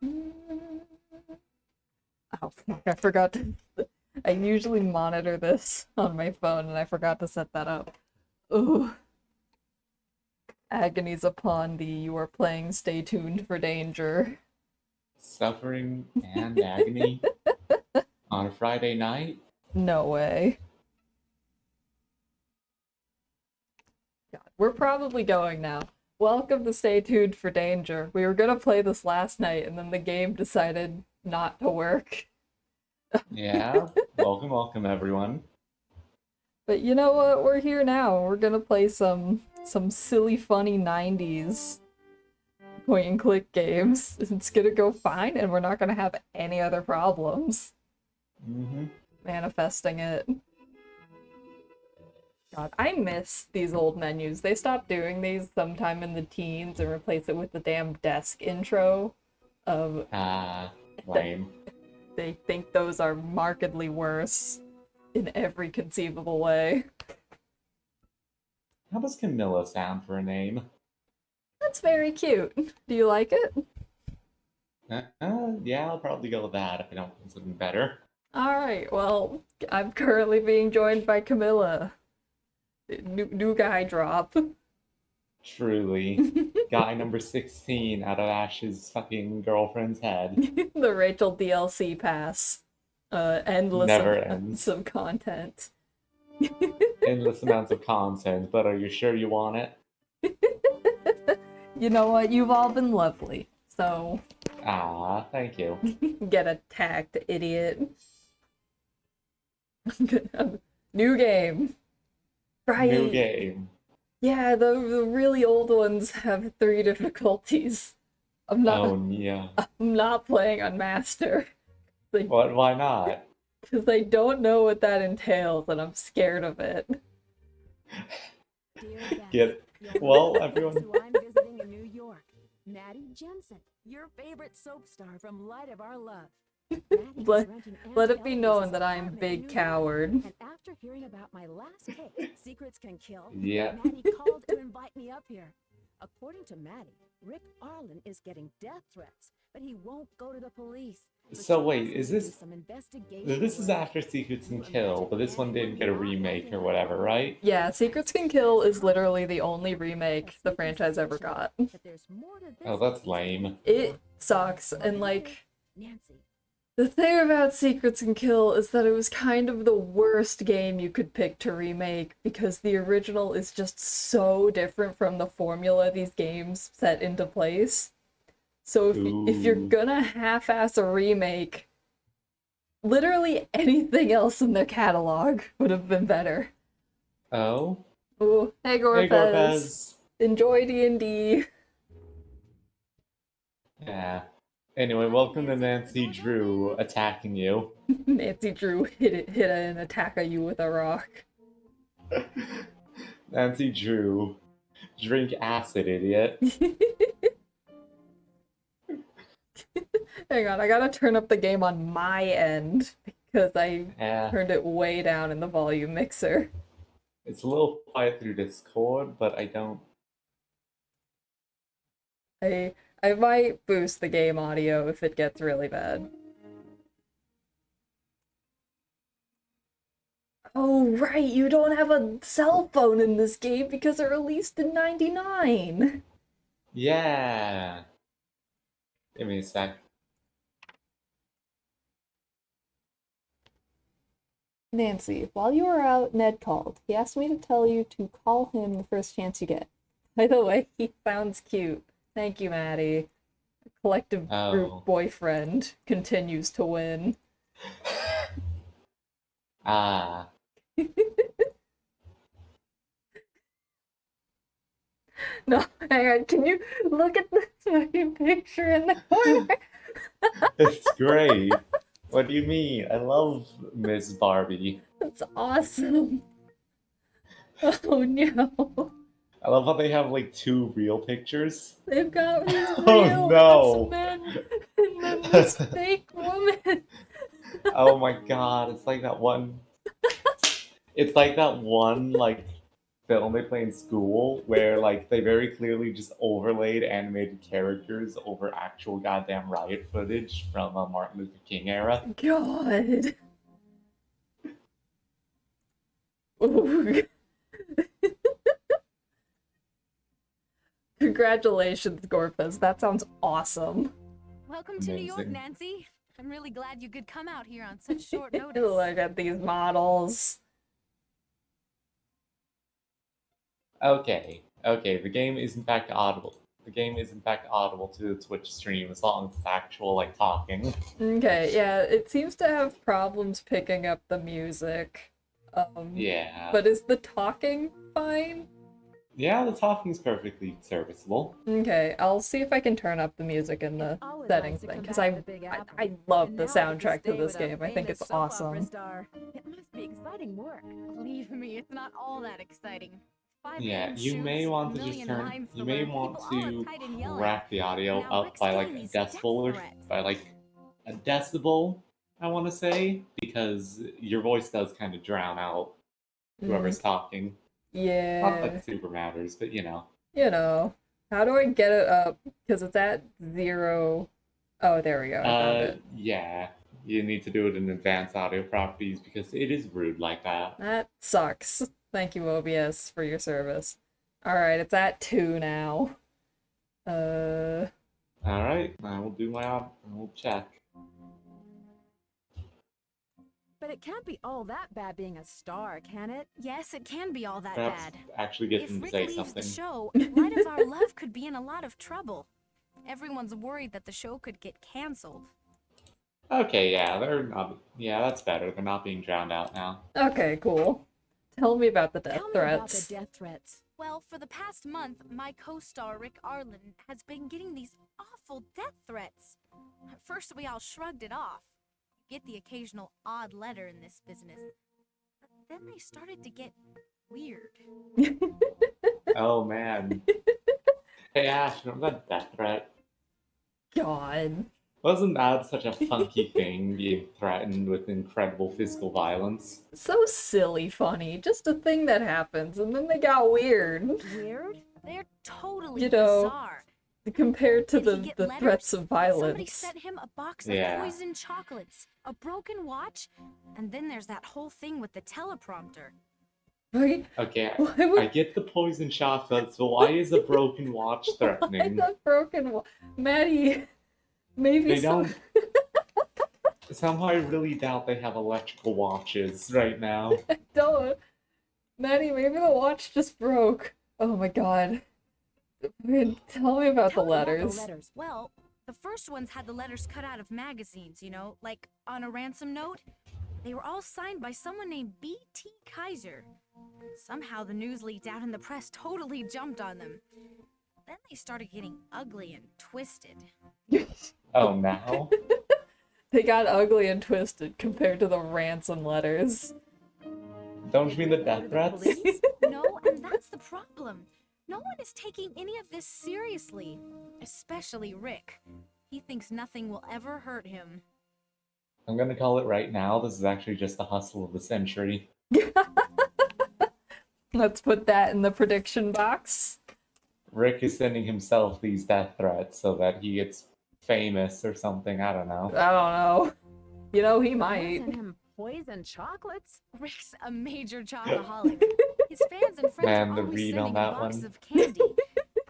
Oh, fuck, I forgot to. I usually monitor this on my phone and I forgot to set that up. Ooh. Agonies upon thee, you are playing Stay Tuned for Danger. Suffering and agony on a Friday night? No way. God, we're probably going now. Welcome to Stay Tuned for Danger. We were gonna play this last night and then the game decided not to work. Yeah. Welcome, everyone. But you know what? We're here now. We're gonna play some silly, funny 90s point and click games. It's gonna go fine, and we're not gonna have any other problems Mm-hmm. manifesting it. God, I miss these old menus. They stopped doing these sometime in the teens and replace it with the damn desk intro of Ah, that lame. they think those are markedly worse in every conceivable way. How does Camilla sound for a name? That's very cute. Do you like it? Yeah, I'll probably go with that if I don't think something better. Alright, well, I'm currently being joined by Camilla. New guy drop. Truly. Guy number 16 out of Ash's fucking girlfriend's head. The Rachel DLC pass. Endless Never amounts ends. of content. Endless amounts of content, but are you sure you want it? You know what? You've all been lovely. So, Ah, thank you. get attacked, idiot. New game. New Right. game. Yeah, the really old ones have 3 difficulties. I'm not Oh, yeah. I'm not playing on master. Like, What? Why not? because I don't know what that entails and I'm scared of it. Dear guests, Get you'll well, recognize everyone. who I'm visiting in New York. Maddie Jensen, your favorite soap star from Light of Our Love. Maddie is Let, renting Aunt let it be known Eloise's that I'm apartment in big New York. coward. And after hearing about my last case, Secrets Can Kill, Yeah. Maddie called to invite me up here. According to Maddie, Rick Arlen is getting death threats, but he won't go to the police. So she wait, asked me is to do this some investigation this is work. after Secrets Can and you Kill, imagine but this one Andy didn't would get a not remake liking or my whatever, life? right? Yeah, Secrets Can Kill is literally the only remake A the sneaky franchise ever suspicion got. that there's more to Oh, this that's case lame. It sucks, and like, Nancy. the thing about Secrets and Kill is that it was kind of the worst game you could pick to remake because the original is just so different from the formula these games set into place. So if you're Ooh. gonna half-ass a remake, literally anything else in their catalog would have been better. Oh? Ooh, hey Hey, Gorpez, Gorpez. enjoy D&D. Yeah. Anyway, welcome to Nancy Drew attacking you. Nancy Drew hit an attack at you with a rock. Nancy Drew. Drink acid, idiot. Hang on, I gotta turn up the game on my end because I Yeah. turned it way down in the volume mixer. It's a little quiet through Discord, but I don't. I might boost the game audio if it gets really bad. Oh, right, you don't have a cell phone in this game because it released in 99. Yeah. Give me a sec. Nancy, while you were out, Ned called. He asked me to tell you to call him the first chance you get. By the way, he sounds cute. Thank you, Maddie. Collective group Oh. boyfriend continues to win. Ah. No, hang on. Can you look at this fucking picture in the corner? It's great. What do you mean? I love Miss Barbie. It's awesome. Oh no. I love how they have like two real pictures. They've got these Oh real no! X-Men and then this fake woman. Oh my god, it's like that one. It's like that one like film they play in school where like they very clearly just overlaid animated characters over actual goddamn riot footage from Martin Luther King era. God. Ooh. Congratulations, Gorpus. That sounds awesome. Welcome to New York, Amazing. Nancy. I'm really glad you could come out here on such short notice. Look at these models. Okay, the game is in fact audible. The game is in fact audible to the Twitch stream as long as it's actual like talking. Okay, yeah, it seems to have problems picking up the music. Yeah. But is the talking fine? Yeah, the talking's perfectly serviceable. Okay, I'll see if I can turn up the music in the It's always settings nice to thing, come because back to the Big Apple. I love And the now I get soundtrack to stay this with a game. I think famous it's soap opera awesome. star. It must be exciting work. Believe me, it's not all that exciting. 5 Yeah, a.m. you may shoots, want to just million turn. lines You to may learn, want people all to uptight and yelling. crack the audio Now up Rick's by like getting a these death decibel or threats. by like a decibel. I want to say because your voice does kind of drown out whoever's talking. Not Yeah, that it super matters, but you know. you know. How do I get it up? Because it's at 0. Oh, there we go. I found it. Yeah, you need to do it in advanced audio properties because it is rude like that. That sucks. Thank you, OBS, for your service. Alright, it's at 2 now. All right, I will do my. I will check. But it can't be all that bad being a star, can it? Yes, it can be all that Perhaps bad. actually get If them to Rick say leaves something. the show, Light of Our Love could be in a lot of trouble. Everyone's worried that the show could get canceled. Okay, yeah, they're not. Yeah, that's better. They're not being drowned out now. Okay, cool. Tell me about the death Tell me about the threats. death threats. Well, for the past month, my co-star Rick Arlen has been getting these awful death threats. At first, we all shrugged it off. You get the occasional odd letter in this business. But then they started to get weird. Oh man. Hey Ash, remember that death threat? God. Wasn't that such a funky thing, being threatened with incredible physical violence? So silly funny. Just a thing that happens, and then they got weird. Weird? They're totally You know, bizarre. Compared to Did he the, get the letters? threats of Somebody violence. sent him a box of Yeah. poisoned chocolates, a broken watch, and then there's that whole thing with the teleprompter. Right? Okay, Why would I get the poison chocolate, so why is a broken watch why threatening? the broken Maddie, maybe They some... don't. Somehow I really doubt they have electrical watches right now. don't. Maddie, maybe the watch just broke. Oh my god. Man, tell me about Tell the me about letters. the letters. Well, the first ones had the letters cut out of magazines, you know, like on a ransom note. They were all signed by someone named B.T. Kaiser. Somehow the news leaked out and the press totally jumped on them. Then they started getting ugly and twisted. Oh, now? They got ugly and twisted compared to the ransom letters. Don't you mean the Go death to the threats? police? No, and that's the problem. No one is taking any of this seriously, especially Rick. He thinks nothing will ever hurt him. I'm gonna call it right now. This is actually just the hustle of the century. Let's put that in the prediction box. Rick is sending himself these death threats so that he gets famous or something. I don't know. I don't know. You know, he Someone might. sent him poison chocolates? Rick's a major chocoholic. His fans and friends Man, are the always read sending on a that box one. of candy.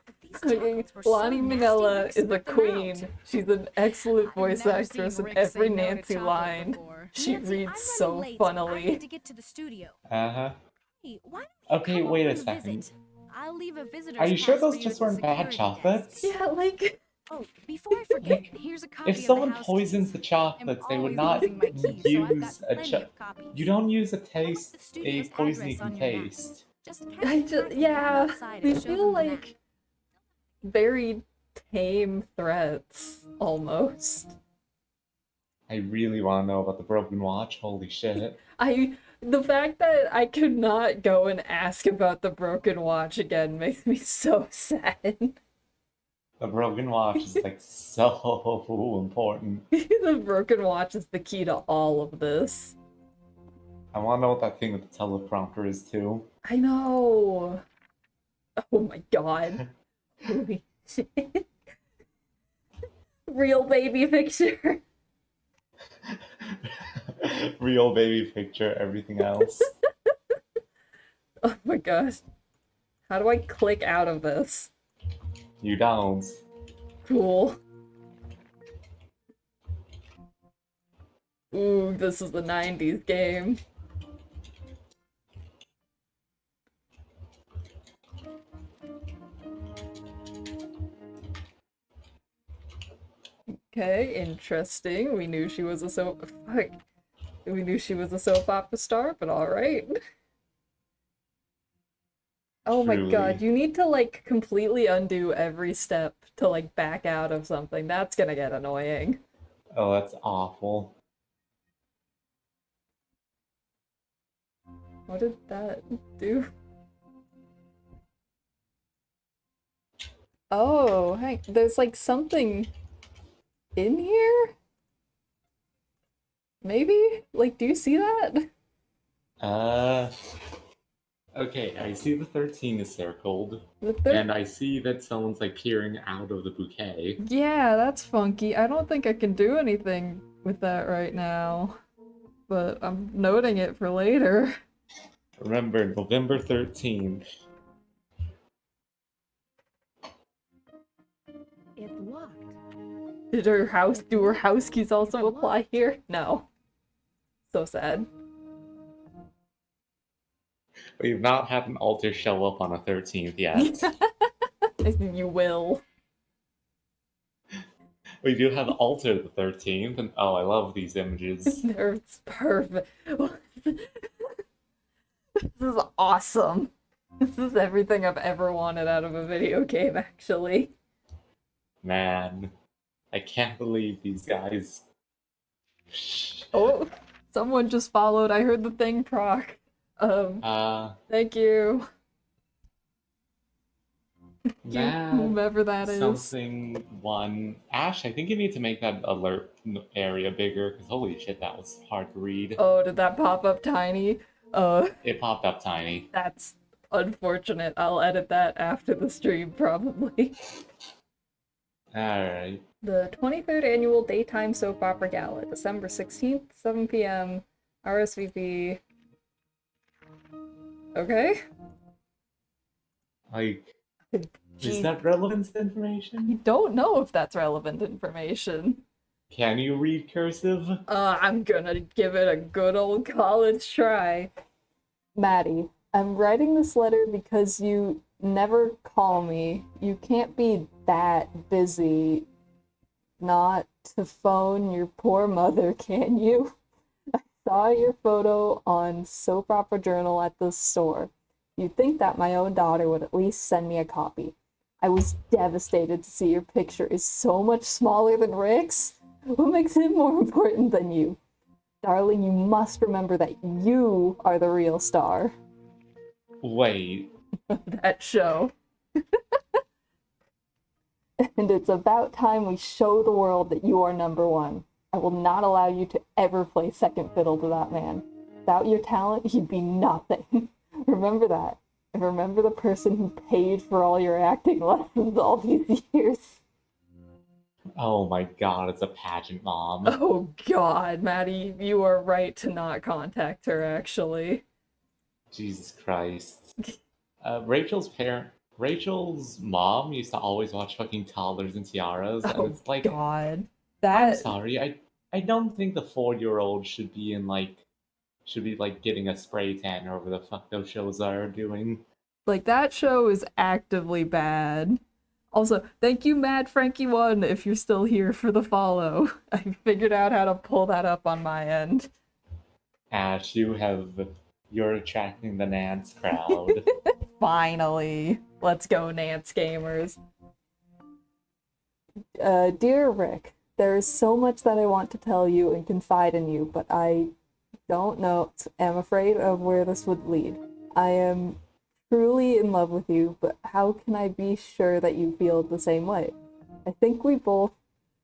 But these Okay, chocolates were so Lonnie nasty, Minella Rick is a spit them queen. out. She's an excellent I've voice never actress seen in Rick say every no to Nancy chocolate line. before. She Nancy, reads I'm so running late. I funnily. need to get to the studio. Uh-huh. Hey, why don't you Okay, come wait over a to second. visit? I'll leave a visitor's Are you sure pass for those you just at the weren't bad security chocolates? desk. Yeah, like... Oh, before I forget, Like, here's a copy if of someone the house poisons keys. the I'm chocolates, they would always not losing my keys, so I've got use a plenty of copies. You don't use a I'll put taste, the a studio's poison you address can on your map. taste. Just catch I a just... taxi, Yeah, come outside they and show feel them the map. like very tame threats, almost. I really want to know about the broken watch. Holy shit. The fact that I could not go and ask about the broken watch again makes me so sad. The broken watch is like so important. The broken watch is the key to all of this. I want to know what that thing with the teleprompter is too. I know. Oh my god. Holy shit. Real baby picture. Real baby picture, everything else. Oh my gosh. How do I click out of this? You don't. Cool. Ooh, this is the 90s game. Okay, interesting. We knew she was a soap. Fuck. We knew she was a soap opera star, but alright. Oh my god, Truly. you need to like completely undo every step to like back out of something. That's gonna get annoying. Oh, that's awful. What did that do? Oh, hey, there's like something in here? Maybe? Like, do you see that? Uh, okay, I see the 13 is circled, The third. and I see that someone's like peering out of the bouquet. Yeah, that's funky. I don't think I can do anything with that right now, but I'm noting it for later. Remember, November 13th. It's locked. Do her house keys also apply here? No. So sad. We've not had an altar show up on a 13th yet. I think you will. We do have altar the 13th, and oh, I love these images. It's perfect. This is awesome. This is everything I've ever wanted out of a video game, actually. Man, I can't believe these guys. Oh, someone just followed. I heard the thing proc. Thank you. That Whomever that is. something one. Ash, I think you need to make that alert area bigger, because holy shit, that was hard to read. Oh, did that pop up tiny? It popped up tiny. That's unfortunate. I'll edit that after the stream, probably. Alright. The 23rd Annual Daytime Soap Opera Gala, December 16th, 7 p.m. RSVP. Okay. Like, Gee, is that relevant I information? don't know if that's relevant information. Can you read cursive? I'm gonna give it a good old college try. Maddie, I'm writing this letter because you never call me. You can't be that busy not to phone your poor mother, can you? I saw your photo on Soap Opera Journal at the store. You'd think that my own daughter would at least send me a copy. I was devastated to see your picture is so much smaller than Rick's. What makes it more important than you? Darling, you must remember that you are the real star Wait. of that show. And it's about time we show the world that you are number one. I will not allow you to ever play second fiddle to that man. Without your talent, he'd be nothing. Remember that. And remember the person who paid for all your acting lessons all these years. Oh my god, it's a pageant mom. Oh god, Maddie, you are right to not contact her, actually. Jesus Christ. Rachel's mom used to always watch fucking Toddlers and Tiaras, and Oh it's like, god. I'm That sorry, I don't think the 4-year-old should be getting a spray tan or whatever the fuck those shows are doing. like that show is actively bad. Also, thank you, Mad Frankie1, if you're still here for the follow. I figured out how to pull that up on my end. Ash, you're attracting the Nance crowd. Finally. Let's go, Nance gamers. Dear Rick, there is so much that I want to tell you and confide in you, but I don't know, am afraid of where this would lead. I am truly in love with you, but how can I be sure that you feel the same way? I think we both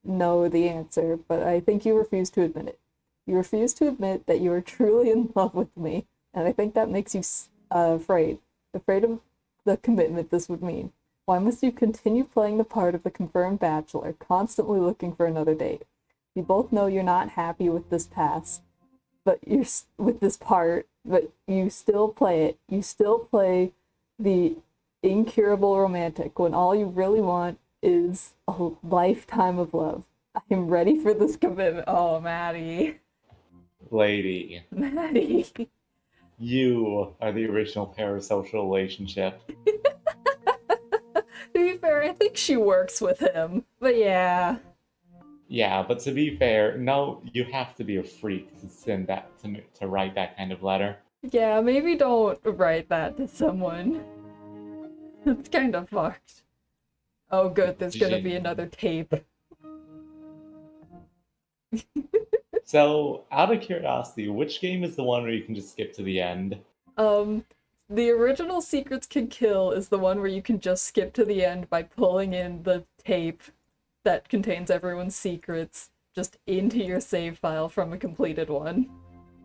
know the answer, but I think you refuse to admit it. You refuse to admit that you are truly in love with me, and I think that makes you Afraid. Afraid of the commitment this would mean. Why must you continue playing the part of the confirmed bachelor, constantly looking for another date? You both know you're not happy with this past, but you're with this part, but you still play it. You still play the incurable romantic when all you really want is a lifetime of love. I am ready for this commitment. Oh, Maddie. Lady, Maddie. you are the original parasocial relationship. To be fair, I think she works with him. But yeah. Yeah, but to be fair, no, you have to be a freak to send that to write that kind of letter. Yeah, maybe don't write that to someone. It's kind of fucked. Oh good, there's gonna be another tape. So, out of curiosity, which game is the one where you can just skip to the end? The original Secrets Can Kill is the one where you can just skip to the end by pulling in the tape that contains everyone's secrets just into your save file from a completed one.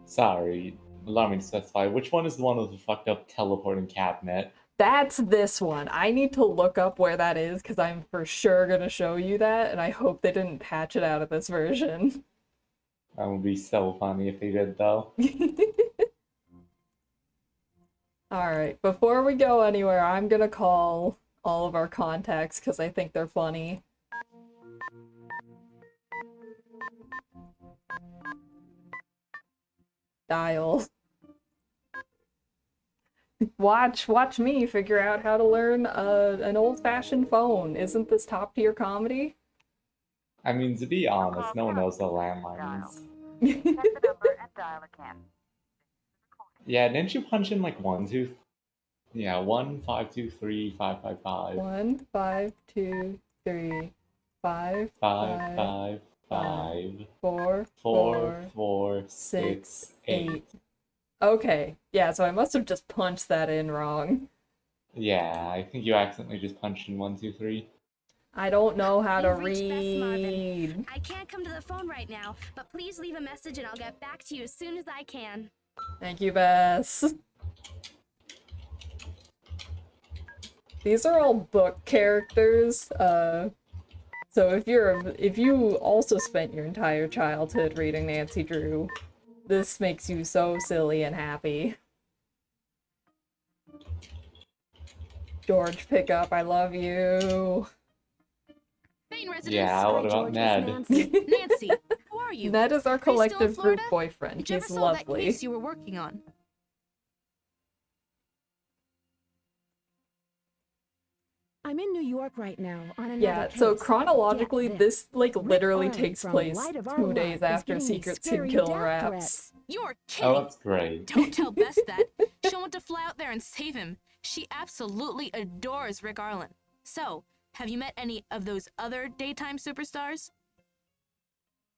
Sorry, allow me to specify. Which one is the one with the fucked up teleporting cabinet? That's this one. I need to look up where that is because I'm for sure gonna show you that, and I hope they didn't patch it out of this version. That would be so funny if they did, though. Alright, before we go anywhere, I'm gonna call all of our contacts because I think they're funny. Dial. Watch me figure out how to learn an old-fashioned phone. Isn't this top-tier comedy? I mean, to be honest, no one knows the landlines. Check the number and dial again. Yeah, didn't you punch in like 1, 2? Yeah, 1 5 2 3 5 5 5. 1 5 2 3 5 5 5 5 5 4 4 4 6 6 8. 8. Okay, yeah, so I must have just punched that in wrong. Yeah, I think you accidentally just punched in 1 2 3. I don't know how to You've reached Bess Marvin. read. I can't come to the phone right now, but please leave a message and I'll get back to you as soon as I can. Thank you, Bess. These are all book characters, so if you also spent your entire childhood reading Nancy Drew, this makes you so silly and happy. George, pick up, I love you. Main residence. Yeah, what about Ned? Nancy, how are you? Ned is our Are you still in collective group Florida? boyfriend. Did you ever He's solve that lovely. case you were working on? I'm in New York right now on another Yeah, so case. chronologically, Get this like Rick literally Owens takes from place Light of Our 2 Life days is after giving me Secrets Can scary Kill death wraps. threats. You're Oh, kidding. that's great. Don't tell Bess that. She'll want to fly out there and save him. She absolutely adores Rick Arlen. So, have you met any of those other daytime superstars?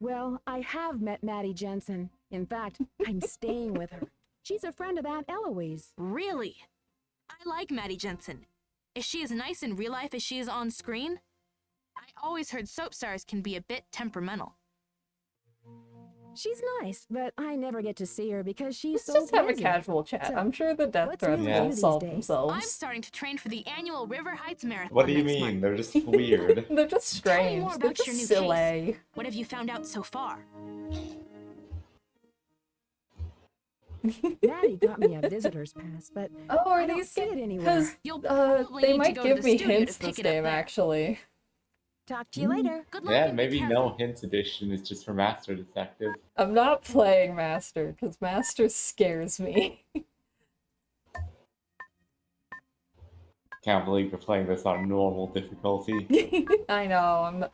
Well, I have met Maddie Jensen. In fact, I'm staying with her. She's a friend of Aunt Eloise. Really? I like Maddie Jensen. Is she as nice in real life as she is on screen? I always heard soap stars can be a bit temperamental. She's nice, but I never get to see her because she's Let's so just have a busy. casual chat. So, I'm sure the death what's threats new will with you solve these days? I'm themselves. starting to train for the annual River Heights Marathon What do you next mean? month. They're just weird. They're just Tell me strange. more They're about just your new silly. case. What have you found out so far? Maddie got me a visitor's pass, but Oh, are I don't these see it anywhere. because You'll probably need they to might go to give the me studio to hints pick this it up game there. actually. talk to you later. Good luck Yeah, and be maybe careful. no hints edition is just for Master Detective. I'm not playing Master because Master scares me. Can't believe you're playing this on normal difficulty. I know.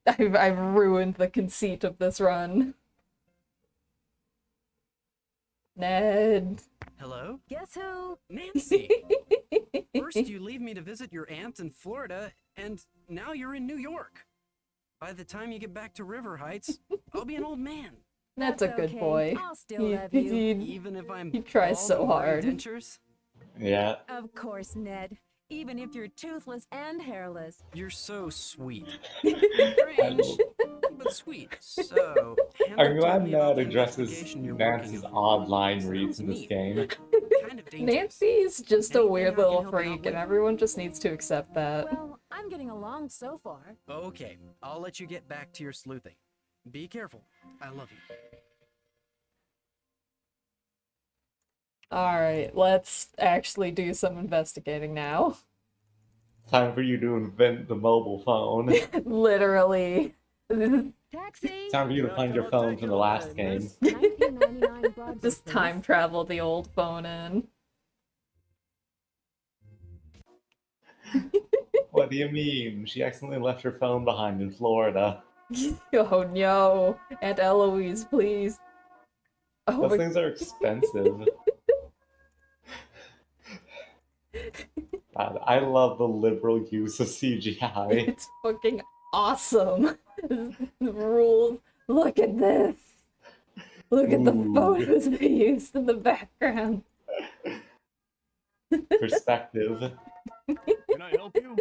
I've ruined the conceit of this run. Ned. Hello? Guess who? Nancy! First you leave me to visit your aunt in Florida, and now you're in New York. By the time you get back to River Heights, I'll be an old man. Ned's a That's good okay. boy. I'll still love you. Even if I'm He tries bald so and wearing hard. dentures? Yeah. Of course, Ned. Even if you're toothless and hairless. You're so sweet. Strange, but sweet. So, Hannah I'm told glad me about Ned the addresses investigation you're Nancy's working on. odd line reads Sounds in this neat. game. Kind of dangerous. Nancy's just a Anything weird I can little help you out freak, with? and everyone just needs to accept that. Well, I'm getting along so far. Okay, I'll let you get back to your sleuthing. Be careful. I love you. Alright, let's actually do some investigating now. Time for you to invent the mobile phone. Literally. Taxi! Time for you to find your phone from the last game. 1999 Broadway, Just please. time travel the old phone in. What do you mean? She accidentally left her phone behind in Florida. Oh no. Aunt Eloise, please. Oh Those my... things are expensive. God, I love the liberal use of CGI. It's fucking awesome. Rules. Look at this. Look at the Ooh. photos they used in the background. Perspective. Can I help you?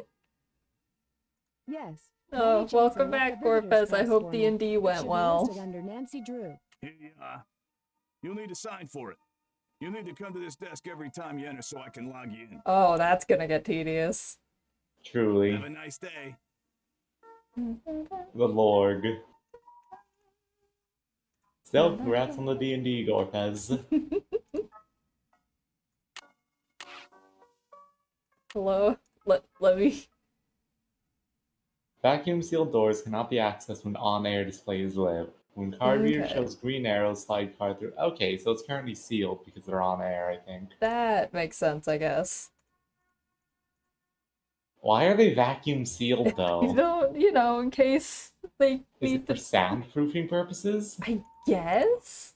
Yes. Oh, Nancy welcome Jensen left back, a visitor's Corpus. I pass hope for D me. and D It went should be well. listed under Nancy Drew. Here you are. You'll need to sign for it. You'll need to come to this desk every time you enter so I can log you in. Oh, that's gonna get tedious. Truly. Have a nice day. The Lorg. Still, congrats on the D&D, Gorpez. Hello? Let me... Vacuum sealed doors cannot be accessed when on-air display is lit. When card reader Okay. shows green arrows, slide card through. Okay, so it's currently sealed because they're on air, I think. That makes sense, I guess. Why are they vacuum sealed You though? don't, you know, in case they Is need it for to... soundproofing purposes? I guess?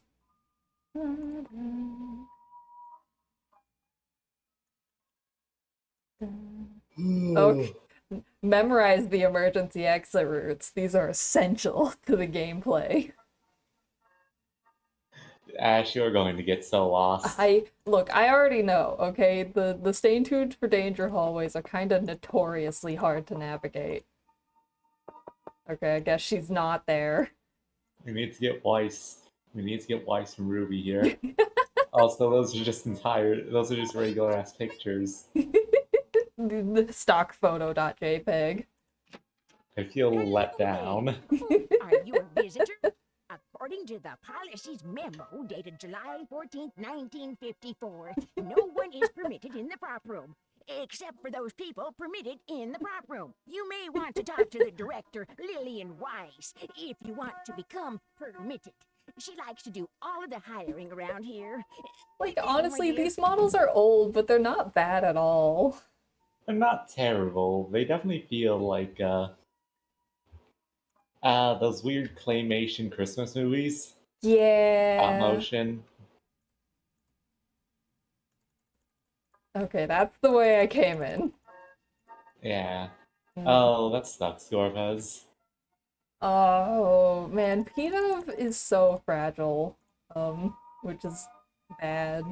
Okay. Memorize the emergency exit routes. These are essential to the gameplay. Ash, you're going to get so lost. Look, I already know, okay? The stay tuned for danger hallways are kind of notoriously hard to navigate. Okay, I guess she's not there. We need to get Weiss. We need to get Weiss from Ruby here. Also, those are just regular ass pictures. The stock photo.jpg. I feel let down. Are you a visitor? According to the policy's memo dated July 14th, 1954, no one is permitted in the prop room, except for those people permitted in the prop room. You may want to talk to the director, Lillian Weiss, if you want to become permitted. She likes to do all of the hiring around here. Like, Oh, honestly, my dear. these models are old, but they're not bad at all. They're not terrible. They definitely feel like those weird claymation Christmas movies. Stop Yeah. motion. Okay, that's the way I came in. Yeah. Mm. Oh, that sucks, Gorpez. Oh, man, P-Dove is so fragile, which is bad.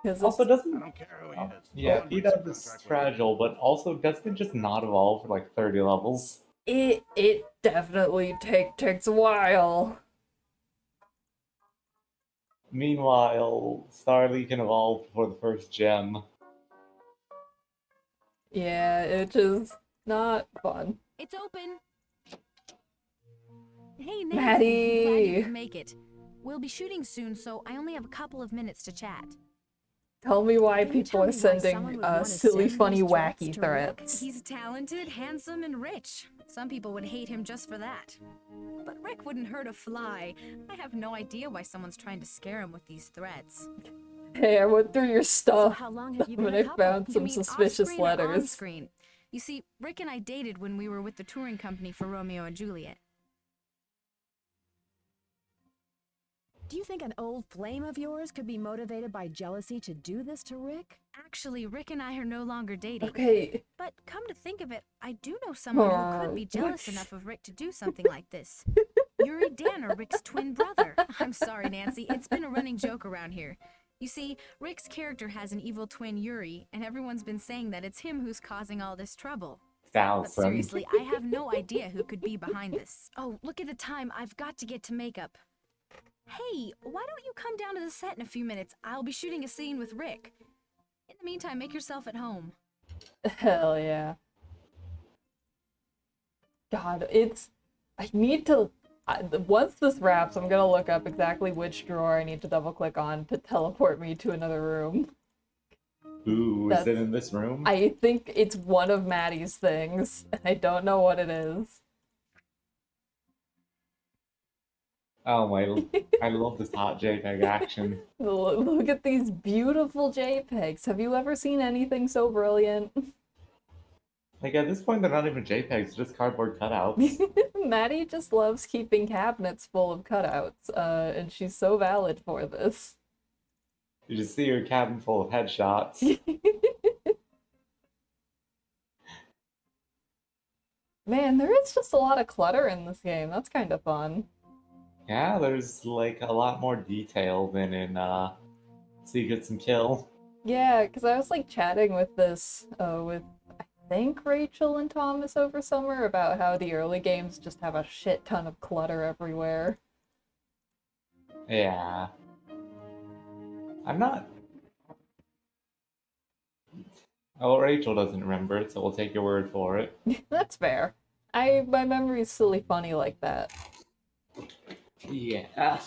Because Also, I doesn't don't care who he is. yeah, All agrees P-Dub to is contract with fragile, but also doesn't it just not evolve for like 30 levels? it definitely takes a while. Meanwhile, Starly can evolve before the first gem. Yeah, it's just not fun. It's open. Hey, Nancy. Maddie! Glad you could make it. We'll be shooting soon, so I only have a couple of minutes to chat. Tell me why Can you people tell are me why someone sending would wanna silly, send funny, these threats wacky to threats. He's talented, handsome, and rich. Some people would hate him just for that. But Rick wouldn't hurt a fly. I have no idea why someone's trying to scare him with these threats. Hey, I went through your So stuff how long have you been when a I couple? found You some mean suspicious off-screen or letters. on-screen? You see, Rick and I dated when we were with the touring company for Romeo and Juliet. Do you think an old flame of yours could be motivated by jealousy to do this to Rick? Actually, Rick and I are no longer dating. Okay, But come to think of it, I do know someone who could be jealous enough of Rick to do something like this. Yuri Danner, Rick's twin brother. I'm sorry, Nancy. It's been a running joke around here. You see, Rick's character has an evil twin, Yuri, and everyone's been saying that it's him who's causing all this trouble. But Allison. seriously, I have no idea who could be behind this. Oh, look at the time. I've got to get to makeup. Hey, why don't you come down to the set in a few minutes? I'll be shooting a scene with Rick. In the meantime, make yourself at home. Hell yeah. God, I need to. Once this wraps, I'm gonna look up exactly which drawer I need to double click on to teleport me to another room. Ooh, is it in this room? I think it's one of Maddie's things, and I don't know what it is. Oh my, I love this hot JPEG action. Look at these beautiful JPEGs. Have you ever seen anything so brilliant? Like, at this point, they're not even JPEGs, just cardboard cutouts. Maddie just loves keeping cabinets full of cutouts, and she's so valid for this. You just see your cabin full of headshots. Man, there is just a lot of clutter in this game. That's kind of fun. Yeah, there's like a lot more detail than in Secrets and Kill. Yeah, because I was like chatting with with I think Rachel and Thomas over summer about how the early games just have a shit ton of clutter everywhere. Yeah. I'm not. Oh, Rachel doesn't remember it, so we'll take your word for it. That's fair. My memory's silly funny like that. Yeah.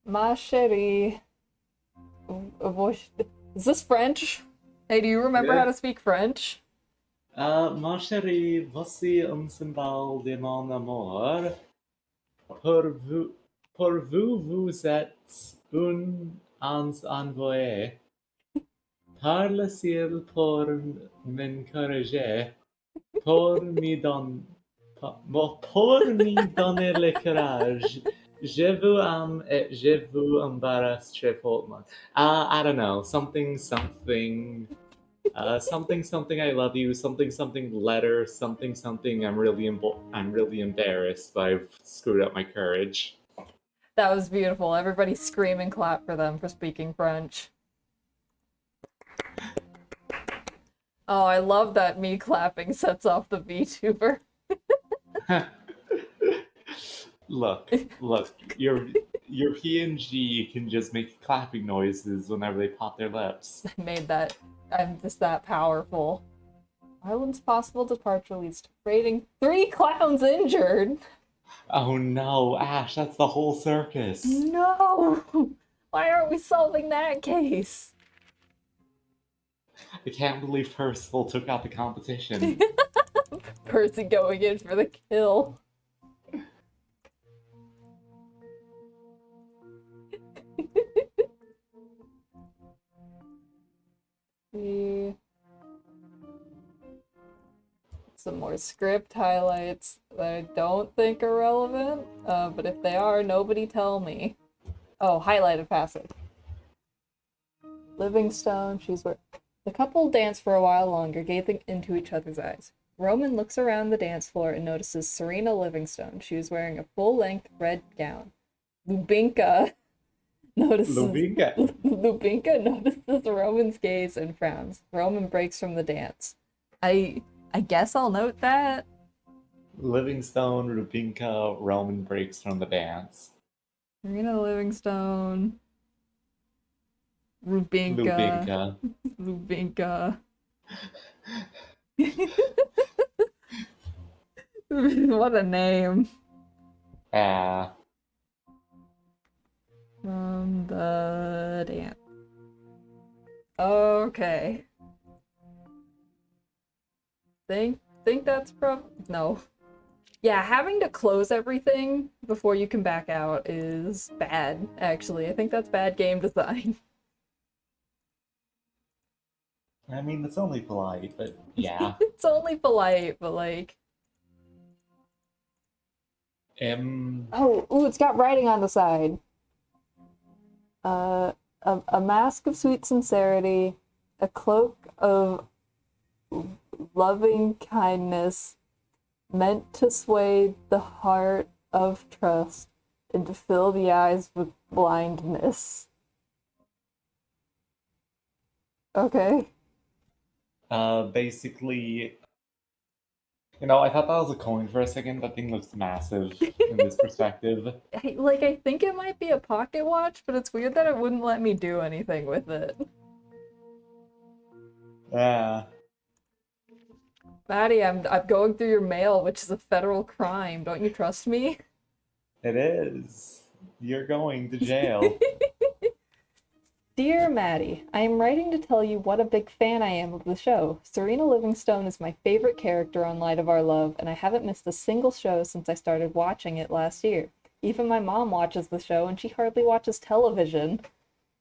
Ma chérie. Is this French? Hey, do you remember how to speak French? Ma chérie, voici un symbole de mon amour. Pour vous, vous êtes un envoyé. Par le ciel pour m'encourager, pour m'y donner le courage. Je vous aime et je vous embarrasse très fortement. I don't know, something, something I love you, something letter, something I'm really embarrassed, but I've screwed up my courage. That was beautiful. Everybody scream and clap for them for speaking French. Oh, I love that me clapping sets off the VTuber. Look, your PNG can just make clapping noises whenever they pop their lips. I made that. I'm just that powerful. Island's possible departure leads to raiding. 3 clowns injured! Oh no, Ash, that's the whole circus. No! Why aren't we solving that case? I can't believe Percival took out the competition. Percy going in for the kill. See. Some more script highlights that I don't think are relevant, but if they are, nobody tell me. Oh, highlighted passage. Livingstone, she's where the couple dance for a while longer, gazing into each other's eyes. Roman looks around the dance floor and notices Serena Livingstone. She was wearing a full-length red gown. Lubinka notices Lubinka notices Roman's gaze and frowns. Roman breaks from the dance. I guess I'll note that. Livingstone, Rubinka, Roman breaks from the dance. Serena Livingstone. Lubinka. Lubinka. What a name. From the dance. Okay. Think that's no. Yeah, having to close everything before you can back out is bad, actually. I think that's bad game design. I mean, it's only polite, but yeah. It's only polite, but like... Oh, ooh, it's got writing on the side. A mask of sweet sincerity, a cloak of loving kindness, meant to sway the heart of trust and to fill the eyes with blindness. Okay. Basically, You know, I thought that was a coin for a second. That thing looks massive in this perspective. I think it might be a pocket watch, but it's weird that it wouldn't let me do anything with it. Yeah, Maddie, I'm going through your mail, which is a federal crime. Don't you trust me? it is. You're going to jail. Dear Maddie, I am writing to tell you what a big fan I am of the show. Serena Livingstone is my favorite character on Light of Our Love, and I haven't missed a single show since I started watching it last year. Even my mom watches the show, and she hardly watches television.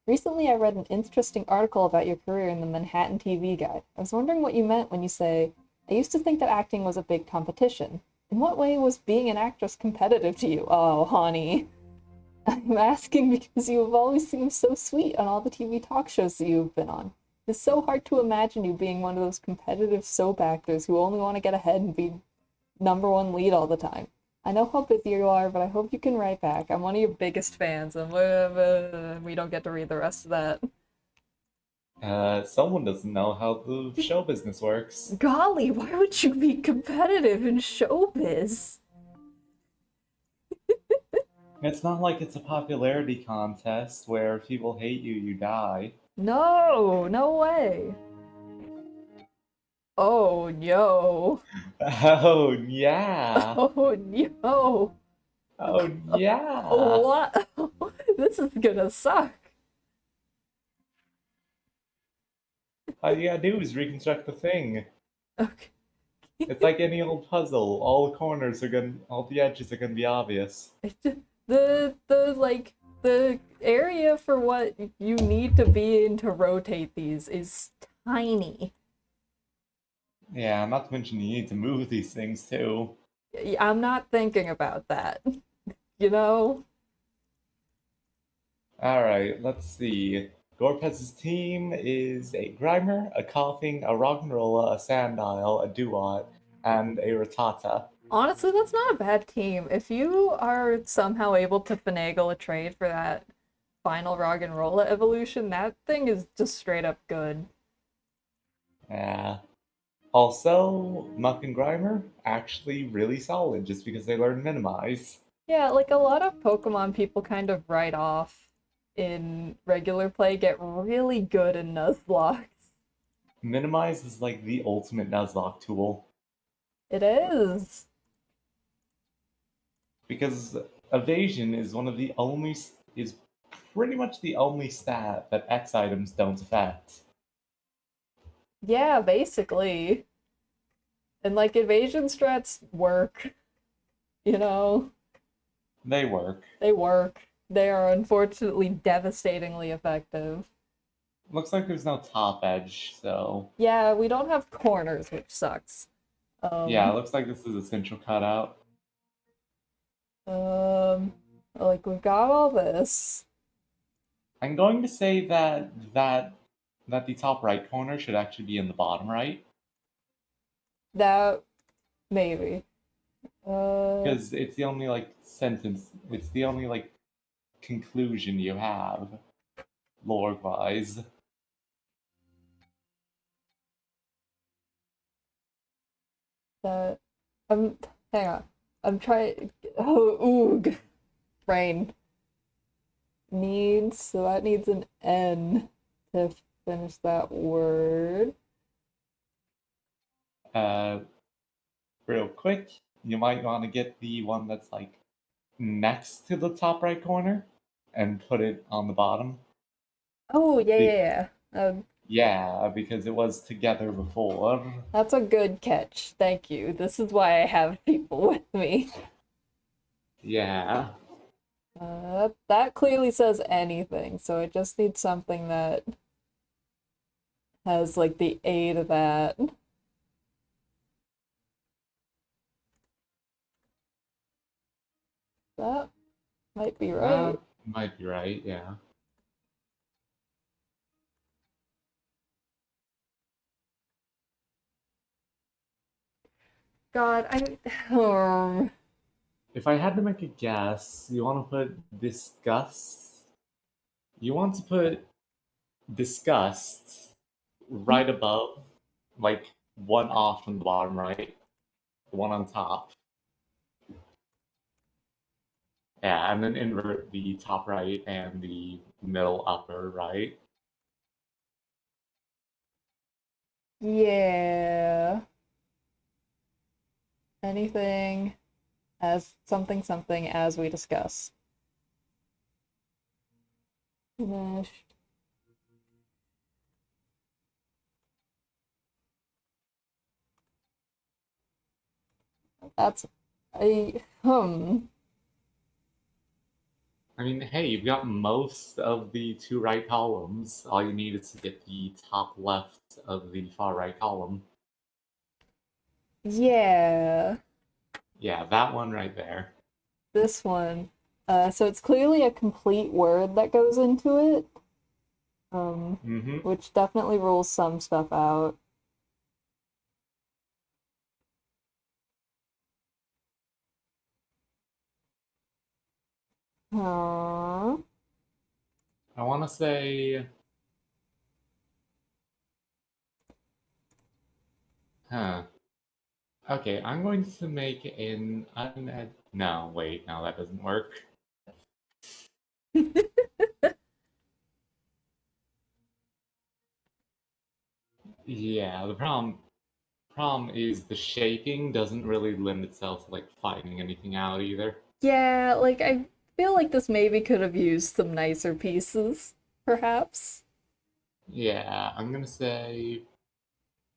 Recently, I read an interesting article about your career in the Manhattan TV Guide. I was wondering what you meant when you say, I used to think that acting was a big competition. In what way was being an actress competitive to you? Oh, honey. I'm asking because you have always seemed so sweet on all the TV talk shows that you've been on. It's so hard to imagine you being one of those competitive soap actors who only want to get ahead and be #1 lead all the time. I know how busy you are, but I hope you can write back. I'm one of your biggest fans, and we don't get to read the rest of that. Someone doesn't know how the show business works. Golly, why would you be competitive in showbiz? It's not like it's a popularity contest where if people hate you, you die. No, no way. Oh, yo. Oh, yeah. Oh, yo. Oh, yeah. What? This is gonna suck. All you gotta do is reconstruct the thing. Okay. It's like any old puzzle. All the corners are gonna, all the edges are gonna be obvious. The area for what you need to be in to rotate these is tiny. Yeah, not to mention you need to move these things too. I'm not thinking about that. You know? Alright, let's see. Gorpez's team is a Grimer, a Coughing, a Rock'n'Rolla, a Sandile, a Duat, and a Ratata. Honestly, that's not a bad team. If you are somehow able to finagle a trade for that final Rog and Rolla evolution, that thing is just straight up good. Yeah. Also, Muck and Grimer, actually really solid just because they learn Minimize. Yeah, like a lot of Pokemon people kind of write off in regular play get really good in Nuzlocke. Minimize is like the ultimate Nuzlocke tool. It is. Because evasion is one of the only is pretty much the only stat that X items don't affect. Yeah, basically. And like evasion strats work. You know? They work. They work. They are unfortunately devastatingly effective. Looks like there's no top edge, so Yeah, we don't have corners, which sucks. yeah, it looks like this is a central cutout. Like we've got all this. I'm going to say that the top right corner should actually be in the bottom right. That maybe. Because it's the only like sentence, it's the only like conclusion you have, lore wise. That hang on. I'm trying. Oh, oog. Brain needs, so that needs an N to finish that word. Real quick, you might want to get the one that's like next to the top right corner and put it on the bottom. Oh, yeah. Yeah, because it was together before. That's a good catch. Thank you. This is why I have people with me. Yeah. That clearly says anything, so it just needs something that has like the A to that. That might be right. Might be right, yeah. God, If I had to make a guess, you want to put disgust? You want to put disgust right above, like one off from the bottom right. The one on top. Yeah, and then invert the top right and the middle upper right. Yeah. Anything as something something as we discuss. Finished. That's I I mean, hey, you've got most of the two right columns. All you need is to get the top left of the far right column. yeah. Yeah, that one right there. This one. So it's clearly a complete word that goes into it. Mm-hmm. Which definitely rules some stuff out. Huh? I want to say, huh. Okay, I'm going to make an no, wait, no, that doesn't work. Yeah, the problem is the shaping doesn't really lend itself to like finding anything out either. Yeah, like I feel like this maybe could have used some nicer pieces, perhaps. Yeah, I'm gonna say,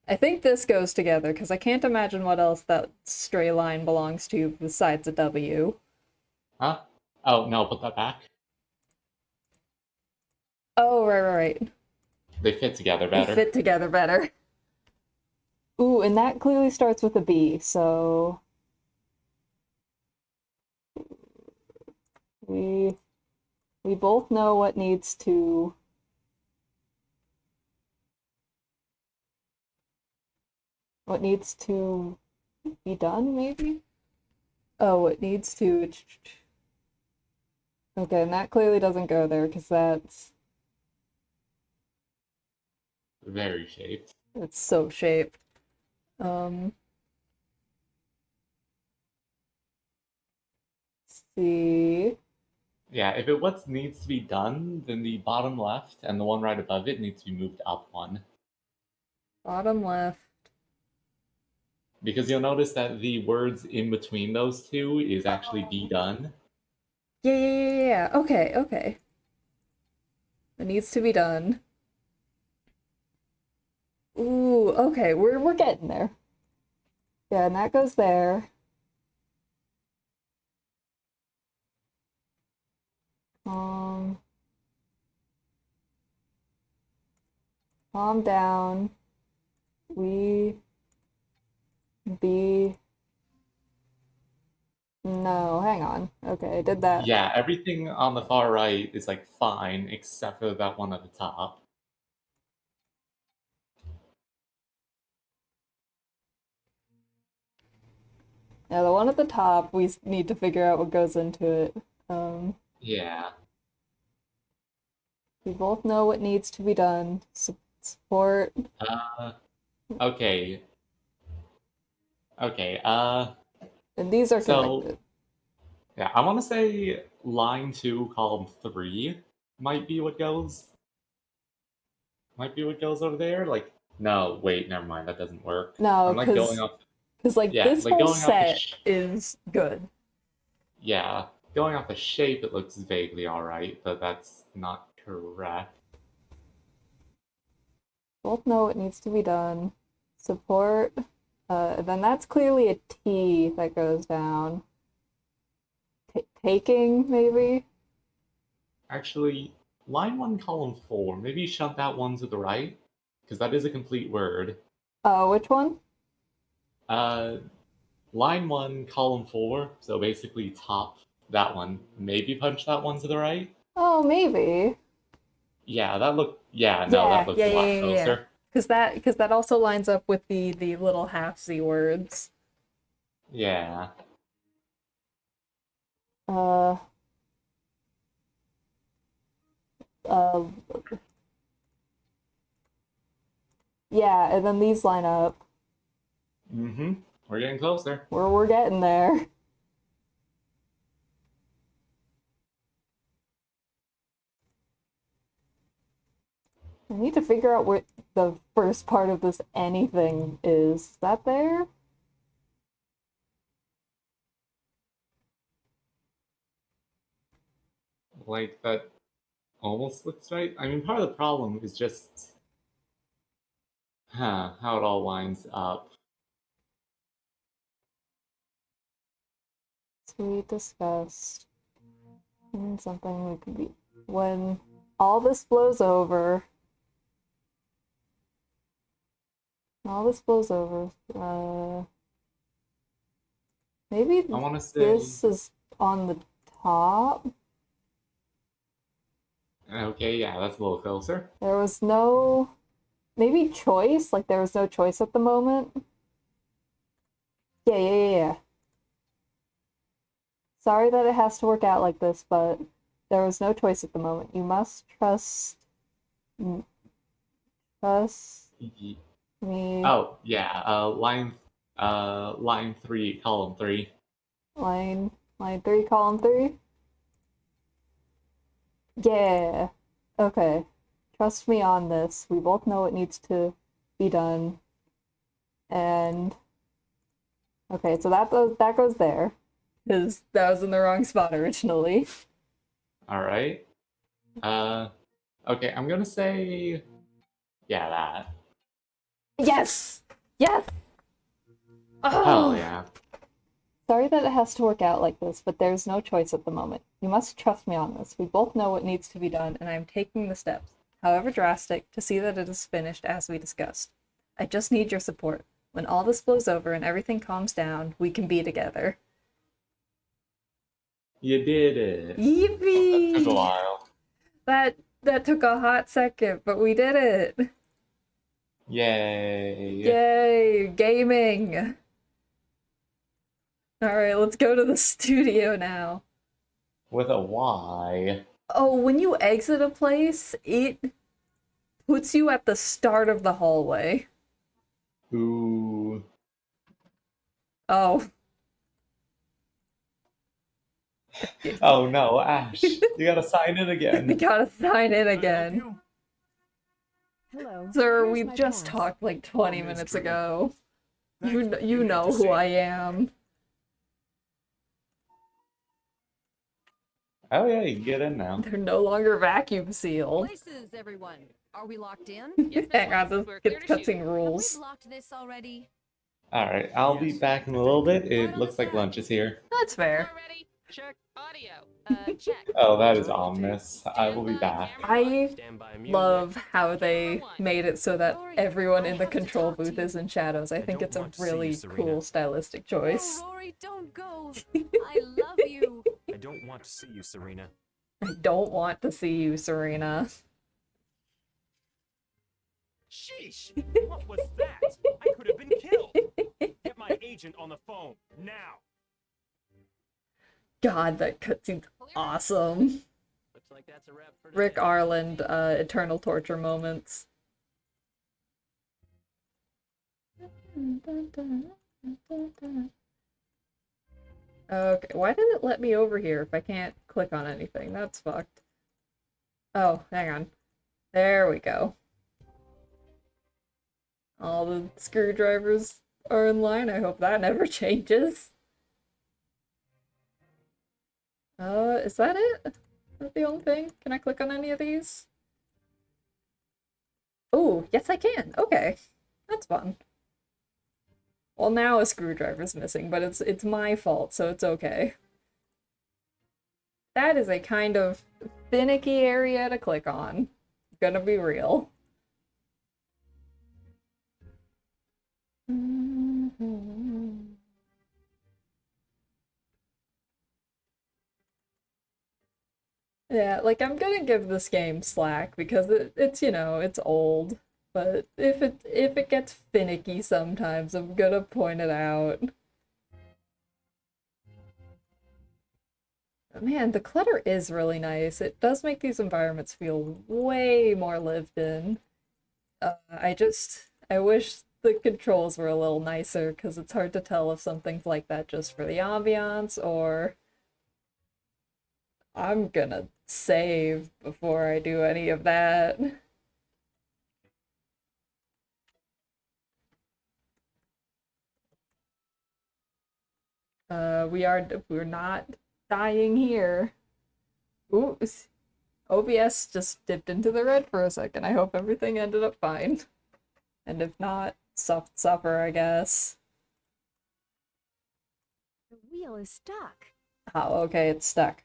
I think this goes together because I can't imagine what else that stray line belongs to besides a W. huh? Oh no, put that back. Oh, right. They fit together They better. fit together better. Ooh, and that clearly starts with a B, so we we both know what needs to be done, maybe? Oh, it needs to. Okay, and that clearly doesn't go there because Very shaped. it's so shaped. Um, let's see. Yeah, if it what needs to be done, then the bottom left and the one right above it needs to be moved up one. Bottom left. Because you'll notice that the words in between those two is actually be done. Yeah. Okay. It needs to be done. Ooh, okay, we're getting there. Yeah, and that goes there. Um, calm down. We be no, hang on. Okay, I did that. Yeah, everything on the far right is like fine except for that one at the top. Yeah, the one at the top, we need to figure out what goes into it. Yeah. We both know what needs to be done. Support. Okay. Okay. And these are So connected. yeah, I want to say line 2, column 3 might be what goes. Might be what goes over there. Like, no, wait, never mind. That doesn't work. No, I'm like going because off. like Yeah, this like whole going off the. set is good. Yeah, going off the shape, it looks vaguely alright, but that's not correct. Both know what needs to be done. Support. Then that's clearly a T that goes down. Taking, maybe? Actually, line 1, column 4, maybe shunt that one to the right, because that is a complete word. Which one? Uh, line 1, column 4, so basically top that one. Maybe punch that one to the right. Oh, maybe. Yeah, that look. Yeah, no, Yeah, that looks a lot yeah. closer. Because that also lines up with the little half Z words. Yeah. Uh, uh, yeah, and then these line up. Mm-hmm. We're getting closer. We're getting there. I need to figure out what the first part of this anything is. Is that there? Like, that almost looks right. I mean, part of the problem is just how it all lines up. So we discussed something we could be when all this blows over. Maybe I want to say. this is on the top. Okay, yeah, that's a little closer. There was no, maybe choice, like there was no choice at the moment. Yeah. Sorry that it has to work out like this, but there was no choice at the moment. You must trust me. Oh, yeah, line 3, column 3. Line 3, column 3? Yeah. Okay. Trust me on this. We both know it needs to be done. And okay, so that goes there. Because that was in the wrong spot originally. Alright. Okay, I'm gonna say. Yeah, that. Yes! Yes! Hell Oh! yeah. Sorry that it has to work out like this, but there's no choice at the moment. You must trust me on this. We both know what needs to be done, and I am taking the steps, however drastic, to see that it is finished as we discussed. I just need your support. When all this blows over and everything calms down, we can be together. You did it. Yippee! That took a while. That took a hot second, but we did it. Yay. Yay, gaming. All right, let's go to the studio now. With a Y. Oh, when you exit a place, it puts you at the start of the hallway. Ooh. Oh. Oh no, Ash. You gotta sign in You again. gotta sign in again. Hello. Sir, Here's we my just pass. talked like 20 Miss minutes Trina. ago. Thank You need know to who see I it. am. Oh yeah, you can get in now. They're no longer vacuum sealed. Places, everyone. Are we locked in? Hang on, this gets cutscene Have rules. we blocked this already? Alright, I'll be Yes, back in I a little think. bit. It Right on looks the like spot. lunch is here. That's fair. Ready? Check. Audio. Check. Oh, that is Time will ominous. I will be Stand by, back. camera one. I Stand by music. love how they one. made it so that Rory, everyone I in the have to control talk to booth you. is in shadows. I I think don't it's a want to see you, really Serena. cool stylistic choice. No, Rory, don't go. I love you. I don't want to see you, Serena. I don't want to see you, Serena. Sheesh! What was that? I could have been killed! Get my agent on the phone, now! God, that cutscene's awesome. Looks like that's a wrap for Rick today. Arland, Eternal Torture moments. Okay, why did it let me over here if I can't click on anything? That's fucked. Oh, hang on. There we go. All the screwdrivers are in line. I hope that never changes. Is that it? Is that the only thing? Can I click on any of these? Oh, yes I can. Okay. That's fun. Well, now a screwdriver's missing, but it's my fault, so it's okay. That is a kind of finicky area to click on. Gonna be real. Yeah, like I'm gonna give this game slack because it's you know, it's old. But if it gets finicky sometimes, I'm gonna point it out. But man, the clutter is really nice. It does make these environments feel way more lived in. I wish the controls were a little nicer, because it's hard to tell if something's like that just for the ambiance, or... I'm gonna save before I do any of that. We're not dying here. Ooh, OBS just dipped into the red for a second. I hope everything ended up fine. And if not, suffer, I guess. The wheel is stuck. Oh, okay, it's stuck.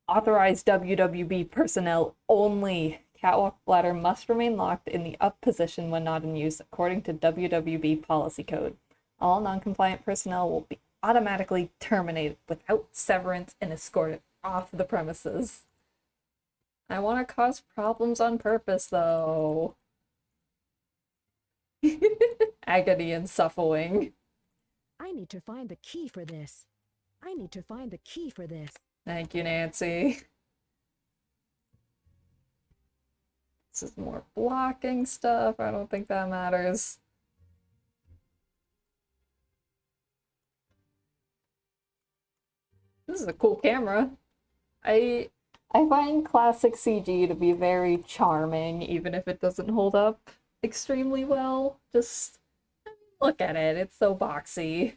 Authorized WWB personnel only. Catwalk ladder must remain locked in the up position when not in use, according to WWB policy code. All non-compliant personnel will be automatically terminated without severance and escorted off the premises. I want to cause problems on purpose, though. Agony and suffering. I need to find the key for this. I need to find the key for this. Thank you, Nancy. This is more blocking stuff. I don't think that matters. This is a cool camera. I find classic CG to be very charming, even if it doesn't hold up extremely well. Just look at it. It's so boxy.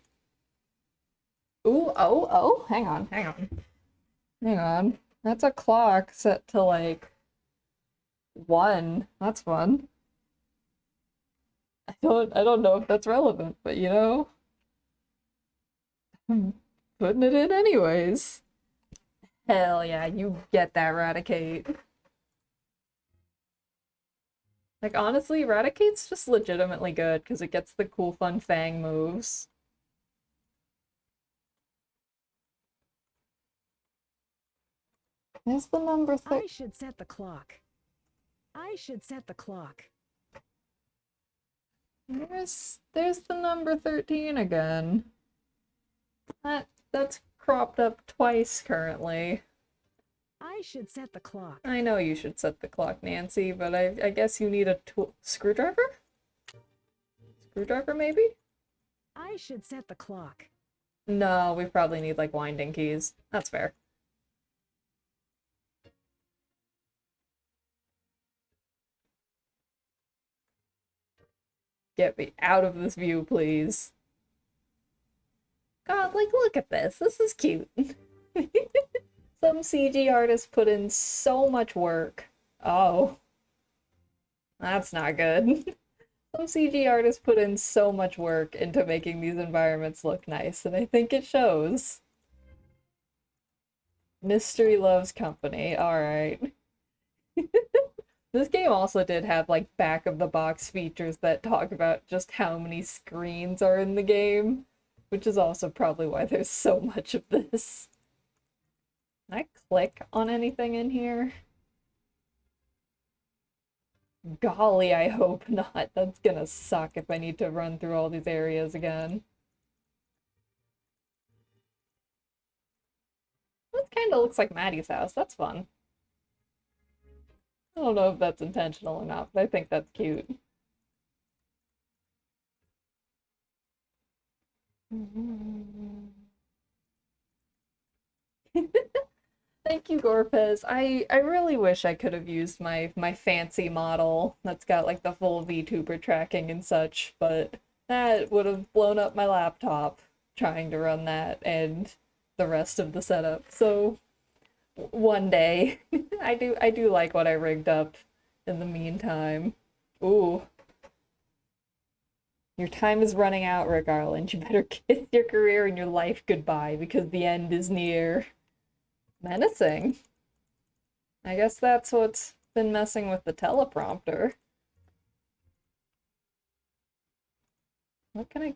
Ooh, oh, hang on. Hang on. That's a clock set to like 1. That's fun. I don't know if that's relevant, but you know, I'm putting it in anyways. Hell yeah, you get that, Raticate. Like, honestly, Raticate's just legitimately good because it gets the cool, fun Fang moves. There's the number I should set the clock. I should set the clock. There's the number 13 again. That's cropped up twice currently. I should set the clock. I know you should set the clock, Nancy, but I guess you need a screwdriver? Screwdriver, maybe? I should set the clock. No, we probably need, like, winding keys. That's fair. Get me out of this view, please. God, like, look at this. This is cute. Some CG artists put in so much work. Oh. That's not good. Some CG artists put in so much work into making these environments look nice, and I think it shows. Mystery loves company. Alright. This game also did have, like, back-of-the-box features that talk about just how many screens are in the game, which is also probably why there's so much of this. Can I click on anything in here? Golly, I hope not. That's gonna suck if I need to run through all these areas again. This kinda looks like Maddie's house. That's fun. I don't know if that's intentional or not, but I think that's cute. Thank you, Gorpez. I really wish I could have used my fancy model that's got like the full VTuber tracking and such, but that would have blown up my laptop trying to run that and the rest of the setup. So one day. I do like what I rigged up in the meantime. Ooh. Your time is running out, Rick Arland. You better kiss your career and your life goodbye because the end is near. Menacing. I guess that's what's been messing with the teleprompter. What can I...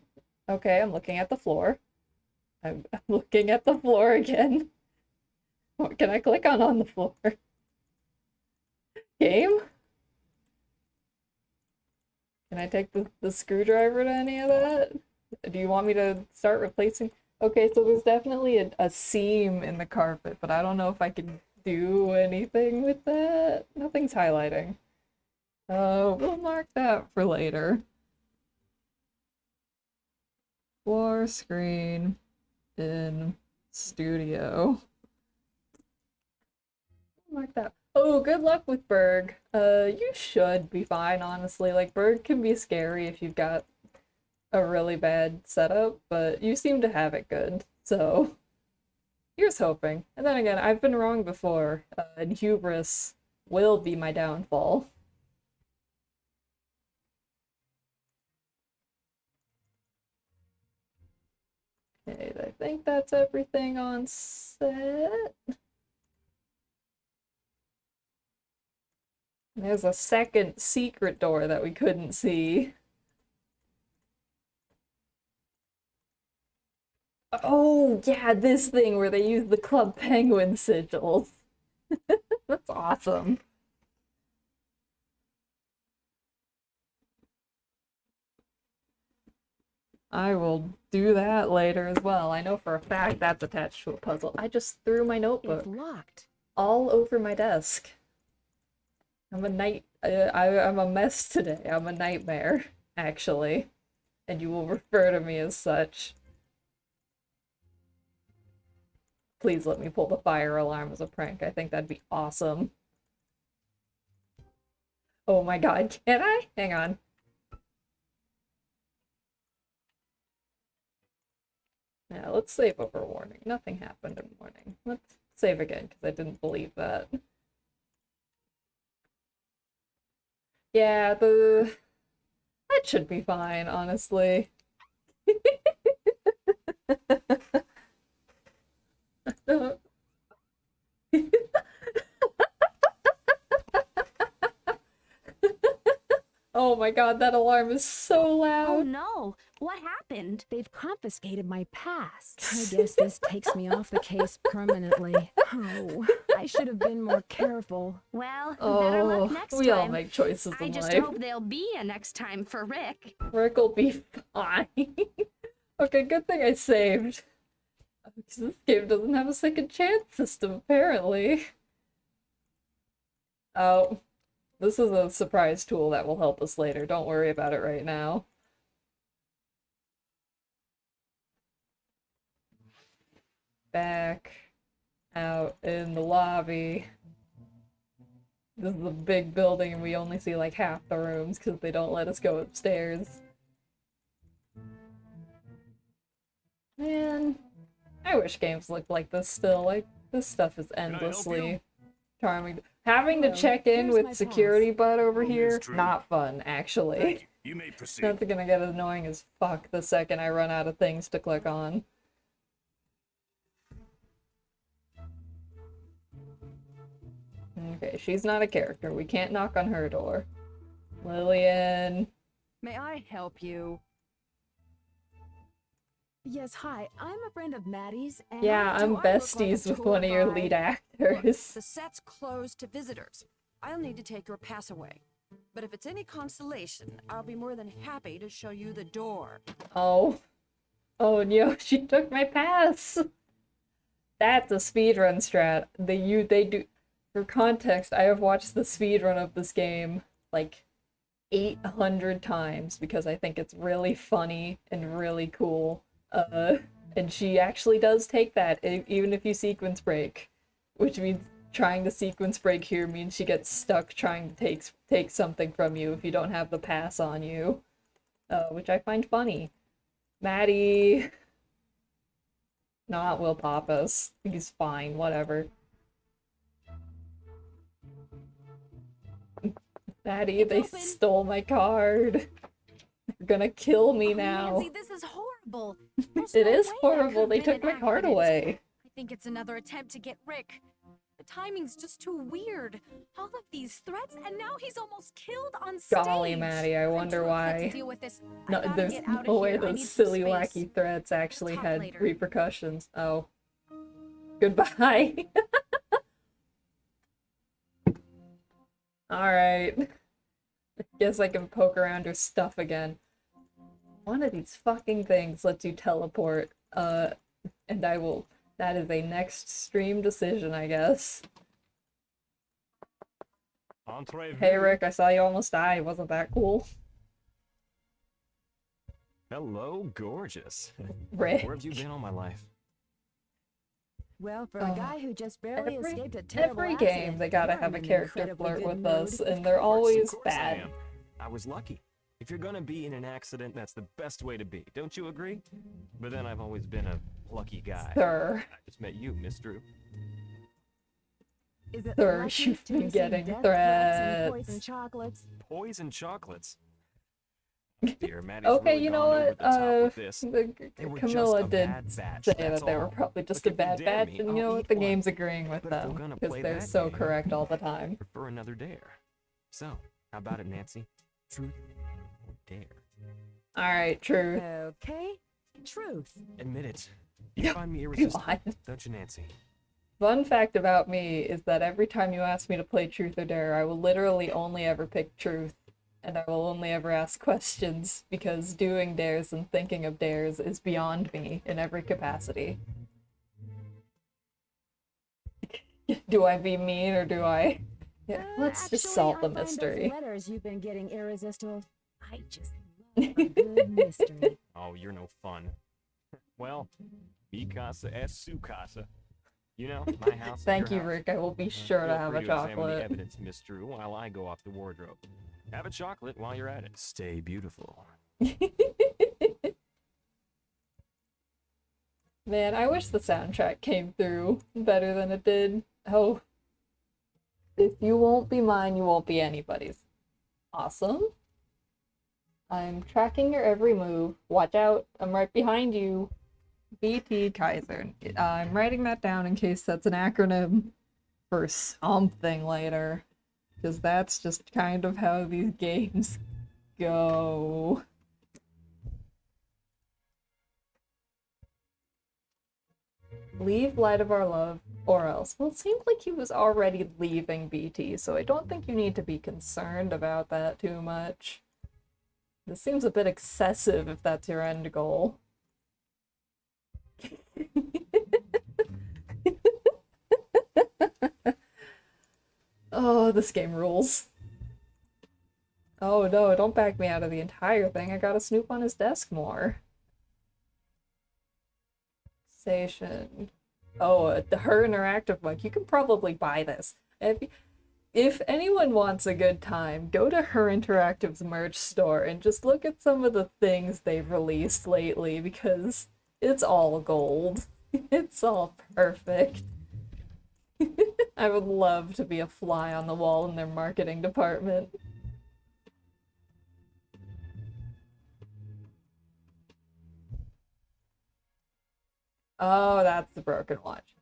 Okay, I'm looking at the floor. I'm looking at the floor again. What can I click on the floor? Game? Can I take the screwdriver to any of that? Do you want me to start replacing? Okay, so there's definitely a seam in the carpet, but I don't know if I can do anything with that. Nothing's highlighting. We'll mark that for later. War screen in studio. Mark that. Oh, good luck with Berg. You should be fine, honestly. Like, Berg can be scary if you've got a really bad setup, but you seem to have it good, so here's hoping. And then again, I've been wrong before, and hubris will be my downfall. Okay, I think that's everything on set. There's a second secret door that we couldn't see. Oh, yeah, this thing where they use the Club Penguin sigils. That's awesome. I will do that later as well. I know for a fact that's attached to a puzzle. I just threw my notebook It's locked. all over my desk. I'm a mess today. I'm a nightmare, actually. And you will refer to me as such. Please let me pull the fire alarm as a prank. I think that'd be awesome. Oh my god, can I? Hang on. Now, let's save over warning. Nothing happened in warning. Let's save again, because I didn't believe that. Yeah, that should be fine, honestly. Oh my god, that alarm is so Oh loud. no! What happened? They've confiscated my pass. I guess this takes me off the case permanently. Oh, I should have been more careful. Well, better luck Oh, next we time. all make choices I in just life. hope there'll be a next time for Rick. Rick will be fine. Okay, good thing I saved. Because this game doesn't have a second chance system, apparently. Oh, this is a surprise tool that will help us later. Don't worry about it right now. Back out in the lobby. This is a big building and we only see like half the rooms because they don't let us go upstairs. Man, I wish games looked like this still. Like, this stuff is endlessly charming. Having to Hello, check in here's with my security bud over here, true. not fun, actually. Thank you. You may proceed. That's gonna get annoying as fuck the second I run out of things to click on. Okay, she's not a character. We can't knock on her door. Lillian. May I help you? Yes, hi. I'm a friend of Maddie's, and Yeah, Do I'm I look like a besties with tour one of your guide? lead Look, actors. the set's closed to visitors. I'll need to take your pass away. But if it's any consolation, I'll be more than happy to show you the door. Oh. Oh no, she took my pass! That's a speedrun strat. They do. For context, I have watched the speedrun of this game like 800 times because I think it's really funny and really cool. And she actually does take that, even if you sequence break. Which means trying to sequence break here means she gets stuck trying to take something from you if you don't have the pass on you. Which I find funny. Maddie. Not Will Pappas. He's fine, whatever. Maddie, It's they open. stole my card. They're gonna kill me Oh, now. Nancy, this is horrible. There's It no is way that horrible. could've They been took an my card accident. away. I think it's another attempt to get Rick. The timing's just too weird. All of these threats, and now he's almost killed on stage. Golly, Maddie, I wonder I'm too upset why. to deal with this. I No, gotta there's get out of no way here. I those need some silly, space. wacky threats actually Talk had later. repercussions. Oh. Goodbye. Alright. Guess I can poke around her stuff again. One of these fucking things lets you teleport, and I will... That is a next stream decision, I guess. Entree Hey Rick, I saw you almost die. Wasn't that cool? Hello, gorgeous. Rick. Where have you been all my life? Well, for a guy who just barely Every, escaped a terrible every accident, game they gotta you're have in a an character incredibly flirt good with mood. us, and they're Of always course I bad. am. I was lucky. If you're gonna be in an accident, that's the best way to be. Don't you agree? But then I've always been a lucky guy. Sir. I just met you, Miss Drew. Is it Sir, lucky you've to been receive getting death threats. and poison chocolates? Poison chocolates. Dear Maddie's Okay, really you know gone over what? the top with this. They were just Camilla a did bad batch, say that's that they were all. probably just But a if you bad dare batch, me, and you I'll know what? eat The one. game's agreeing with But if we're them gonna because play they're that so game, correct all the time. Prefer another dare. So, how about it, Nancy? Truth or dare? All right, truth. Okay, truth. Admit it. You find me irresistible, God. don't you, Nancy? Fun fact about me is that every time you ask me to play truth or dare, I will literally only ever pick truth, and I will only ever ask questions because doing dares and thinking of dares is beyond me in every capacity. Do I be mean or do I? Yeah, let's just Actually, solve the I find those mystery. letters you've been getting irresistible. I just love a good mystery. Oh, you're no fun. Well, mi casa es su casa. You know, my house is Thank your you, house. Rick. I will be sure to Feel have free a to examine the chocolate. evidence, Miss Drew, while I go off the wardrobe. Have a chocolate while you're at it. Stay beautiful. Man, I wish the soundtrack came through better than it did. Oh. If you won't be mine, you won't be anybody's. Awesome. I'm tracking your every move. Watch out. I'm right behind you. BT Kaiser. I'm writing that down in case that's an acronym for something later. Because that's just kind of how these games go. Leave Light of Our Love, or else. Well, it seemed like he was already leaving BT, so I don't think you need to be concerned about that too much. This seems a bit excessive if that's your end goal. Oh, this game rules. Oh no, don't back me out of the entire thing. I gotta snoop on his desk more. Station. Oh, her interactive book. You can probably buy this. If anyone wants a good time, go to Her Interactive's merch store and just look at some of the things they've released lately because it's all gold. It's all perfect. I would love to be a fly on the wall in their marketing department. Oh, that's the broken watch.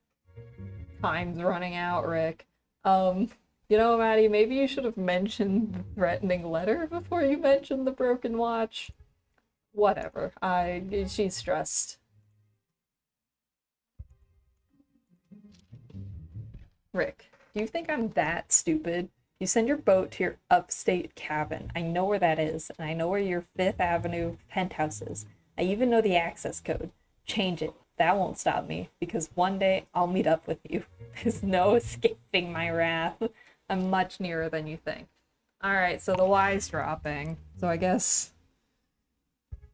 Time's running out, Rick. You know, Maddie, maybe you should have mentioned the threatening letter before you mentioned the broken watch. Whatever. She's stressed. Rick, do you think I'm that stupid? You send your boat to your upstate cabin. I know where that is, and I know where your Fifth Avenue penthouse is. I even know the access code. Change it. That won't stop me, because one day I'll meet up with you. There's no escaping my wrath. I'm much nearer than you think. Alright, so the Y's dropping. So I guess...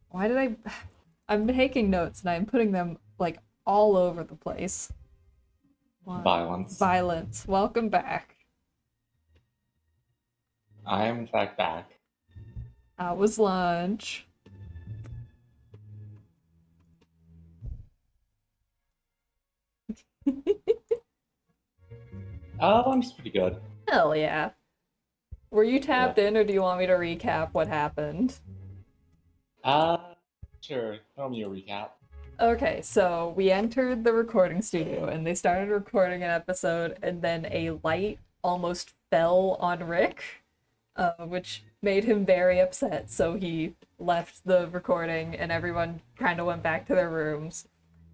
Why did I... I'm taking notes, and I'm putting them, like, all over the place. Violence. Violence. Welcome back. I am in fact back. How was lunch? Lunch is pretty good. Hell yeah. Were you tapped in, or do you want me to recap what happened? Sure. Throw me a recap. Okay, so we entered the recording studio, and they started recording an episode, and then a light almost fell on Rick, which made him very upset, so he left the recording, and everyone kind of went back to their rooms.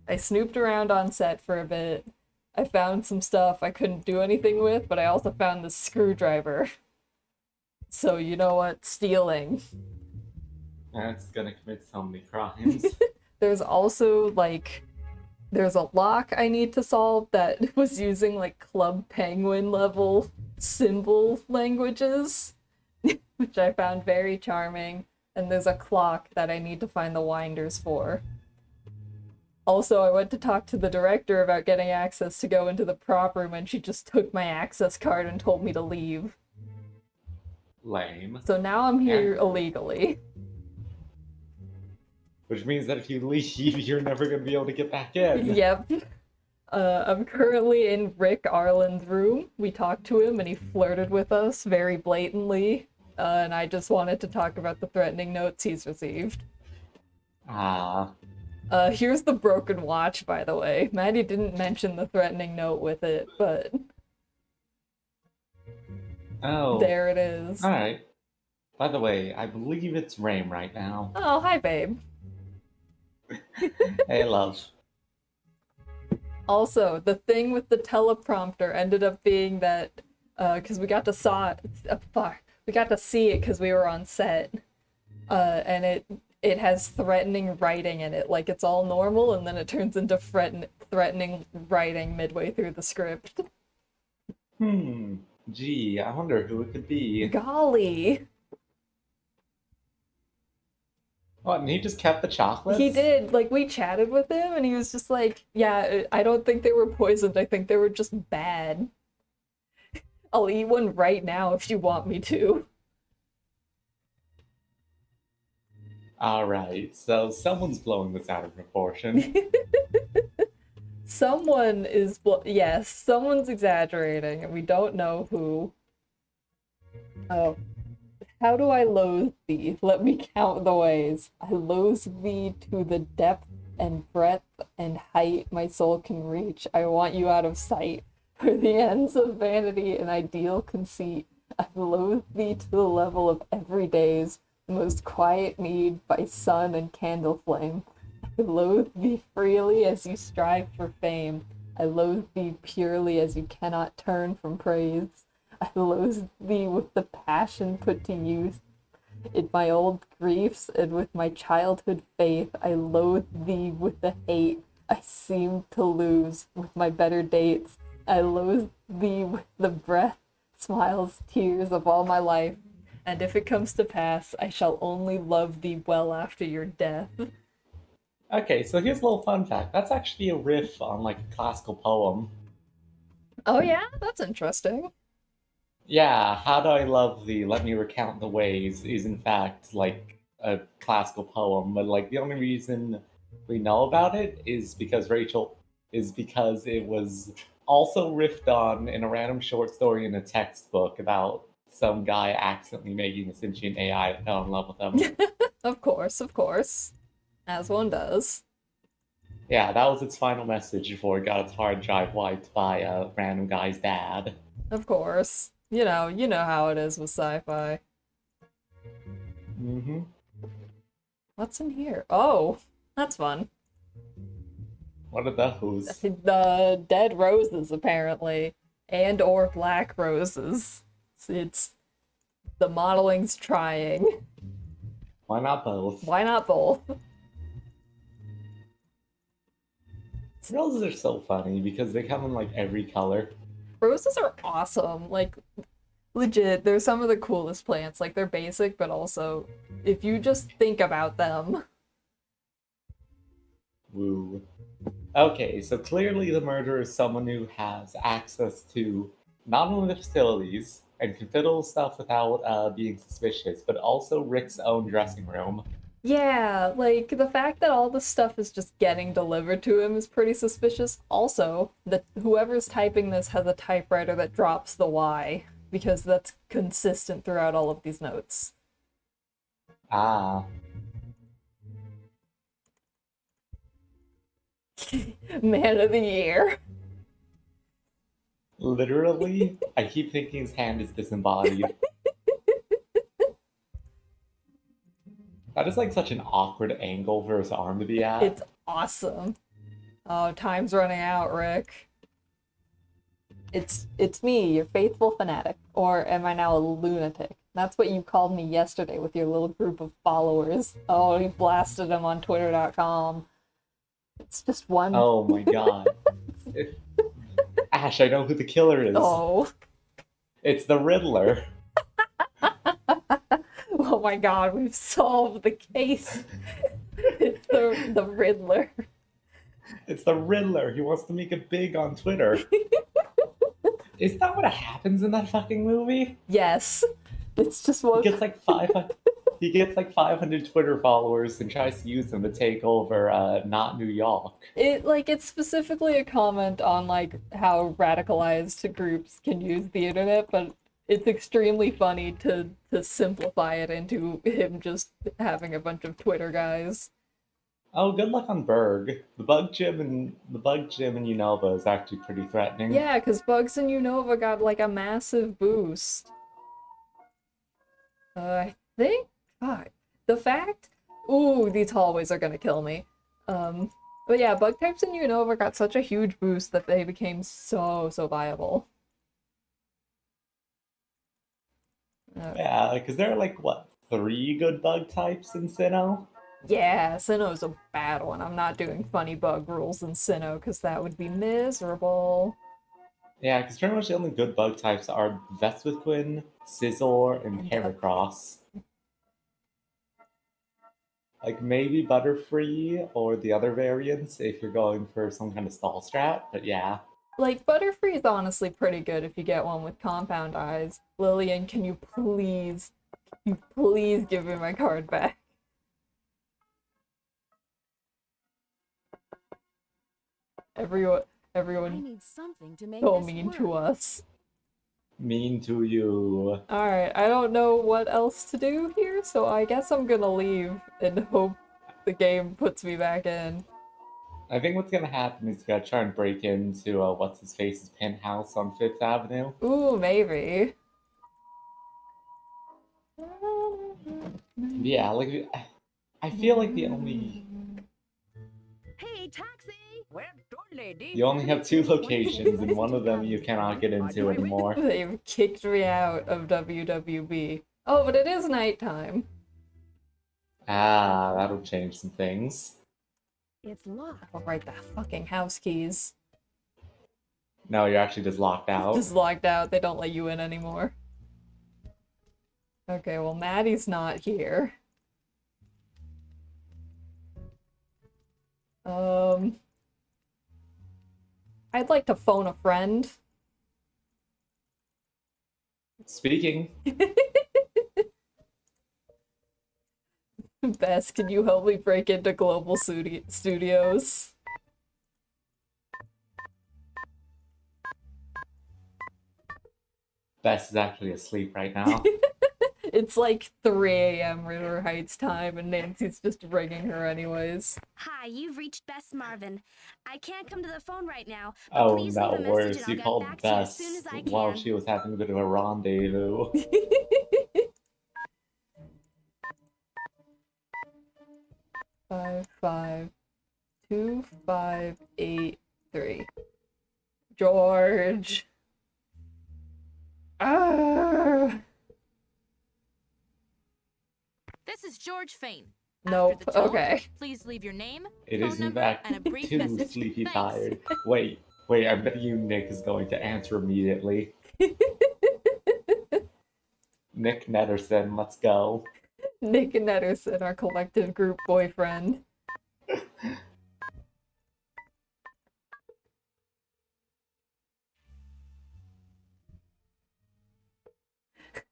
I snooped around on set for a bit. I found some stuff I couldn't do anything with, but I also found this screwdriver. So you know what? Stealing. That's gonna commit so many crimes. There's also, like, there's a lock I need to solve that was using, like, Club Penguin level symbol languages, which I found very charming. and there's a clock that I need to find the winders for. Also, I went to talk to the director about getting access to go into the prop room, and she just took my access card and told me to leave. Lame. So now I'm here Yeah. illegally. Which means that if you leave, you're never going to be able to get back in. Yep. I'm currently in Rick Arlen's room. We talked to him and he flirted with us very blatantly. And I just wanted to talk about the threatening notes he's received. Ah. Here's the broken watch, by the way. Maddie didn't mention the threatening note with it, but Oh. there it is. Alright. By the way, I believe it's Rame right now. Oh, hi, babe. Hey, love. Also, the thing with the teleprompter ended up being that, because we got to we got to see it because we were on set, and it has threatening writing in it, like it's all normal, and then it turns into threatening writing midway through the script. Gee, I wonder who it could be. Golly. What, and he just kept the chocolates? He did. Like, we chatted with him, and he was just like, yeah, I don't think they were poisoned. I think they were just bad. I'll eat one right now if you want me to. Alright, so someone's blowing this out of proportion. Someone is, yes, someone's exaggerating, and we don't know who. Oh. How do I loathe thee? Let me count the ways. I loathe thee to the depth and breadth and height my soul can reach. I want you out of sight. For the ends of vanity and ideal conceit, I loathe thee to the level of everyday's most quiet need by sun and candle flame. I loathe thee freely as you strive for fame. I loathe thee purely as you cannot turn from praise. I loathe thee with the passion put to use in my old griefs and with my childhood faith. I loathe thee with the hate I seem to lose with my better dates. I loathe thee with the breath, smiles, tears of all my life. And if it comes to pass, I shall only love thee well after your death. Okay, so here's a little fun fact. That's actually a riff on, like, a classical poem. Oh yeah? That's interesting. Yeah, How Do I Love Thee, Let Me Recount the Ways is in fact like a classical poem, but like the only reason we know about it is because it was also riffed on in a random short story in a textbook about some guy accidentally making a sentient AI that fell in love with him. Of course. As one does. Yeah, that was its final message before it got its hard drive wiped by a random guy's dad. Of course. You know how it is with sci-fi. Mm-hmm. What's in here? Oh, that's fun. What are those? The dead roses, apparently. And or black roses. It's the modeling's trying. Why not both? Why not both? Roses are so funny because they come in like every color. Roses are awesome. Like, legit, they're some of the coolest plants. Like, they're basic, but also, if you just think about them. Woo. Okay, so clearly the murderer is someone who has access to not only the facilities and can fiddle stuff without being suspicious, but also Rick's own dressing room. Yeah, like, the fact that all this stuff is just getting delivered to him is pretty suspicious. Also, that whoever's typing this has a typewriter that drops the Y, because that's consistent throughout all of these notes. Ah. Man of the year. Literally, I keep thinking his hand is disembodied. That is like such an awkward angle for his arm to be at. It's awesome. Oh, time's running out, Rick. It's me, your faithful fanatic. Or am I now a lunatic? That's what you called me yesterday with your little group of followers. Oh, you blasted them on Twitter.com. It's just one. Oh my god. Ash, I know who the killer is. Oh. It's the Riddler. Well, Oh my god, we've solved the case. It's the Riddler. It's the Riddler. He wants to make it big on Twitter. Is that what happens in that fucking movie? Yes. It's just He what gets like 500. He gets like 500 Twitter followers and tries to use them to take over not New York. it's specifically a comment on like how radicalized groups can use the internet, but it's extremely funny to simplify it into him just having a bunch of Twitter guys. Oh, good luck on Berg. The bug gym in Unova is actually pretty threatening. Yeah, because Bugs and Unova got like a massive boost. I think. Fuck. The fact. Ooh, these hallways are gonna kill me. But yeah, bug types in Unova got such a huge boost that they became so viable. Yeah, because there are like what 3 good bug types in Sinnoh. Yeah, Sinnoh's a bad one. I'm not doing funny bug rules in Sinnoh because that would be miserable. Yeah, because pretty much the only good bug types are Vespaquin, Scizor, and Heracross. Like maybe Butterfree or the other variants if you're going for some kind of stall strat, but yeah. Like, Butterfree is honestly pretty good if you get one with compound eyes. Lillian, can you please give me my card back? I Everyone need something to make so this mean work. to us. Mean to you. Alright, I don't know what else to do here, so I guess I'm gonna leave and hope the game puts me back in. I think what's gonna happen is you gotta try and break into what's his face's penthouse on Fifth Avenue. Ooh, maybe. Yeah, like I feel like the only Hey, taxi! Well done, lady. you only have 2 locations, and one of them you cannot get into anymore. They've kicked me out of WWB. Oh, but it is nighttime. Ah, that'll change some things. It's locked. I'll write the fucking house keys. No, you're actually just locked out. Just locked out. They don't let you in anymore. Okay, well, Maddie's not here. I'd like to phone a friend. Speaking. Bess, can you help me break into Global Studios? Bess is actually asleep right now. It's like 3 a.m. River Heights time, and Nancy's just ringing her anyways. Hi, you've reached Bess Marvin. I can't come to the phone right now, but Oh please no, leave a message worse. and I'll You get called back to you as Bess soon as I while can. she was having a bit of a rendezvous. 552583. George. Ah. This is George Fain. Nope. After the tone, Okay. please leave your name, It phone is in number, fact and a brief too message. sleepy Thanks. tired. Wait, I bet you Nick is going to answer immediately. Nick Netterson, let's go. Nick and Ederson, our collective group boyfriend.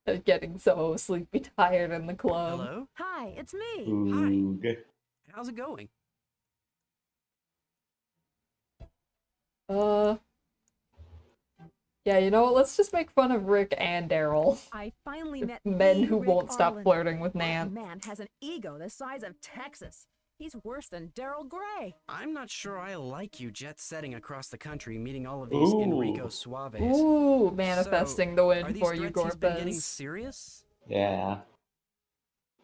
They're getting so sleepy tired in the club. Hello? Hi, it's me. Oog. How's it going? Yeah, you know what? Let's just make fun of Rick and Daryl. I finally met Men the who Rick won't stop Arlen. flirting with That Nance. man has an ego the size of Texas. He's worse than Daryl Gray. I'm not sure I like you jet-setting across the country, meeting all of these Ooh. Enrico Suaves. Ooh, manifesting the Are win these for you, threats he's been getting Gorpez. serious? Yeah.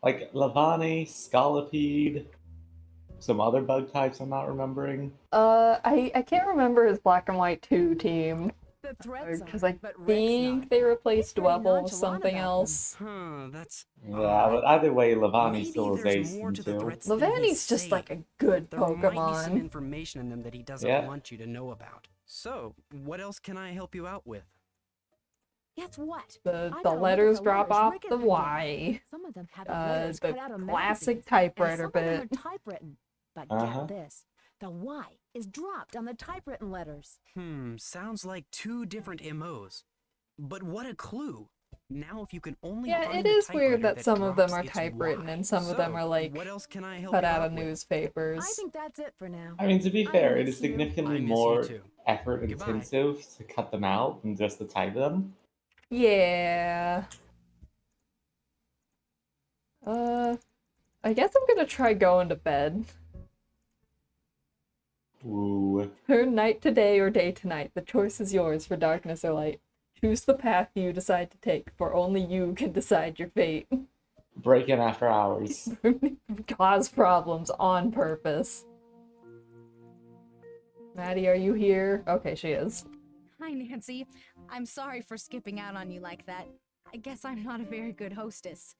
Like Lavani, Scolipede, some other bug types I'm not remembering. I can't remember his Black and White 2 team. The threats Because are, I but Rick's think not. they replaced He's very Dwebble with nonchalant something about them. else. Huh, that's Yeah, odd. but either way, Lavani Maybe still is there's ace more in to the 2. threats than Lavani's he's just like saying. a good There might be some Pokemon. information in them that he doesn't Yeah. want you to know about. So, what else can I help you out with? Guess what? The I got a look at letters the drop letters off Rick the had written. Y. Some of them have the letters cut out The of classic magazines, and typewriter some of them bit. are typewritten. But Uh-huh. get this, the Y is dropped on the typewritten letters. Sounds like two different MOs. But what a clue! Now if you can only Yeah, find it the is weird typewriter that some of them drops are its typewritten Y. and some of them So, are like what else can I help cut you out out of with? newspapers. I think that's it for now. I mean, to be I fair, it miss is you. significantly I miss you more too. effort Goodbye. intensive to cut them out than just to type them. Yeah. I guess I'm gonna try going to bed. Ooh. Turn night to day or day to night. The choice is yours for darkness or light. Choose the path you decide to take, for only you can decide your fate. Break in after hours. Cause problems on purpose. Maddie, are you here? Okay, she is. Hi, Nancy. I'm sorry for skipping out on you like that. I guess I'm not a very good hostess.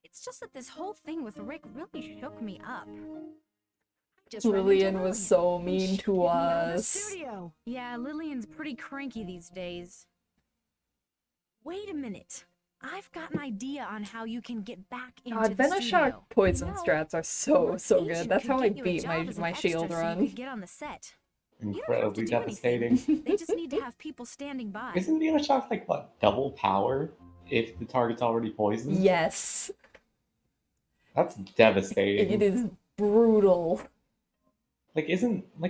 It's just that this whole thing with Rick really shook me up. Just ran into Lillian was so and mean she to kicked me out of the us. studio. Yeah, Lillian's pretty cranky these days. Wait a minute. I've got an idea on how you can get back into God, the Venoshock studio. poison You know, strats are so Rick's good. agent That's could how I get you a beat job as an my extra shield so you run. could get on the set. You don't have to Incredibly do anything. devastating. They just need to have people standing by. Isn't Bioshock like what? Double power if the target's already poisoned? Yes. That's devastating. It is brutal. Like,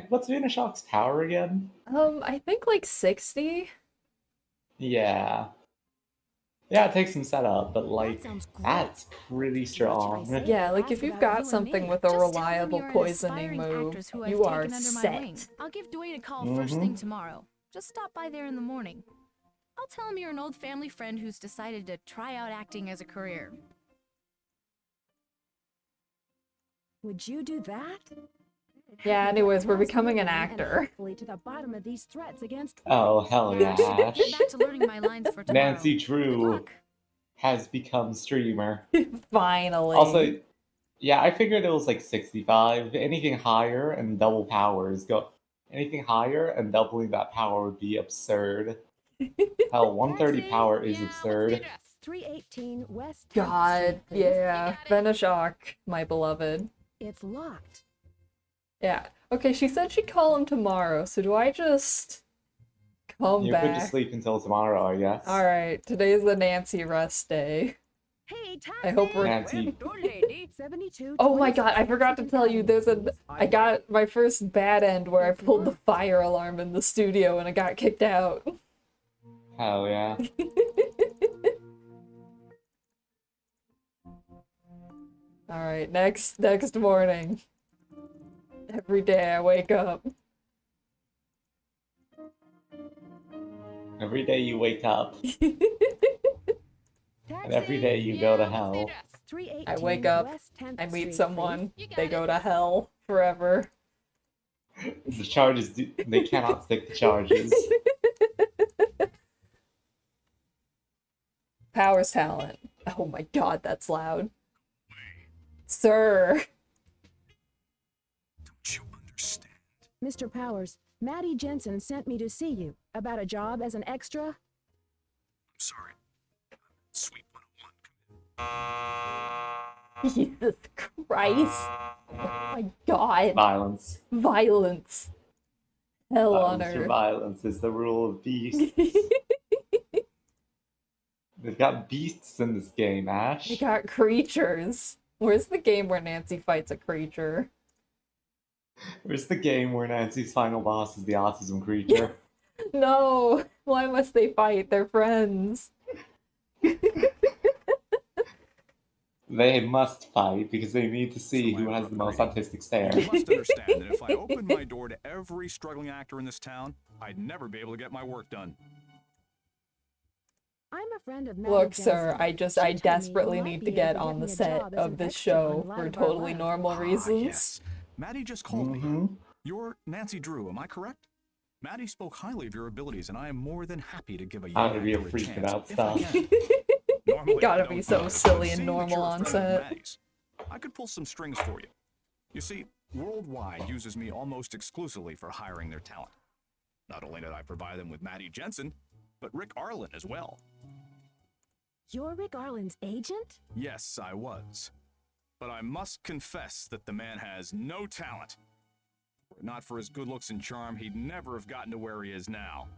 what's Bioshock's power again? I think like 60? Yeah. Yeah, it takes some setup, but like, sounds great. that's pretty strong. say? Yeah, like if Ask you've about got you and something me. with a Just tell them reliable you're an poisoning aspiring move, actress who I've you are taken under my wing. set. I'll give Dwayne a call first thing tomorrow. Just stop by there in the morning. I'll tell him you're an old family friend who's decided to try out acting as a career. Would you do that? Yeah, anyways, we're becoming an And actor. hopefully to the bottom of these threats against Oh, hell yeah, Ash. Get back to learning my lines for tomorrow. Nancy Good Drew luck. has become streamer. Finally. Also, yeah, I figured it was like 65. Anything higher and double powers go. Anything higher and doubling that power would be absurd. Hell, 130 Taxi? power is Yeah, absurd. let's do this. 318 West 10th God, Street, please. yeah. Venoshock, my beloved. It's locked. Yeah. Okay, she said she'd call him tomorrow, so do I just come You back? could just sleep until tomorrow, I guess. Alright, today's the Nancy rest day. Hey, taxi! I hope we're... Nancy. Good lady. 72. Oh my god, I forgot to tell you, I got my first bad end where I pulled the fire alarm in the studio and I got kicked out. Hell yeah. Alright, next morning. Every day I wake up. Every day you wake up, and every day you go to hell. I wake up, I meet someone, they go to hell forever. The charges, they cannot stick the charges. Powers talent. Oh my god, that's loud. Sir. Don't you understand? Mr. Powers, Maddie Jensen sent me to see you about a job as an extra. I'm sorry. Sweet 101. Jesus Christ. Oh my god. Violence. Violence. Hell on Violence for earth. violence is the rule of beasts. They've got beasts in this game, Ash. They got creatures. Where's the game where Nancy fights a creature? Where's the game where Nancy's final boss is the autism creature? No! Why must they fight? They're friends. They must fight because they need to see So who I'm has the most afraid. autistic stare. You must understand that if I opened my door to every struggling actor in this town, I'd never be able to get my work done. I'm a friend of Maddie Look, Jensen. sir, I She told me desperately you need might to be get able to on the me a set job as of an this extra on show Light for of Our totally Lives. normal reasons. Yes. Maddie just called me. Mm-hmm. You're Nancy Drew, am I correct? Maddie spoke highly of your abilities, and I am more than happy to give a young I'm gonna be a actor freak chance about if I stuff. can. Normally, I Gotta don't be do so it, but silly and seeing that normal you're a on friend of set. Maddie's, I could pull some strings for you. You see, Worldwide uses me almost exclusively for hiring their talent. Not only did I provide them with Maddie Jensen, but Rick Arlen as well. You're Rick Arlen's agent? Yes, I was. But I must confess that the man has no talent. Were it not for his good looks and charm, he'd never have gotten to where he is now.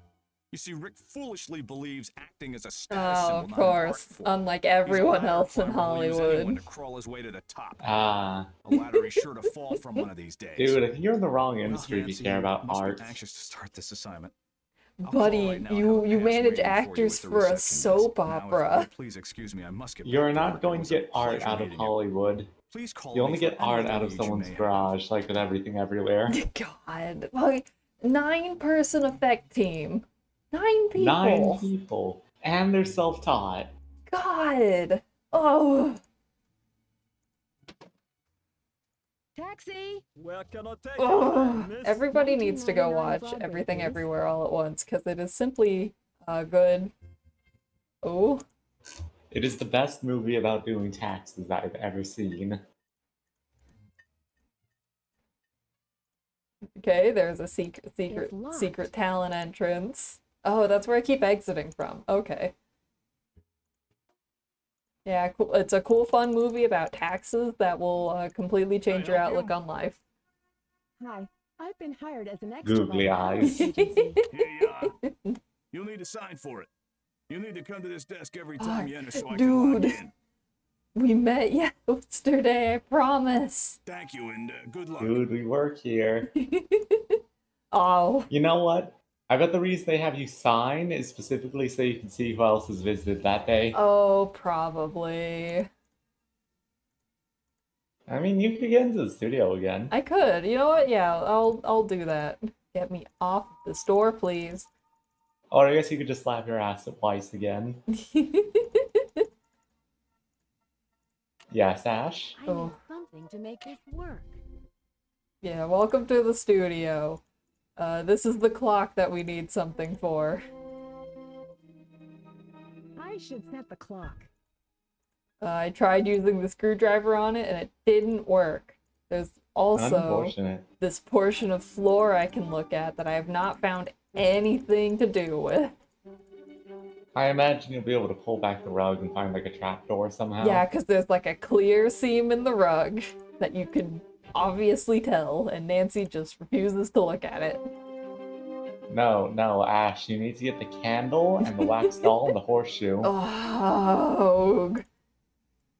You see, Rick foolishly believes acting as a status Oh, symbol, of not an art course. form. Unlike He's a everyone ladder else in climber who'll use anyone Hollywood. to crawl his way to the top. Ah. A ladder he's sure to fall from one of these days. Dude, I think you're in the wrong Well, industry if you Nancy, care about must be art. anxious to start this assignment. I'll call Buddy, right now and have you a pass manage waiting for you actors with the for a reception soap desk. Now, if opera. you'll please excuse me, I must get You're back to not work. going It to was a get art pleasure out of meeting you. Hollywood. Please call You me only for get any art other out of needs you someone's may have. garage, like with everything everywhere. God. Like, 9-person effect team. 9 people. 9 people. And they're self-taught. God. Oh. Taxi! Where can I take Ugh. miss? Everybody needs to go 19.99 watch Broadway, Everything please. Everywhere All at Once, because it is simply good. Oh. It is the best movie about doing taxes I've ever seen. Okay, there's a It's locked. secret talent entrance. Oh, that's where I keep exiting from. Okay. Yeah, cool. It's a cool, fun movie about taxes that will completely change your help you? outlook on life. Hi, I've been hired as an extra Googly by eyes. the agency. Here you are. You'll need to sign for it. You'll need to come to this desk every time you enter so I can log Dude. in. We met yesterday, I promise. Thank you and good luck. Dude, we work here. Oh. You know what? I bet the reason they have you sign is specifically so you can see who else has visited that day. Oh, probably. I mean, you could get into the studio again. I could. You know what? Yeah, I'll do that. Get me off the store, please. Or I guess you could just slap your ass at Weiss again. Yes, Ash? I need something to make this work. Yeah, welcome to the studio. This is the clock that we need something for. I should set the clock. I tried using the screwdriver on it and it didn't work. There's also Unfortunate. this portion of floor I can look at that I have not found anything to do with. I imagine you'll be able to pull back the rug and find like a trapdoor somehow. Yeah, because there's like a clear seam in the rug that you can obviously tell, and Nancy just refuses to look at it. No, Ash, you need to get the candle and the wax doll and the horseshoe. Oh.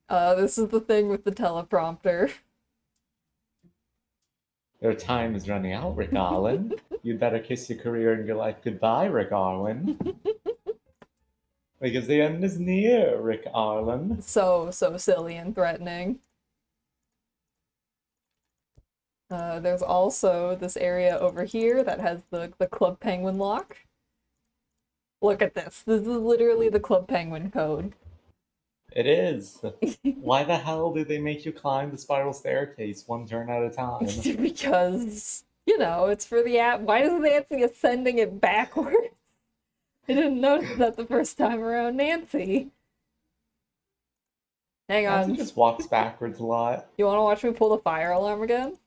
This is the thing with the teleprompter. Your time is running out, Rick Arlen. You'd better kiss your career and your life goodbye, Rick Arlen. Because the end is near, Rick Arlen. So silly and threatening. There's also this area over here that has the Club Penguin lock. Look at this. This is literally the Club Penguin code. It is. Why the hell do they make you climb the spiral staircase one turn at a time? Because, you know, it's for the app. Why is Nancy ascending it backwards? I didn't notice that the first time around, Nancy. Hang on. Nancy just walks backwards a lot. You want to watch me pull the fire alarm again?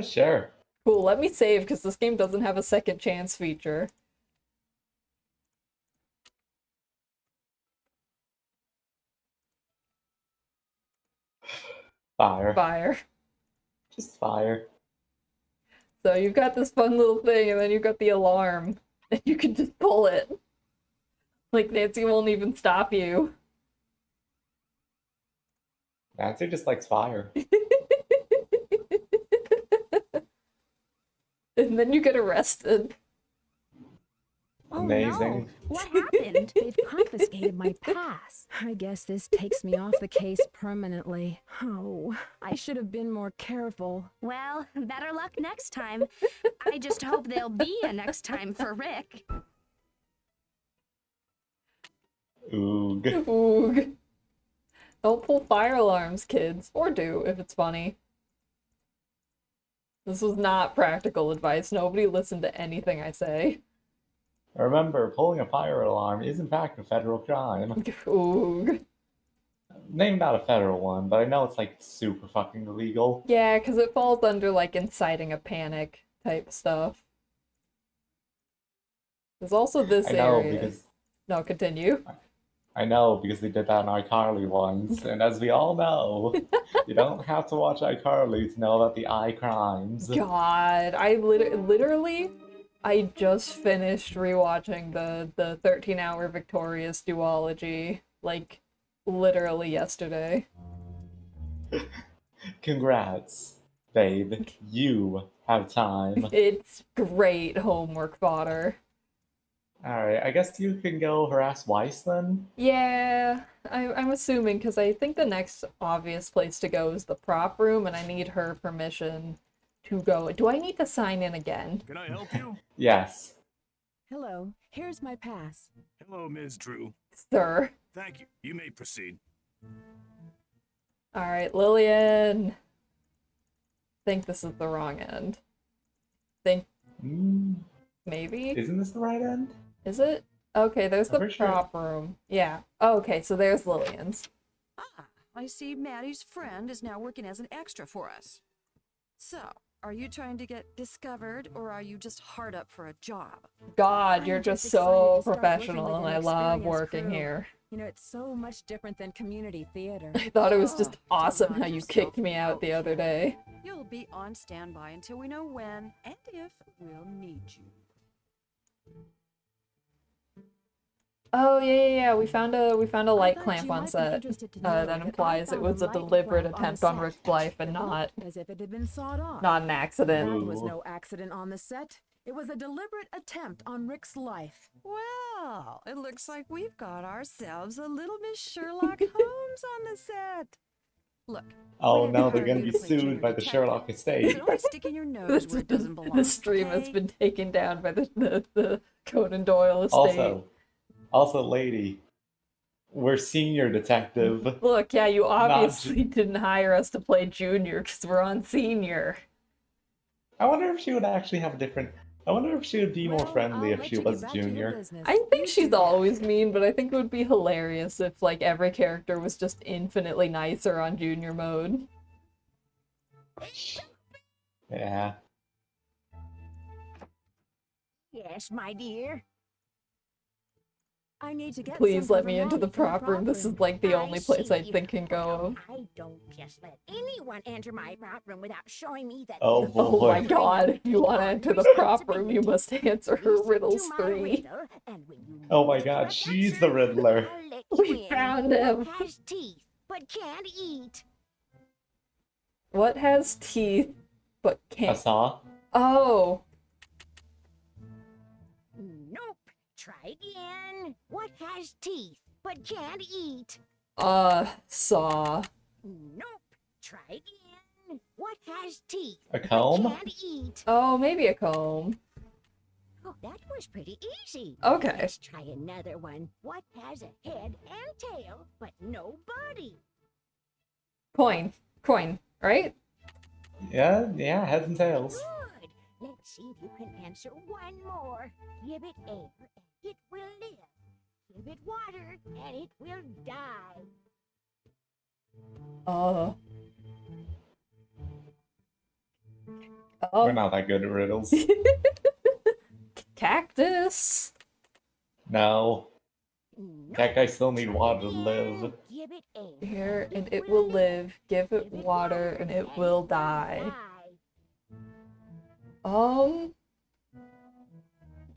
Sure. Cool, let me save, because this game doesn't have a second chance feature. Fire. Fire. Just fire. So you've got this fun little thing, and then you've got the alarm. And you can just pull it. Like, Nancy won't even stop you. Nancy just likes fire. And then you get arrested. Amazing. Oh, no. What happened? They've confiscated my pass. I guess this takes me off the case permanently. Oh, I should have been more careful. Well, better luck next time. I just hope there'll be a next time for Rick. Oog. Oog. Don't pull fire alarms, kids. Or do, if it's funny. This was not practical advice. Nobody listened to anything I say. Remember, pulling a fire alarm is in fact a federal crime. Oog. Maybe not a federal one, but I know it's like super fucking illegal. Yeah, because it falls under, like, inciting a panic type stuff. There's also this I know, area. because No, continue. I know, because they did that in iCarly once, and as we all know, you don't have to watch iCarly to know about the I crimes. God, I literally, I just finished rewatching the 13-hour Victorious duology, like, literally yesterday. Congrats, babe. You have time. It's great homework fodder. Alright, I guess you can go harass Weiss then? Yeah, I'm assuming, because I think the next obvious place to go is the prop room, and I need her permission to go. Do I need to sign in again? Can I help you? Yes. Hello, here's my pass. Hello, Ms. Drew. Sir. Thank you. You may proceed. Alright, Lillian. Think this is the wrong end. Think maybe? Isn't this the right end? Is it? Okay, there's I'm the pretty sure. prop room. Yeah. Oh, okay, so there's Lillian's. Ah, I see Maddie's friend is now working as an extra for us. So, are you trying to get discovered, or are you just hard up for a job? God, I'm you're just just excited so to start working professional, and with an I love experienced working crew. here. You know, it's so much different than community theater. I thought it was just Oh, awesome don't how knock you yourself kicked me out the out, other day. You'll be on standby until we know when and if we'll need you. Oh yeah. We found a light thought clamp you on might be set. interested to know That that I implies it found a was a light deliberate clamp on the attempt on set. Rick's life and It not looked as if it had been sawed off. an accident. That was Ooh. no accident on the set. It was a deliberate attempt on Rick's life. Well, it looks like we've got ourselves a little Miss Sherlock Holmes on the set. Look. Oh we didn't no, they're hire gonna you be to play junior sued by the detective, Sherlock estate. So don't be sticking your nose where it doesn't belong. The stream has okay? been taken down by the Conan Doyle estate. Also, lady, we're senior detective. Look, yeah, you Not obviously didn't hire us to play junior because we're on senior. I wonder if she would actually have a different. I wonder if she would be more Well, friendly I'll if let she you get was back to your junior. business. I think You she's do that. always mean, but I think it would be hilarious if, like, every character was just infinitely nicer on junior mode. Yeah. Yes, my dear. I need to get Please some let for me into the Maddie for prop room. This is like the only place I see. think can go. I don't just let anyone enter my prop room without showing me that. Oh they Oh boy. my god, if you want to enter the prop room, you must answer her Listen riddles to my 3. riddle, and when you Oh know my the god, correct she's answer, the Riddler. I'll let We you in. found him. What has teeth but can't eat? What has teeth but A can't? saw? Oh, Nope. Try again. What has teeth but can't eat? saw. Nope. Try again. What has teeth A but comb? can't eat? Oh, maybe a comb. Oh, that was pretty easy. Okay. Let's try another one. What has a head and tail but no body? Coin. Coin, right? Yeah, heads and tails. Good. Let's see if you can answer one more. Give it air and it will live. Give it water and it will die. Oh. We're not that good at riddles. Cactus. No. Nope. That guy still need Try water to again. live. Give it air Here, and it will live. Give it water, and it will die.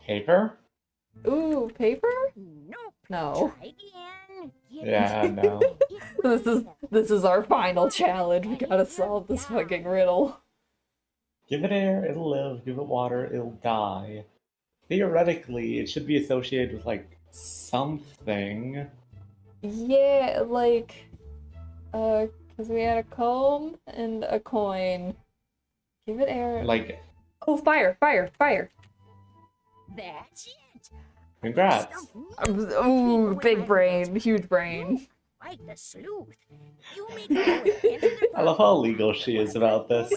Paper? Ooh, paper? Nope. No. Try again. Give Yeah, it no. air and it will live. This is our final challenge. We gotta solve this fucking riddle. Give it air, it'll live. Give it water, it'll die. Theoretically, it should be associated with, like, something. Yeah, like, because we had a comb and a coin. Give it air. Like, Oh, fire, fire, fire. That's it. congrats. Ooh, big brain, huge brain. Like the sleuth. You make your way into the I love how legal she is about this.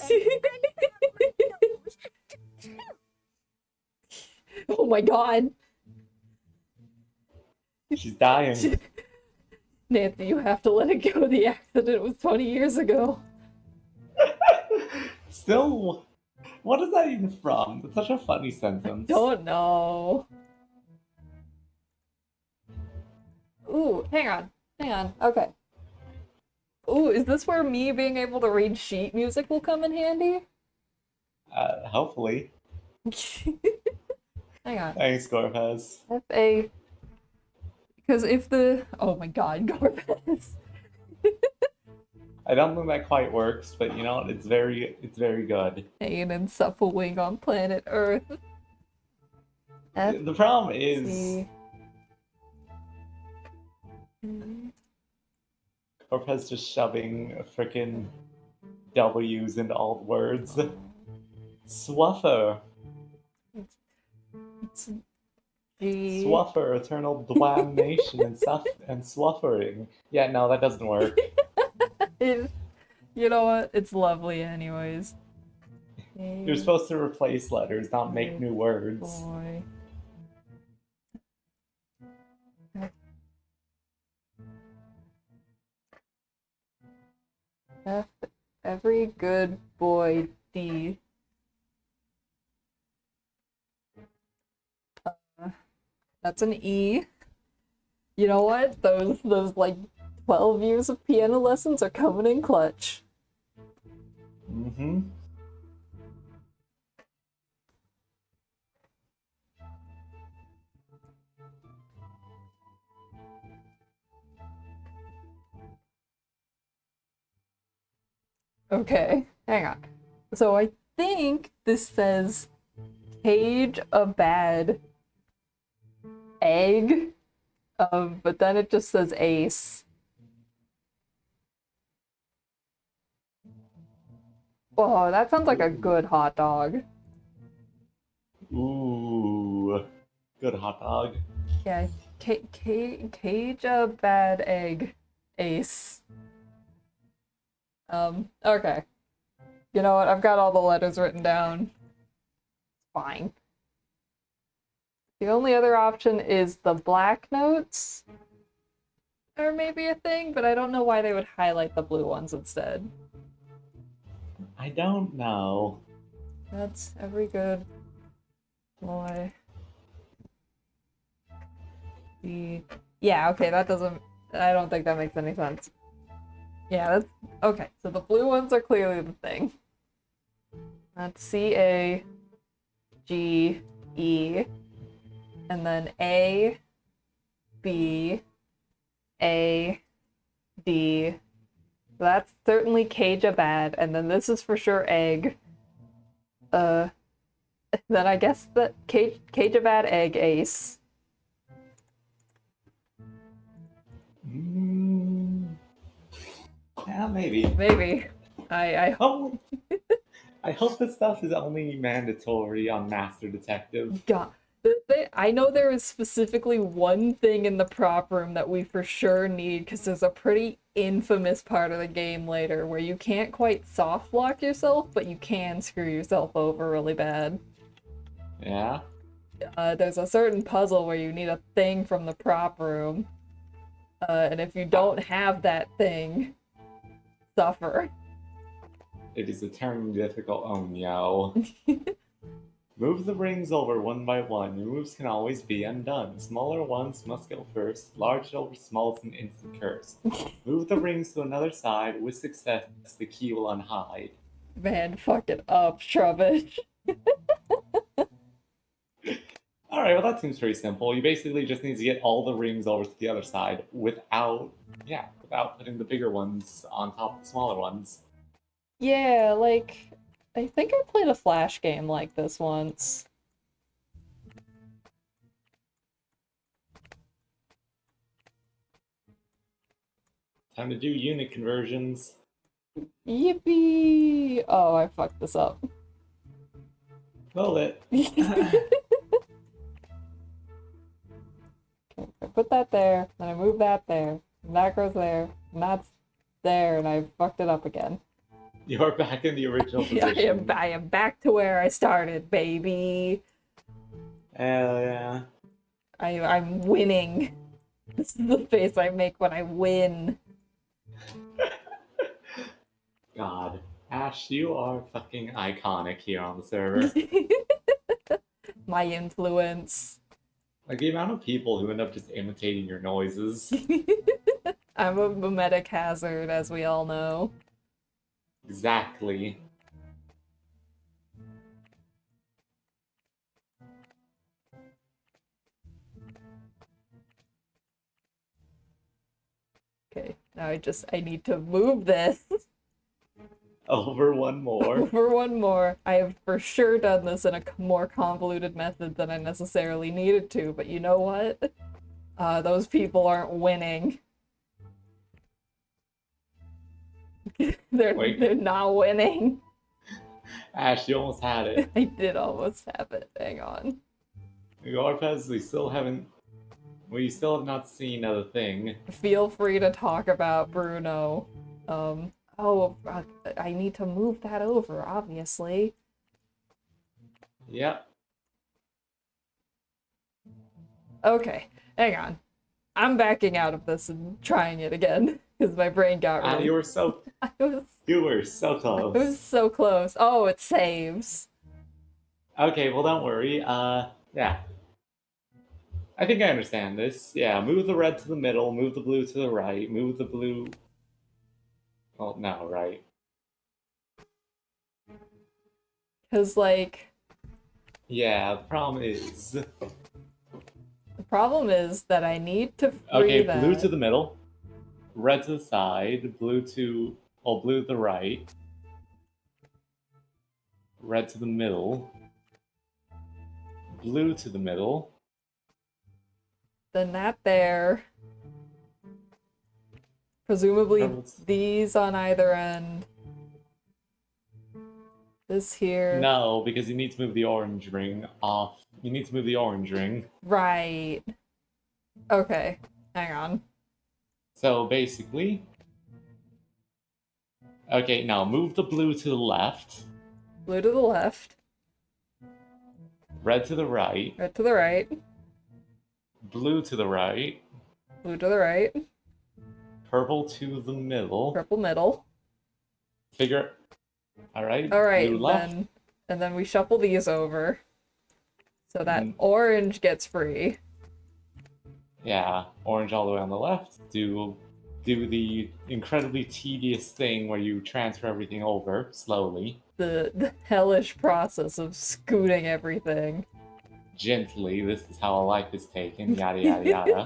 Oh my god. She's dying. Nancy, you have to let it go. The accident was 20 years ago. Still, what is that even from? It's such a funny sentence. Don't know. Ooh, hang on. Hang on. Okay. Ooh, is this where me being able to read sheet music will come in handy? Hopefully. Hang on. Thanks, Gorpez. F-A... Because if the... Oh my god, Gorpez. I don't think that quite works, but you know what? It's very good. An encephalwing on planet Earth. F The problem is C Gorpez just shoving frickin' W's into all the words. Swuffer. It's G. Swuffer, eternal damnation and suffering. Yeah, no, that doesn't work. You know what? It's lovely anyways. You're supposed to replace letters, not make new words. Boy. F, every good boy D. That's an E. You know what? Those like 12 years of piano lessons are coming in clutch. Mm-hmm. Okay, hang on. So I think this says cage a bad egg, but then it just says ace. Oh, that sounds like a good hot dog. Ooh, good hot dog. Yeah, cage a bad egg, ace. Okay. You know what? I've got all the letters written down. Fine. The only other option is the black notes. Or maybe a thing, but I don't know why they would highlight the blue ones instead. I don't know. That's every good boy. Yeah, okay, that doesn't... I don't think that makes any sense. Yeah, that's... Okay, so the blue ones are clearly the thing. That's C-A-G-E. And then A, B, A, D. That's certainly cage a bad, and then this is for sure egg. Then I guess that cage a bad egg ace. Yeah, maybe. Maybe. I hope. I hope this stuff is only mandatory on Master Detective. God. I know there is specifically one thing in the prop room that we for sure need, because there's a pretty infamous part of the game later where you can't quite soft lock yourself, but you can screw yourself over really bad. Yeah? There's a certain puzzle where you need a thing from the prop room, and if you don't have that thing, suffer. It is eternally difficult, oh no. Move the rings over one by one. Your moves can always be undone. Smaller ones must go first. Large over small is an instant curse. Move the rings to another side. With success, the key will unhide. Man, fuck it up, Trubbish. Alright, well that seems pretty simple. You basically just need to get all the rings over to the other side without putting the bigger ones on top of the smaller ones. Yeah, like... I think I played a Flash game like this once. Time to do unit conversions. Yippee! Oh, I fucked this up. Well, it. Okay, I put that there, then I move that there, and that goes there, and that's there, and I fucked it up again. You're back in the original position. I am back to where I started, baby. Hell yeah. I'm winning. This is the face I make when I win. God. Ash, you are fucking iconic here on the server. My influence. Like the amount of people who end up just imitating your noises. I'm a mimetic hazard, as we all know. Exactly. Okay, now I need to move this. Over one more. Over one more. I have for sure done this in a more convoluted method than I necessarily needed to, but you know what? Those people aren't winning. They're not winning. Ash, you almost had it. I did almost have it. Hang on. Garpez, we still have not seen a thing. Feel free to talk about Bruno. I need to move that over, obviously. Yep. Okay, hang on. I'm backing out of this and trying it again because my brain got really. You were so. You were so close. It was so close. Oh, it saves. Okay, well, don't worry. Yeah. I think I understand this. Yeah, move the red to the middle, move the blue to the right, move the blue. Oh, no, right. Because, like. Yeah, the problem is. The problem is that I need to free Okay, that. blue to the middle, red to the side, blue to the right, red to the middle, blue to the middle. Then that there. Presumably these on either end. This here. No, because you need to move the orange ring off. You need to move the orange ring. Right. Okay, hang on. So basically... Okay, now move the blue to the left. Blue to the left. Red to the right. Red to the right. Blue to the right. Blue to the right. Purple to the middle. Purple middle. Figure... Alright, Alright, blue left. and then we shuffle these over. So that orange gets free. Yeah, orange all the way on the left. Do the incredibly tedious thing where you transfer everything over slowly. The hellish process of scooting everything. Gently, this is how a life is taken, yada yada yada.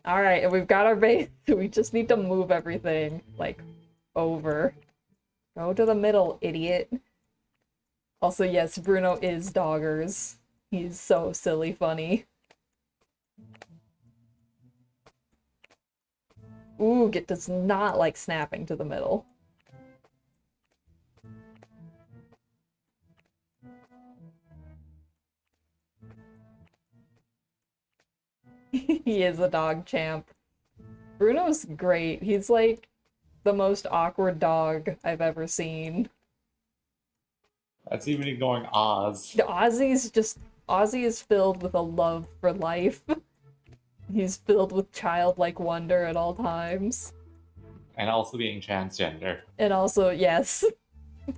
Alright, and we've got our base, so we just need to move everything, like, over. Go to the middle, idiot. Also, yes, Bruno is Doggers. He's so silly funny. Ooh, it does not like snapping to the middle. He is a dog champ. Bruno's great. He's like the most awkward dog I've ever seen. That's even ignoring Oz. Ozzy is filled with a love for life. He's filled with childlike wonder at all times. And also being transgender. And also, yes,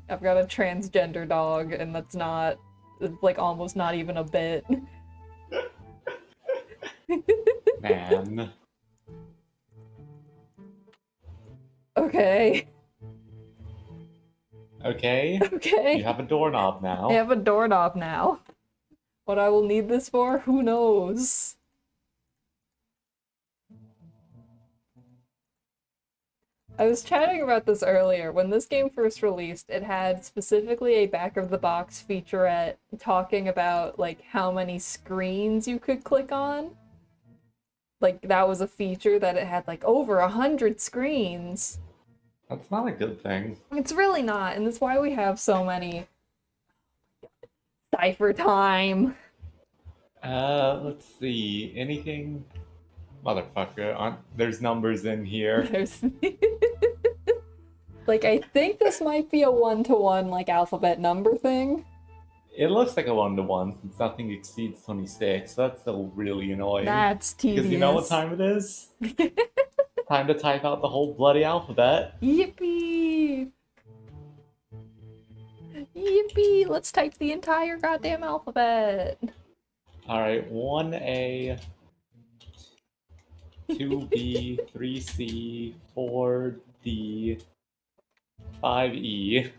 I've got a transgender dog, and that's not, like, almost not even a bit. Man. Okay. Okay. Okay. You have a doorknob now. I have a doorknob now. What I will need this for, who knows? I was chatting about this earlier. When this game first released, it had specifically a back-of-the-box featurette talking about, like, how many screens you could click on. Like, that was a feature that it had, like, over 100 screens. That's not a good thing. It's really not, and that's why we have so many. Cipher time. Let's see. Anything? Motherfucker, there's numbers in here. There's... Like, I think this might be a one-to-one, like, alphabet number thing. It looks like a 1-to-1 since nothing exceeds 26, so that's still really annoying. That's tedious. Because you know what time it is? Time to type out the whole bloody alphabet. Yippee! Yippee! let's type the entire goddamn alphabet. Alright, 1A, 2B, 3C, 4D, 5E.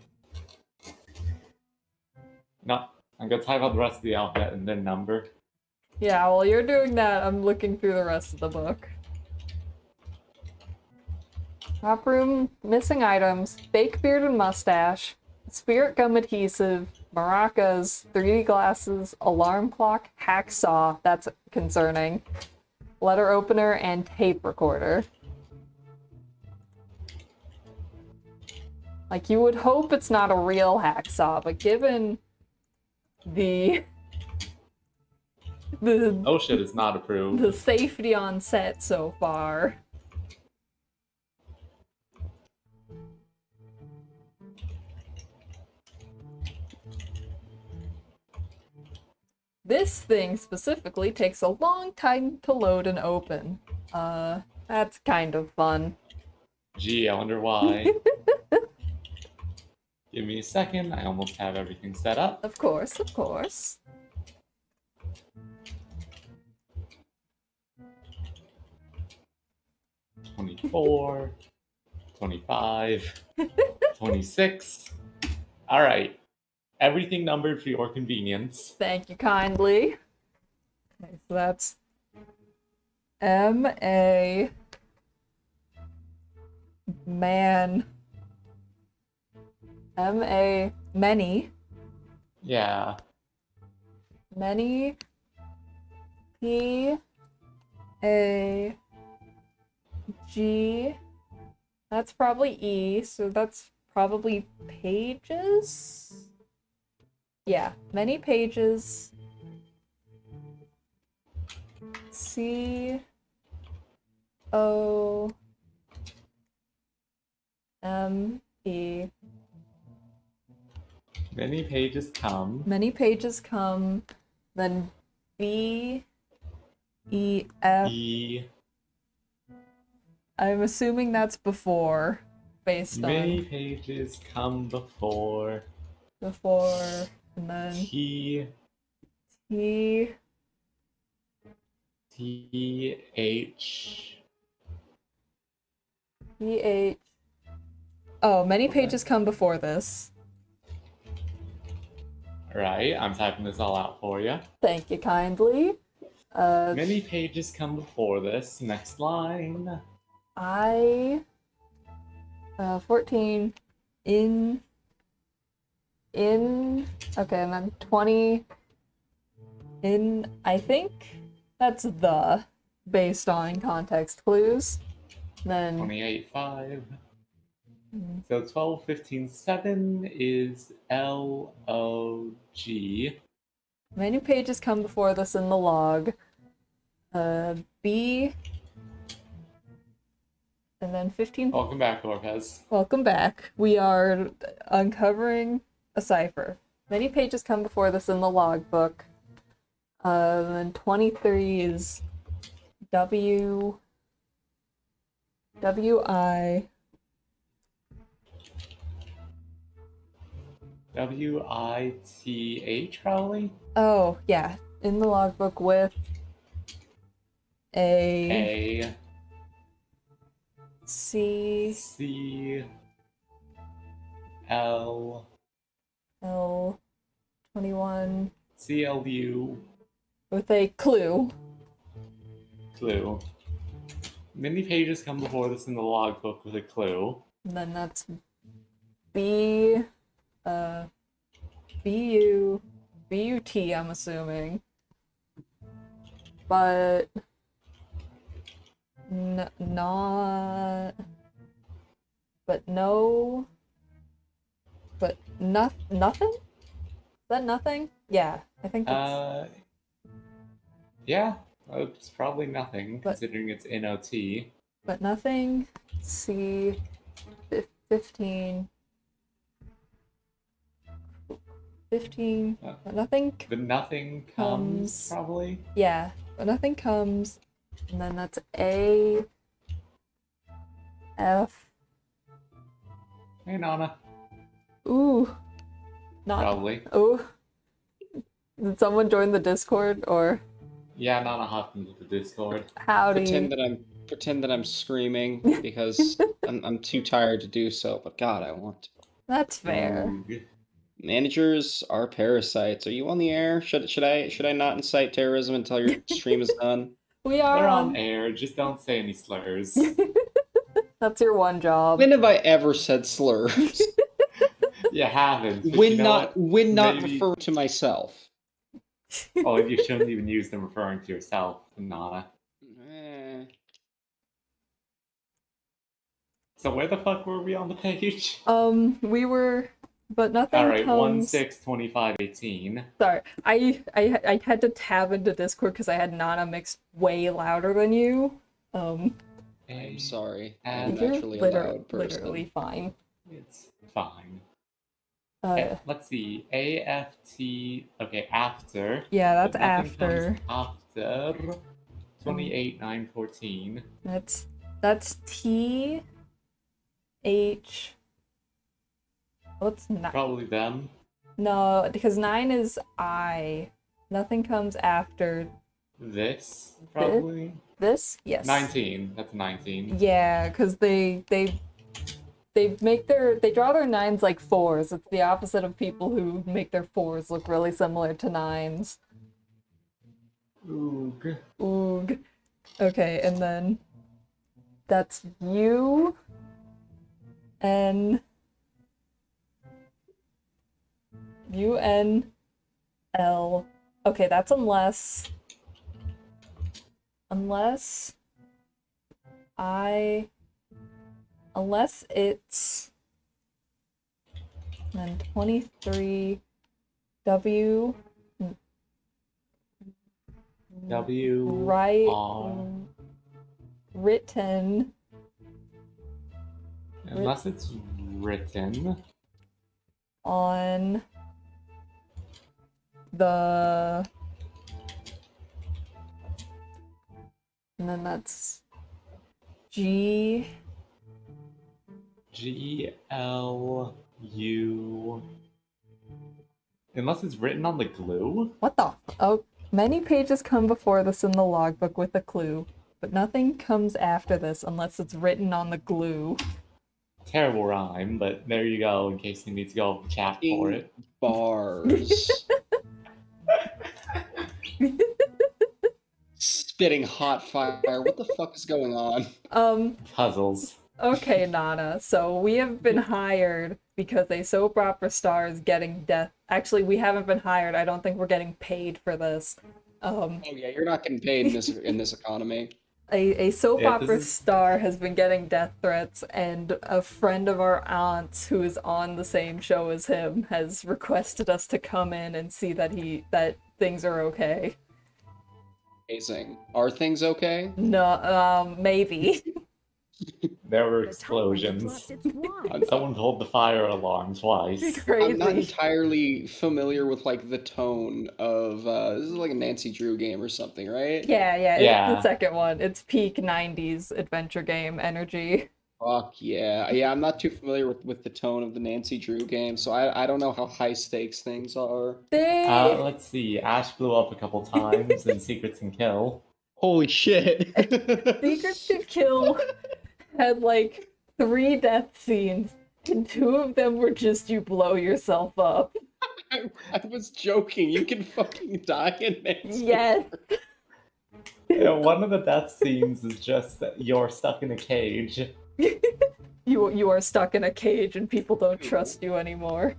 No, I'm gonna type out the rest of the alphabet and then number. Yeah, while you're doing that, I'm looking through the rest of the book. Top room, missing items, fake beard and mustache, spirit gum adhesive, maracas, 3D glasses, alarm clock, hacksaw, that's concerning, letter opener, and tape recorder. Like, you would hope it's not a real hacksaw, but given the Oh shit, it's not approved. the safety on set so far. This thing specifically takes a long time to load and open. That's kind of fun. Gee, I wonder why. Give me a second, I almost have everything set up. Of course, of course. $24, $25, $26. Alright. Everything numbered for your convenience. Thank you kindly. Okay, so that's M-A... Man... M-A... Many. Yeah. Many... P-A... G... That's probably E, so that's probably pages? Yeah, many pages. C O M E. Many pages come. Many pages come. Then B E F. E. I'm assuming that's before, based Many on pages come before. before, and then T. T T. H. T H. Oh, many pages come before this. Right, I'm typing this all out for you. Thank you kindly. Many pages come before this. Next line. 14 in okay, and then 20 in, I think that's the, based on context clues. Then 28, 5. So 12, 15, 7 is L-O-G. many pages come before this in the log. B, and then 15. Welcome back, Lopez. Welcome back. We are uncovering a cipher. Many pages come before this in the logbook. Then 23 is W I W-I-T-H, probably? Oh, yeah. In the logbook with A. C C. L. L 21 C-L-U. with a clue. Clue. Many pages come before this in the logbook with a clue. And then that's B B-U B-U-T, I'm assuming. But not but no but nothing? Is that nothing? Yeah, I think that's Yeah, it's probably nothing, But- considering it's N-O-T. but nothing. C 15 but nothing. But nothing comes, probably? Yeah, but nothing comes. And then that's A F. Hey, Nana. Ooh. Not. Probably. Oh. Did someone join the Discord or? Yeah, Nana hopped into the Discord. Howdy. Pretend that I'm screaming because I'm too tired to do so. But God, I want to. That's fair. Oog. Managers are parasites. Are you on the air? Should I not incite terrorism until your stream is done? We are We're on air, just don't say any slurs. That's your one job. When have I ever said slurs? You haven't. But when you know not what? when not Maybe- refer to myself. Oh, you shouldn't even use them referring to yourself, Nana. So where the fuck were we on the page? We were, but nothing Alright, comes... 1/6/25/18. Sorry, I had to tab into Discord because I had Nana mixed way louder than you. I'm sorry. I'm You're naturally a loud person. literally fine. It's fine. Let's see. AFT. Okay, after. Yeah, that's But nothing after. comes after 28/9/14. That's T H. What's 9? Probably them. No, because 9 is I. Nothing comes after This, probably. this. Yes. 19. That's 19. Yeah, because they draw their 9s like 4s. It's the opposite of people who make their 4s look really similar to 9s. Oog. Oog. Okay, and then that's U N L. Okay, that's unless it's then 23 W right R. written Unless it's written on the, and then that's G L U. Unless it's written on the glue. What the? Oh, many pages come before this in the logbook with a clue, but nothing comes after this unless it's written on the glue. Terrible rhyme, but there you go. In case you need to go chat for it. Bars. Spitting hot fire. What the fuck is going on? Puzzles. Okay, Nana. So we have been hired because a soap opera star is getting death. Actually, we haven't been hired. I don't think we're getting paid for this. Oh yeah, you're not getting paid in this economy. A soap opera star has been getting death threats, and a friend of our aunt's who is on the same show as him has requested us to come in and see that things are okay. Amazing. Are things okay? No, maybe. There were explosions. Someone pulled the fire alarm twice. Crazy. I'm not entirely familiar with like the tone of this is like a Nancy Drew game or something, right? Yeah, Yeah. it's the second one. It's peak 90s adventure game energy. Fuck yeah. Yeah, I'm not too familiar with the tone of the Nancy Drew game, so I don't know how high stakes things are. Let's see. Ash blew up a couple times in Secrets and Kill. Holy shit. Secrets to Kill had like 3 death scenes, and 2 of them were just you blow yourself up. I was joking. You can fucking die in Nancy. Yes. Yeah, one of the death scenes is just that you're stuck in a cage. You are stuck in a cage and people don't trust you anymore.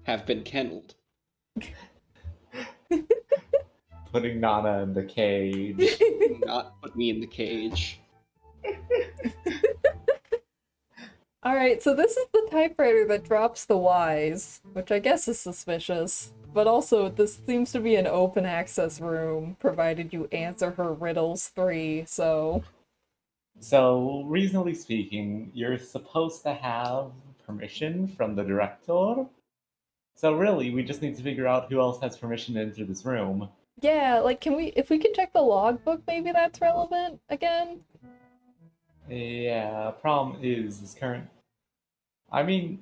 Have been kennelled. Putting Nana in the cage. Not put me in the cage. Alright, so this is the typewriter that drops the Ys, which I guess is suspicious. But also, this seems to be an open access room, provided you answer her riddles 3, so... So, reasonably speaking, you're supposed to have permission from the director. So really, we just need to figure out who else has permission to enter this room. Yeah, like, if we can check the logbook, maybe that's relevant again? Yeah, problem is current... I mean...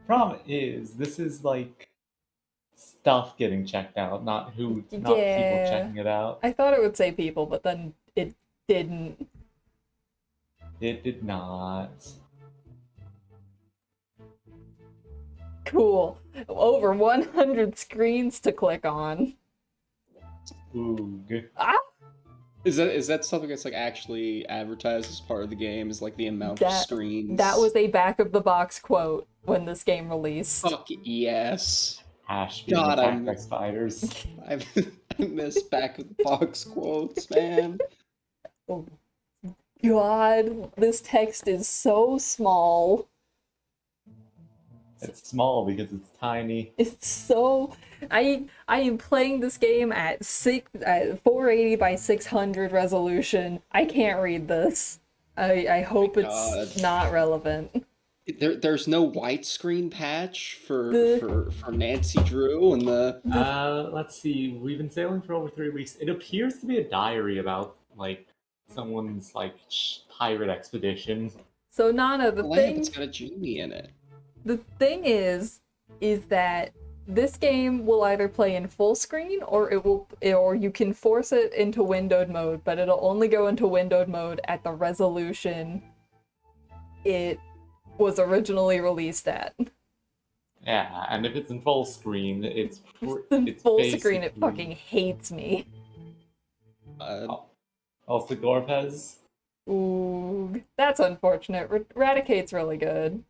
problem is, this is like stuff getting checked out, not people Yeah. checking it out. I thought it would say people, but then it didn't. It did not. Cool. Over 100 screens to click on. Oog. Ah! Is that something that's like actually advertised as part of the game? Is like the amount of screens? That was a back of the box quote when this game released. Fuck yes. Ash being God, attacked by spiders. I miss back of the box quotes, man. Oh, God, this text is so small. It's small because it's tiny. It's so... I am playing this game at 480 by 600 resolution. I can't read this. I hope it's not relevant. There's no widescreen patch for Nancy Drew and the. Let's see. We've been sailing for over 3 weeks. It appears to be a diary about like someone's like pirate expedition. So Nana, It's got a genie in it. The thing is that this game will either play in full screen or you can force it into windowed mode, but it'll only go into windowed mode at the resolution it was originally released at. Yeah, and if it's in full screen, it's full screen. It fucking hates me. Also, Gorpez. Ooh, that's unfortunate. Raticate's really good.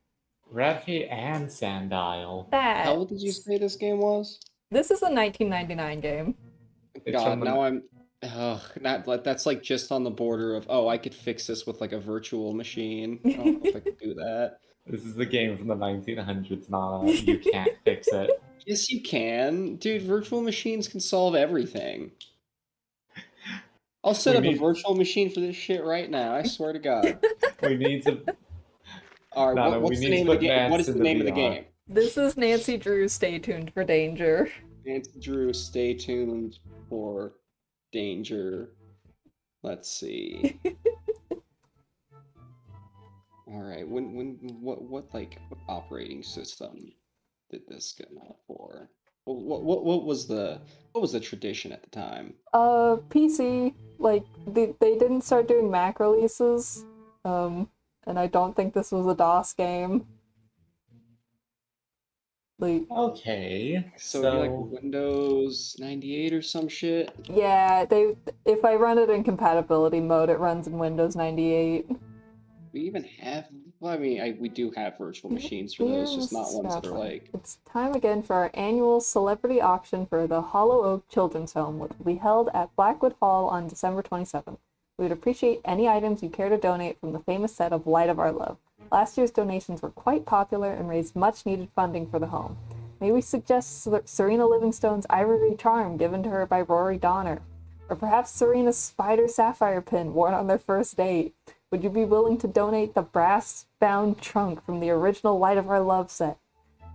Radicate and Sandile. How old did you say this game was? This is a 1999 game. God, now I'm. That's like just on the border of, I could fix this with like a virtual machine. I don't know if I could do that. This is the game from the 1900s, Nana. You can't fix it. Yes, you can. Dude, virtual machines can solve everything. I'll set up a virtual machine for this shit right now, I swear to God. We need to... Alright, Nana, what's the name of the game? What is the name of the game? This is Nancy Drew, Stay Tuned for Danger. Nancy Drew, Stay Tuned for Danger. Let's see. Alright, what operating system did this come out for? What was the tradition at the time? PC. Like they didn't start doing Mac releases. And I don't think this was a DOS game. Like, okay, so like Windows 98 or some shit? Yeah, if I run it in compatibility mode, it runs in Windows 98. We even have... Well, I mean, we do have virtual machines for those, just not ones that are like... It's time again for our annual celebrity auction for the Hollow Oak Children's Home, which will be held at Blackwood Hall on December 27th. We would appreciate any items you care to donate from the famous set of Light of Our Love. Last year's donations were quite popular and raised much-needed funding for the home. May we suggest Serena Livingstone's ivory charm given to her by Rory Donner? Or perhaps Serena's spider sapphire pin worn on their first date? Would you be willing to donate the brass-bound trunk from the original Light of Our Love set?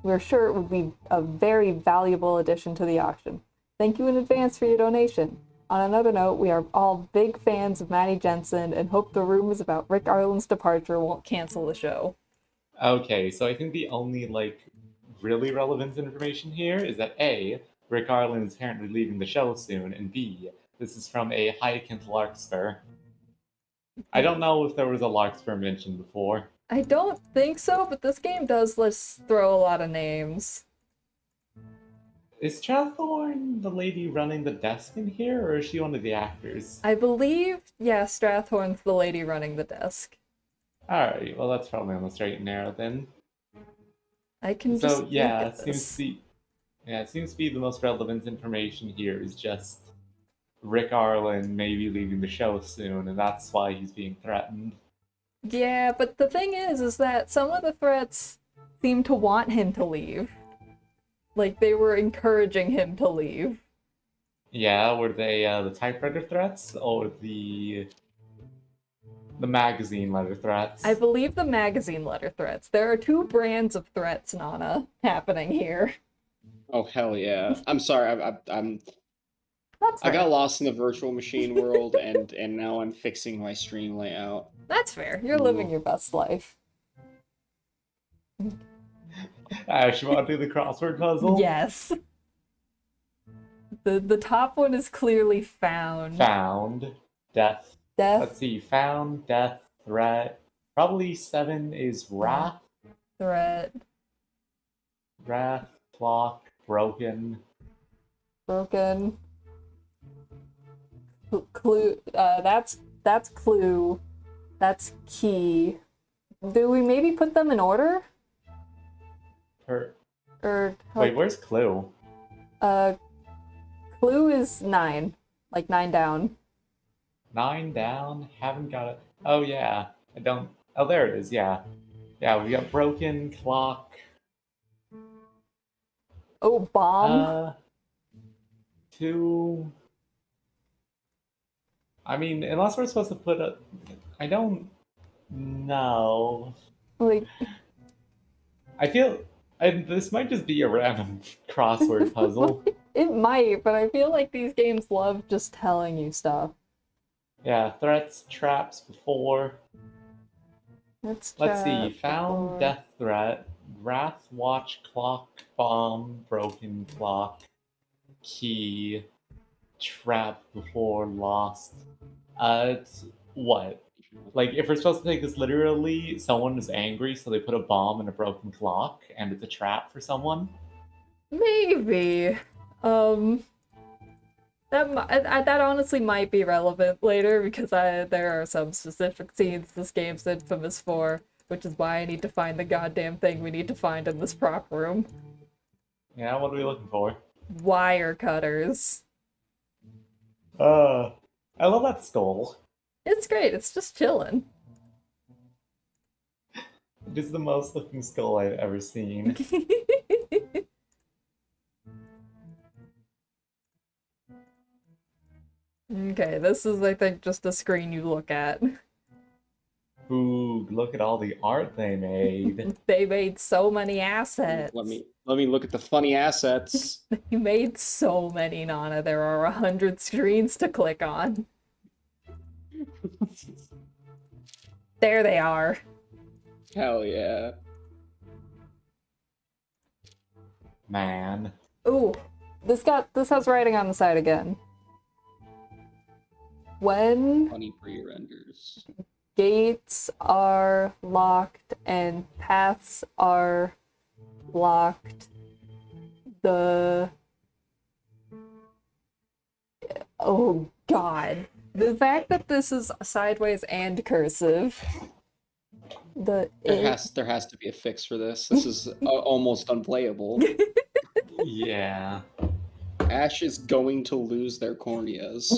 We're sure it would be a very valuable addition to the auction. Thank you in advance for your donation. On another note, we are all big fans of Maddie Jensen and hope the rumors about Rick Arlen's departure won't cancel the show. Okay, so I think the only, really relevant information here is that A, Rick Arlen is apparently leaving the show soon, and B, this is from a Hyacinth Larkspur. I don't know if there was a Larkspur mentioned before. I don't think so, but this game does throw a lot of names. Is Strathorn the lady running the desk in here, or is she one of the actors? I believe, yeah, Strathorn's the lady running the desk. Alright, well that's probably on the straight and narrow then. I can so, just yeah, it seems to be the most relevant information here is just Rick Arlen maybe leaving the show soon, and that's why he's being threatened. Yeah, but the thing is that some of the threats seem to want him to leave. Like, they were encouraging him to leave. Yeah, were they the typewriter threats or the magazine letter threats? I believe the magazine letter threats. There are two brands of threats, Nana, happening here. Oh, hell yeah. I'm sorry, I got lost in the virtual machine world, and now I'm fixing my stream layout. That's fair. You're living your best life. Ash, you want to do the crossword puzzle? Yes. The top one is clearly found. Found. Death. Death. Let's see. Found, death, threat. Probably 7 is wrath. Threat. Wrath, clock, broken. Broken. Clue. That's clue. That's key. Do we maybe put them in order? Or Wait, where's clue? Clue is 9. Like 9 down. 9 down. Haven't got it. Oh yeah. I don't. Oh, there it is. Yeah. Yeah, we got broken, clock. Oh, bomb. 2. I mean, unless we're supposed to put a. I don't know. Like, I feel. This might just be a random crossword puzzle. it might, but I feel like these games love just telling you stuff. Yeah, threats, traps before. Let's see. chat Found, before. death threat, wrath, watch, clock, bomb, broken clock, key, trap before, lost. It's what? Like, if we're supposed to take this literally, someone is angry, so they put a bomb in a broken clock, and it's a trap for someone? Maybe. That honestly might be relevant later because there are some specific scenes this game's infamous for, which is why I need to find the goddamn thing we need to find in this prop room. Yeah, what are we looking for? Wire cutters. I love that skull. It's great, it's just chilling. It is the most looking skull I've ever seen. Okay, this is, I think, just a screen you look at. Ooh, look at all the art they made. They made so many assets. Let me look at the funny assets. They made so many, Nana. There are 100 screens to click on. There they are. Hell yeah. Man. Ooh, this has writing on the side again. When Funny pre-renders. gates are locked and paths are locked, oh god. The fact that this is sideways and cursive. There has to be a fix for this. This is almost unplayable. Yeah. Ash is going to lose their corneas.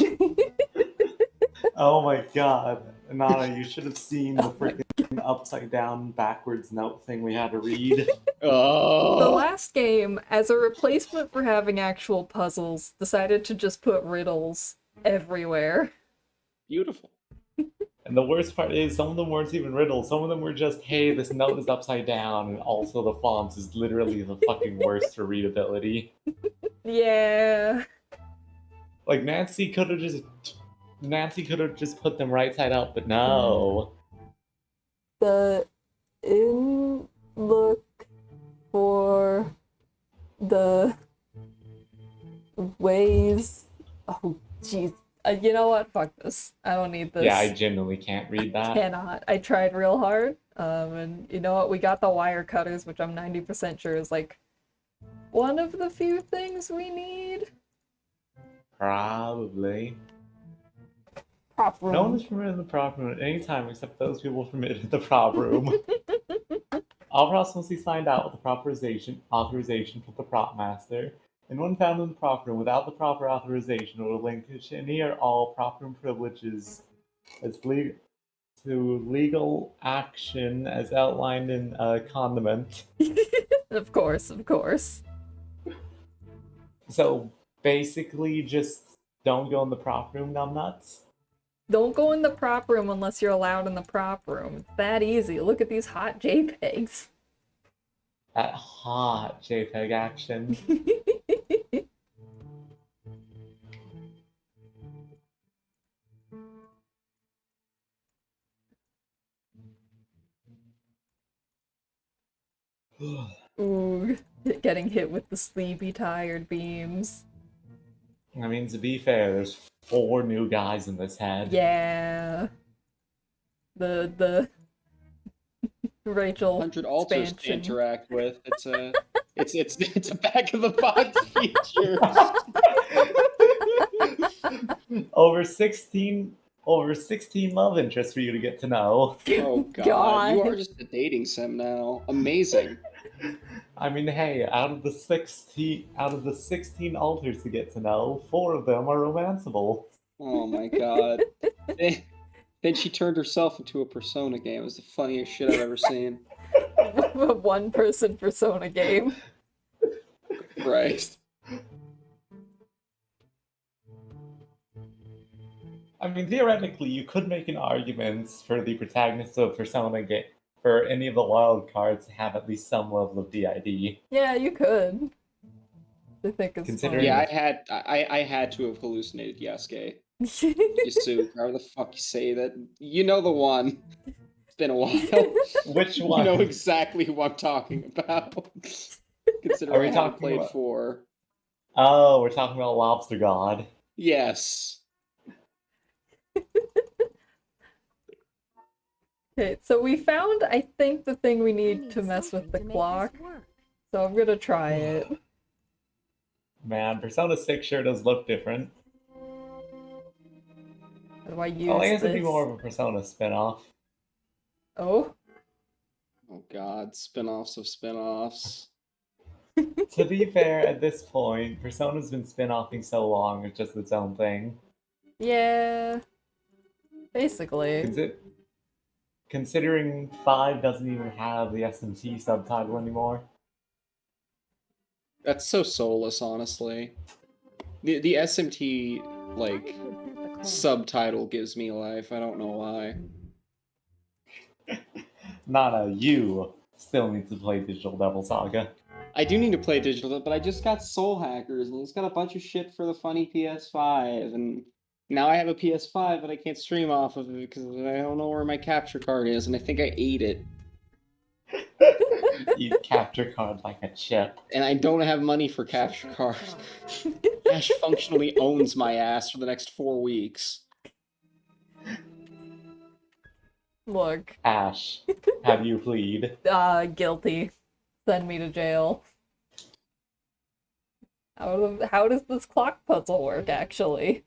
Oh my god. Nana, you should have seen the freaking upside down backwards note thing we had to read. Oh. The last game, as a replacement for having actual puzzles, decided to just put riddles everywhere. Beautiful. And the worst part is, some of them weren't even riddles. Some of them were just, hey, this note is upside down, and also the font is literally the fucking worst for readability. Yeah. Like, Nancy could have just put them right side up, but no. Look for the ways. Oh, jeez. You know what? Fuck this. I don't need this. Yeah, I genuinely can't read that. Cannot. I tried real hard. And you know what? We got the wire cutters, which I'm 90% sure is like one of the few things we need. Probably. Prop room. No one is permitted in the prop room at any time except those people permitted in the prop room. All props must be signed out with the proper authorization from the prop master. And one found in the prop room without the proper authorization will relinquish any or all prop room privileges to legal action as outlined in Condiment. Of course, of course. So basically, just don't go in the prop room, numbnuts. Don't go in the prop room unless you're allowed in the prop room. It's that easy. Look at these hot JPEGs. That hot JPEG action. Ooh, getting hit with the sleepy, tired beams. I mean, to be fair, there's 4 new guys in this head. Yeah. The Rachel 100 altars to expansion. interact with. It's a back of the box feature. over 16 love interests for you to get to know. Oh god, you are just a dating sim now. Amazing. I mean, hey, out of the 16 altars to get to know, 4 of them are romanceable. Oh my god. Then she turned herself into a Persona game. It was the funniest shit I've ever seen. A one-person Persona game. Christ. I mean, theoretically, you could make an argument for the protagonist of Persona game for any of the wild cards to have at least some level of DID. Yeah, you could. I think it's Considering- Yeah, I had to have hallucinated Yasuke. Yasu, however the fuck you say that. You know the one. It's been a while. Which You one? know exactly who I'm talking about. Considering Are we I haven't talking played about- 4. Oh, we're talking about Lobster God. Yes. Okay, so we found, I think, the thing we need to mess with the clock. So I'm gonna try it. Man, Persona 6 sure does look different. How do I use Well, I guess this? it'd be more of a Persona spin-off. Oh? Oh god, spin-offs of spin-offs. To be fair, at this point, Persona's been spin-offing so long, it's just its own thing. Yeah. Basically. Considering 5 doesn't even have the SMT subtitle anymore. That's so soulless, honestly. The SMT, like, subtitle gives me life. I don't know why. Nana, you still need to play Digital Devil Saga. I do need to play digital, but I just got Soul Hackers, and it's got a bunch of shit for the funny PS5, and now I have a PS5, but I can't stream off of it because I don't know where my capture card is, and I think I ate it. You capture card like a chip. And I don't have money for capture cards. Ash functionally owns my ass for the next 4 weeks. Look. Ash, have you plead? Guilty. Send me to jail. How does this clock puzzle work, actually?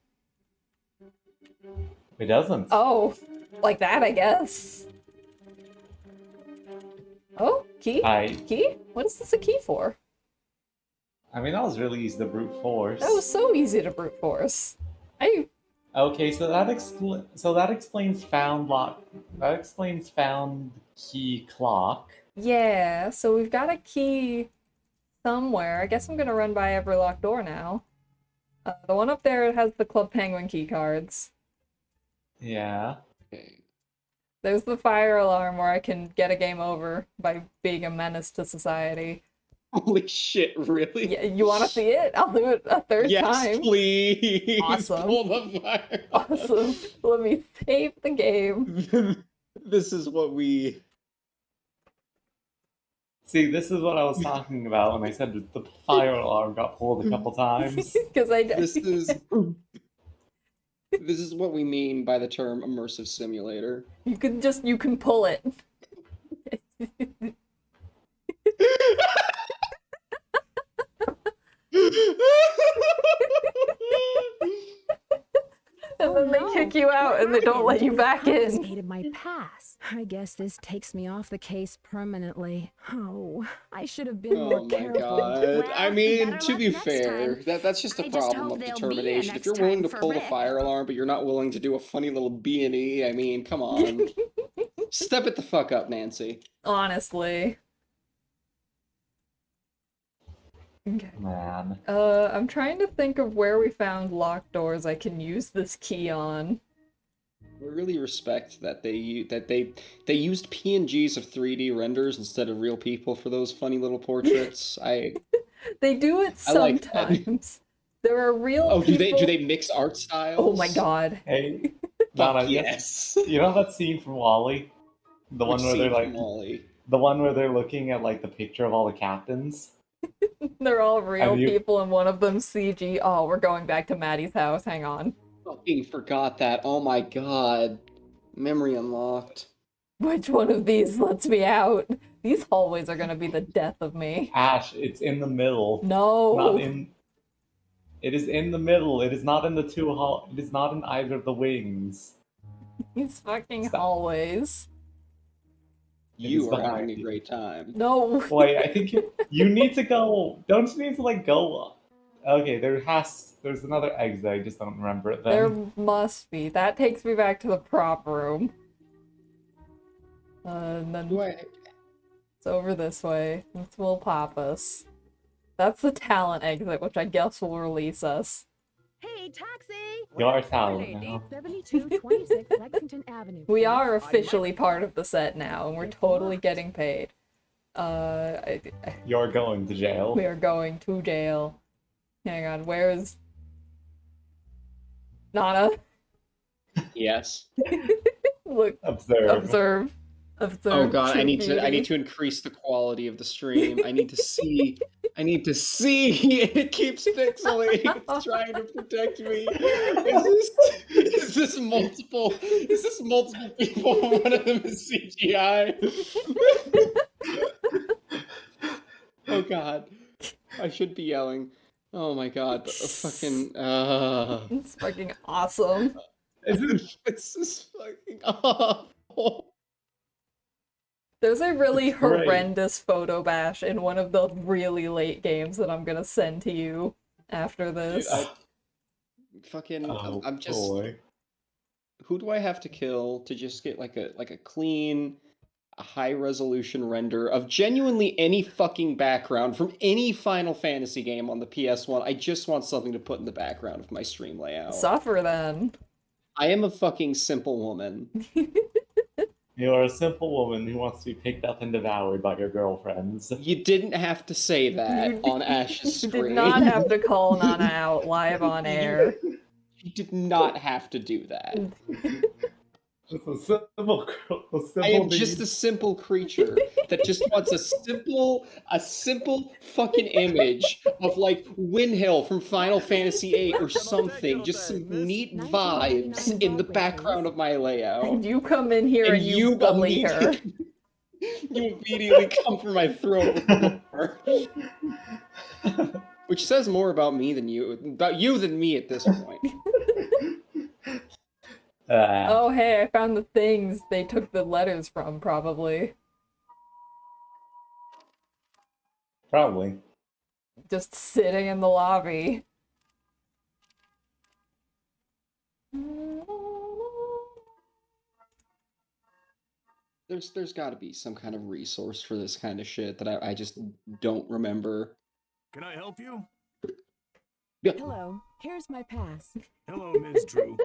It doesn't. Oh, like that, I guess. Oh, key? Key? What is this a key for? I mean, that was really easy to brute force. That was so easy to brute force. Okay, so that explains found lock. That explains found key clock. Yeah, so we've got a key somewhere. I guess I'm gonna run by every locked door now. The one up there has the Club Penguin key cards. Yeah. Okay. There's the fire alarm where I can get a game over by being a menace to society. Holy shit, really? Yeah, you want to see it? I'll do it a third Yes, time. please. Awesome. Pull the fire. Awesome. Let me save the game. This is what we... See, this is what I was talking about when I said that the fire alarm got pulled a couple times. Because This is what we mean by the term immersive simulator. you can pull it. And then they kick you out and they don't let you back in. Confiscated my pass. I guess this takes me off the case permanently. Oh, I should have been more Oh my careful. god. Well, I mean, better to luck be next fair, time. that's just a I just problem hope of there'll be a determination. If next you're willing to time for pull the Rick. fire alarm, but you're not willing to do a funny little B&E, I mean, come on. Step it the fuck up, Nancy. Honestly. Okay. Man. I'm trying to think of where we found locked doors I can use this key on. I really respect that they used PNGs of 3D renders instead of real people for those funny little portraits. They do it I like that. sometimes. There are real Oh, people... do they mix art styles? Oh my god. Hey, Fuck Nana, yes. you know that scene from WALL-E? The one where they're like, Wally. The one where they're looking at like the picture of all the captains. They're all real Have you- people and one of them CG. Oh, we're going back to Maddie's house. Hang on. Fucking forgot that. Oh my god. Memory unlocked. Which one of these lets me out? These hallways are gonna be the death of me. Ash, it's in the middle. No. Not in. It is in the middle. It is not in the two hall. It is not in either of the wings. These fucking Stop. hallways. You are behind having a you. great time. No. Wait, I think you need to go. Don't you need to like go? Okay, there's another exit. I just don't remember it. Then There must be. That takes me back to the prop room. And then it's over this way. This will pop us. That's the talent exit, which I guess will release us. Hey, taxi! you are talent now. 7226 Lexington Avenue. We please. are officially part of the set now, and we're totally getting paid. You're going to jail. We are going to jail. Hang on, where's Nana? Yes. Look, Observe. observe. Oh god, I true need beauty. to increase the quality of the stream. I need to see. It keeps pixelating. It's trying to protect me. Is this multiple people? One of them is CGI. Oh god. I should be yelling. Oh my god, but fucking It's fucking awesome. it's just fucking awful. There's a really great. horrendous photo bash in one of the really late games that I'm gonna send to you after this. Oh, I'm just boy. who do I have to kill to just get like a clean, high resolution render of genuinely any fucking background from any Final Fantasy game on the PS1? I just want something to put in the background of my stream layout. Suffer then. I am a fucking simple woman. You are a simple woman who wants to be picked up and devoured by your girlfriends. You didn't have to say that You on Ash's You screen. did not have to call Nana out live on air. You did not have to do that. Just a simple girl. A simple I am need. just a simple creature that just wants a simple fucking image of like Windhill from Final Fantasy VIII or something. Just some neat vibes in the background of my layout. And you come in here and you bully her. You immediately come for my throat. Which says more about me than me at this point. Oh hey, I found the things they took the letters from, probably. Probably. Just sitting in the lobby. There's got to be some kind of resource for this kind of shit that I just don't remember. Can I help you? Hello, here's my pass. Hello, Ms. Drew.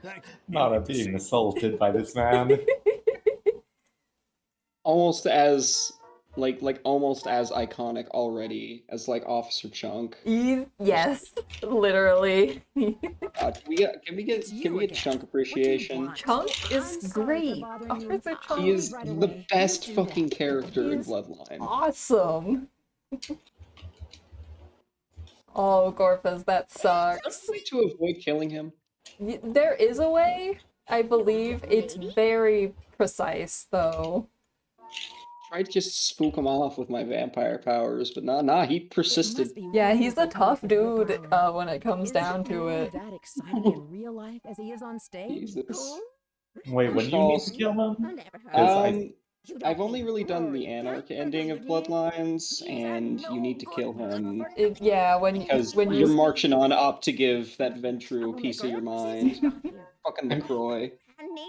Thank you. Not being assaulted by this man. Almost as almost as iconic already as like Officer Chunk. Yes, literally. Can we get Chunk appreciation? Chunk is great. Officer Chunk He is the best fucking character in Bloodline. awesome. Oh, Gorfas, that sucks. Is there a way to avoid killing him? There is a way, I believe. It's very precise, though. Tried to just spook him off with my vampire powers, but nah, he persisted. Yeah, he's a tough dude when it comes down to it. That excited in real life as he is on stage. Jesus. Wait, when do you need to kill him? 'Cause I've only really done the Anarch ending of Bloodlines, and you need to kill him Yeah, because when you're marching on up to give that Ventru a piece of your mind. Fucking LaCroix.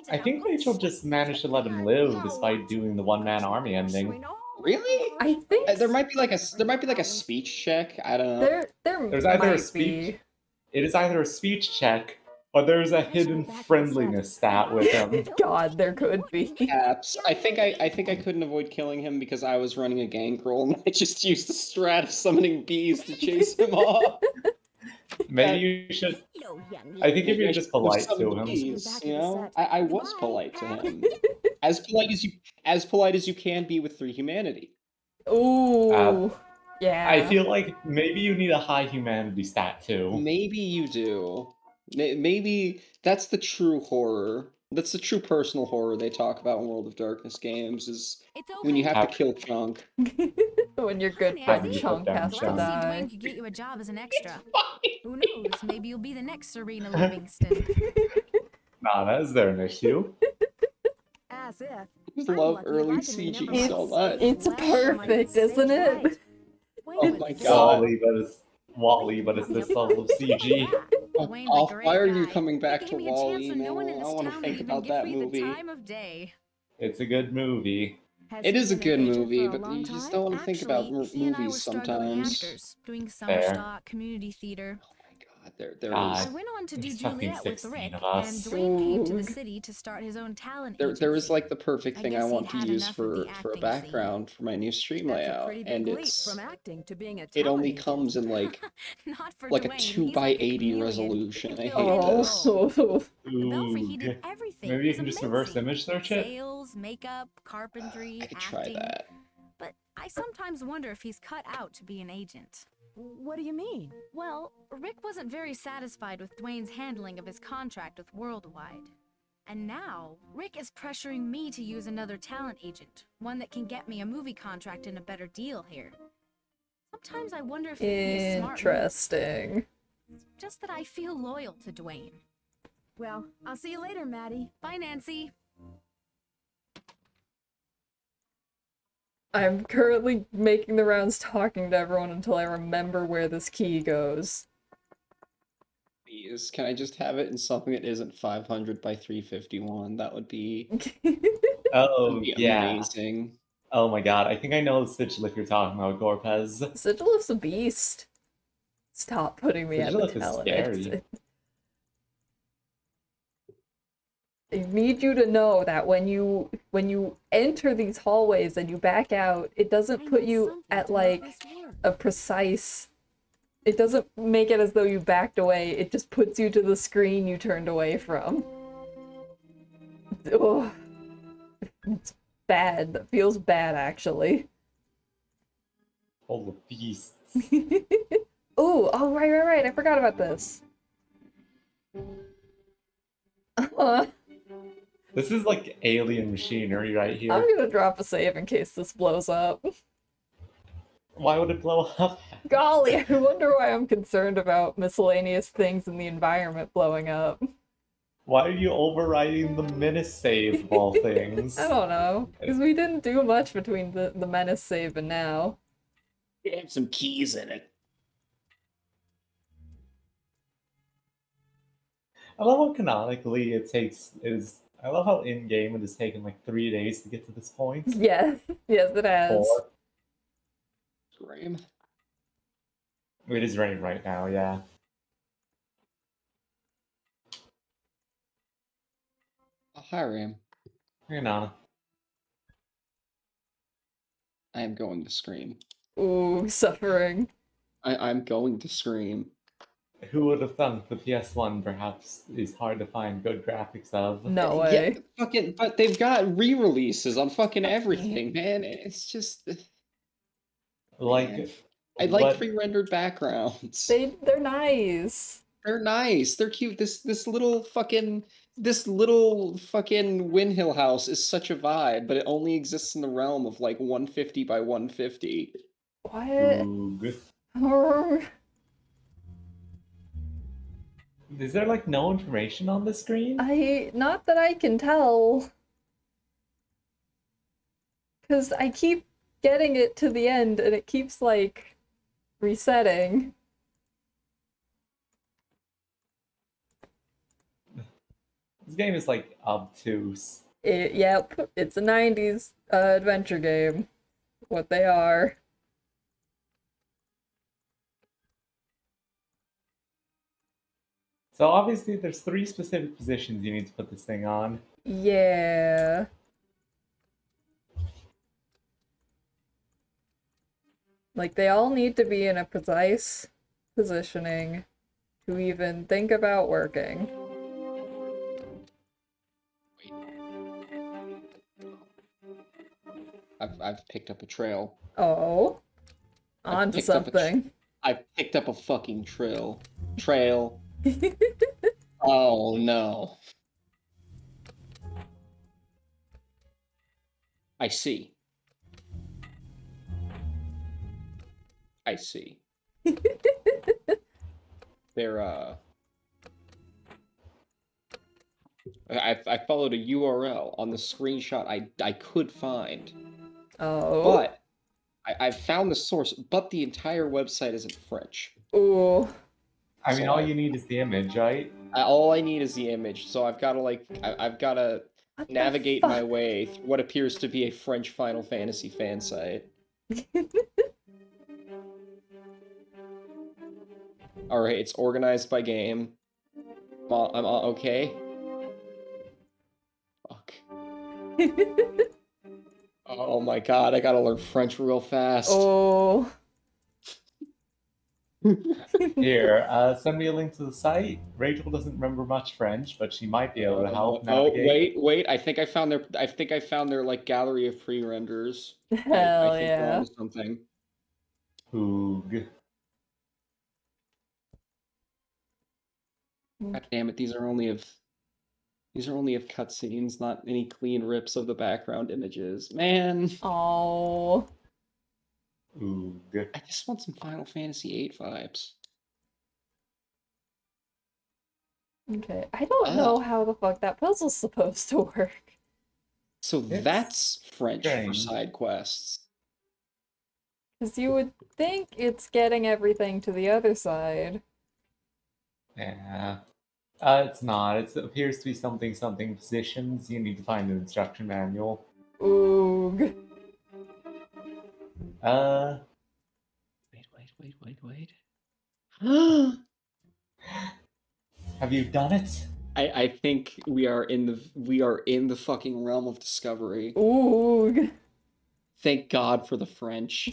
I think Rachel just managed to let him live despite doing the one-man army ending. Really? I think There might be like a speech check. I don't know. There's either a speech. It is either a speech check or there's a hidden friendliness stat with him. God, there could be. Caps. I think I couldn't avoid killing him because I was running a gank roll and I just used the strat of summoning bees to chase him off. Maybe you should. Hello, young I think if Maybe you're I just should have polite some to of him. these, Back you of the know? set. I was Goodbye, polite to pal. him. As polite as you can be with Three Humanity. Ooh, I yeah. feel like maybe you need a high humanity stat too. Maybe you do. Maybe that's the true horror. That's the true personal horror they talk about in World of Darkness games is It's when you okay. have to Have- kill Chunk. When your Hi, good Have friend Nancy. you put Chunk down has to Glad to see Chunk? die. Dwayne could get you a job as an extra. Fine. Who knows? Maybe you'll be the next Serena Livingston. Nah, that's there an issue. As if. I just I'm love lucky if early I can CG remember my so It's much. it's left from my perfect, stage isn't it? right. Oh Wayne my was God. Wally, but it's this level of CG. Dwayne's a great Why are you guy. coming He back gave to me a chance Wall-E, when no one in man? I this want to town would think even about give that me the movie. time of day. It's a good movie. Has It he is a been an good agent movie, for a but long you just time? don't want to think about Actually, he and I were movies struggling sometimes. actors, doing summer Fair. stock, community theater. Oh my God, there God. I went on to do There's fucking Juliet with 16 Rick, of and us. Dwayne came to the Ooh. city to start his own talent there agency. is like the perfect I thing I guess want he'd to had use enough of the for a acting scene. background for my new stream That's a layout, pretty and big leap it's from acting to being a it talent only agent. comes in like Not for a Dwayne. 2 He's by like a 80 chameleon. He resolution. can I fill hate any this. role. Oh, The Belfry, he Ooh. did everything. Maybe It you was can just amazing. reverse image search it? Sales, makeup, carpentry, I could try acting. that. But I sometimes wonder if he's cut out to be an agent. What do you mean? Well, Rick wasn't very satisfied with Dwayne's handling of his contract with Worldwide. And now, Rick is pressuring me to use another talent agent, one that can get me a movie contract and a better deal here. Sometimes I wonder if it'd be a smart move. interesting. Just that I feel loyal to Dwayne. Well, I'll see you later, Maddie. Bye, Nancy. I'm currently making the rounds talking to everyone until I remember where this key goes. Please, can I just have it in something that isn't 500 by 351? That would be Oh, yeah. amazing. Oh my god, I think I know the sigil you're talking about, Gorpez. Sigil of the Beast. Stop putting me at the Sigil is talent. scary. I need you to know that when you enter these hallways and you back out, it doesn't put you at like a precise. It doesn't make it as though you backed away. It just puts you to the screen you turned away from. Ugh. It's bad. That feels bad, actually. All the beasts. Oh, right. I forgot about this. This is like alien machinery right here. I'm gonna drop a save in case this blows up. Why would it blow up? Golly, I wonder why I'm concerned about miscellaneous things in the environment blowing up. Why are you overriding the menace save of all things? I don't know, because we didn't do much between the menace save and now. It had some keys in it. I love how canonically I love how in game it has taken like 3 days to get to this point. Yes, it has. 4. Scream. It is raining right now, yeah. Oh, hi, Ram. Hang on. I am going to scream. Ooh, suffering. I'm going to scream. Who would have thought the PS1 perhaps is hard to find good graphics of? No way. Yeah, but they've got re-releases on fucking everything, man. It's just Like, man. I like what- pre-rendered backgrounds. They're nice. They're nice. They're cute. This little fucking Windhill house is such a vibe, but it only exists in the realm of like 150 by 150. What? Oog. Is there like no information on the screen? Not that I can tell. Because I keep getting it to the end and it keeps like resetting. This game is like obtuse. Yep, it's a 90s adventure game. What they are. So obviously there's 3 specific positions you need to put this thing on. Yeah. Like, they all need to be in a precise positioning. to even think about working. I've picked up a trail. Oh. I've Onto picked up something. I've picked up a fucking trail. Oh no. I see. They're I followed a URL on the screenshot I could find. Oh. But I've found the source, but the entire website is in French. Ooh. I mean, So all you need is the image, right? all I need is the image, so I've got to I've got to What the navigate my fuck? way through what appears to be a French Final Fantasy fan site. Alright, it's organized by game. I'm okay. Fuck. Oh my god, I gotta learn French real fast. Oh. Here, send me a link to the site. Rachel doesn't remember much French, but she might be able to help navigate. Wait, I think I found their like gallery of pre-renders. I Hell think we're yeah. onto something. Oog. God damn it, these are only of cutscenes, not any clean rips of the background images. Man, Oh. Oog. I just want some Final Fantasy VIII vibes. Okay. I don't know how the fuck that puzzle's supposed to work. So that's French for strange. side quests. Because you would think it's getting everything to the other side. Yeah. It's not. It appears to be something positions. You need to find an instruction manual. Oog. Wait. Have you done it? I think we are in the fucking realm of discovery. Oog. Thank God for the French.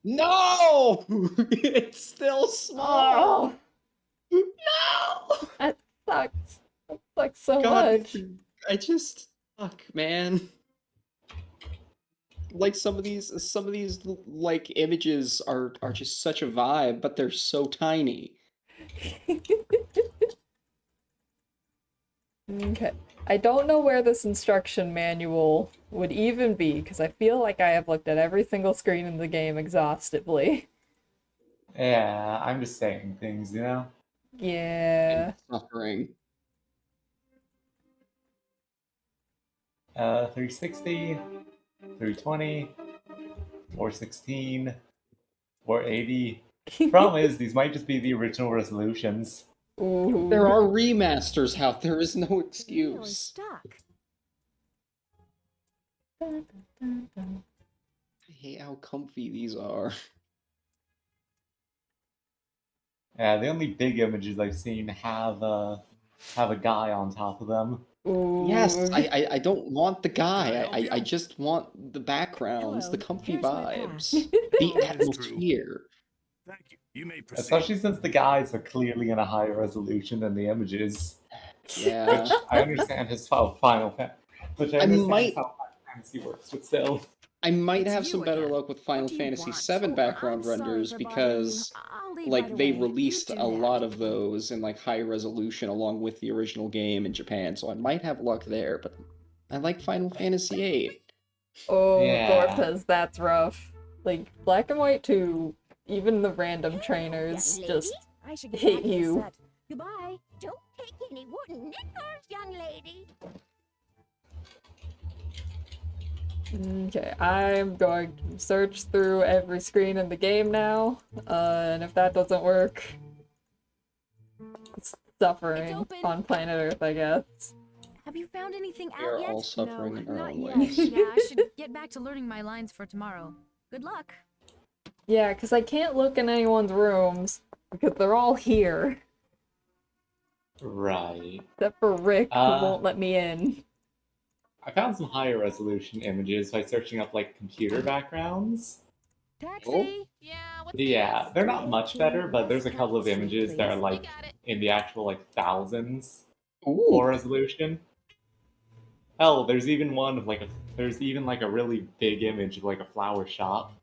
No! It's still small. No! That sucks. That sucks so God, much. fuck, man. Like some of these like images are just such a vibe, but they're so tiny. Okay. I don't know where this instruction manual would even be, because I feel like I have looked at every single screen in the game exhaustively. Yeah, I'm just saying things, you know? Yeah. Suffering. 360, 320, 416, 480. Problem is, these might just be the original resolutions. Ooh. There are remasters out. There is no Feeling excuse. stuck. I hate how comfy these are. Yeah, the only big images I've seen have a guy on top of them. Ooh. Yes, I don't want the guy. I just want the backgrounds, Hello, the comfy here's my vibes, pass. the That is true. atmosphere. Thank you. You may proceed. Especially since the guys are clearly in a higher resolution than the images. Yeah. Which I understand is how Final Fantasy works, but still. I might It's have you some better again. luck with Final What do you Fantasy want? VII Oh, background I'm sorry renders for bothering you. because I'll leave like right they away. released You do a lot that. of those in like high resolution along with the original game in Japan, so I might have luck there, but I like Final Fantasy VIII. Oh, Yeah. Gorpus, that's rough. Like, Black and White 2, even the random Young trainers lady, just I should get hate back to the you. set. Goodbye. Don't take any wooden nickels, young lady. Okay, I'm going to search through every screen in the game now, and if that doesn't work, it's suffering open. on planet Earth, I guess. Have you found anything We out are yet? all suffering in our not own yet. ways. Yeah, I should get back to learning my lines for tomorrow. Good luck. Yeah, because I can't look in anyone's rooms, because they're all here, Right. except for Rick, who won't let me in. I found some higher resolution images by searching up like computer backgrounds. Taxi? Yeah, they're not much better, but there's a couple of images that are like in the actual like thousands Ooh. resolution. Hell, there's even one of like there's even like a really big image of like a flower shop.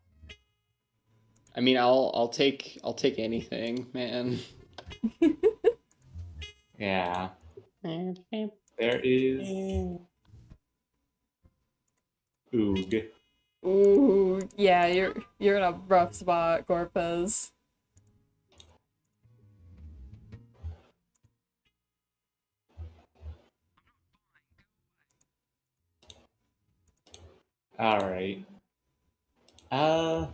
I mean, I'll take anything, man. Yeah. There is Oog. Ooh, yeah, you're in a rough spot, Corpus. Alright. The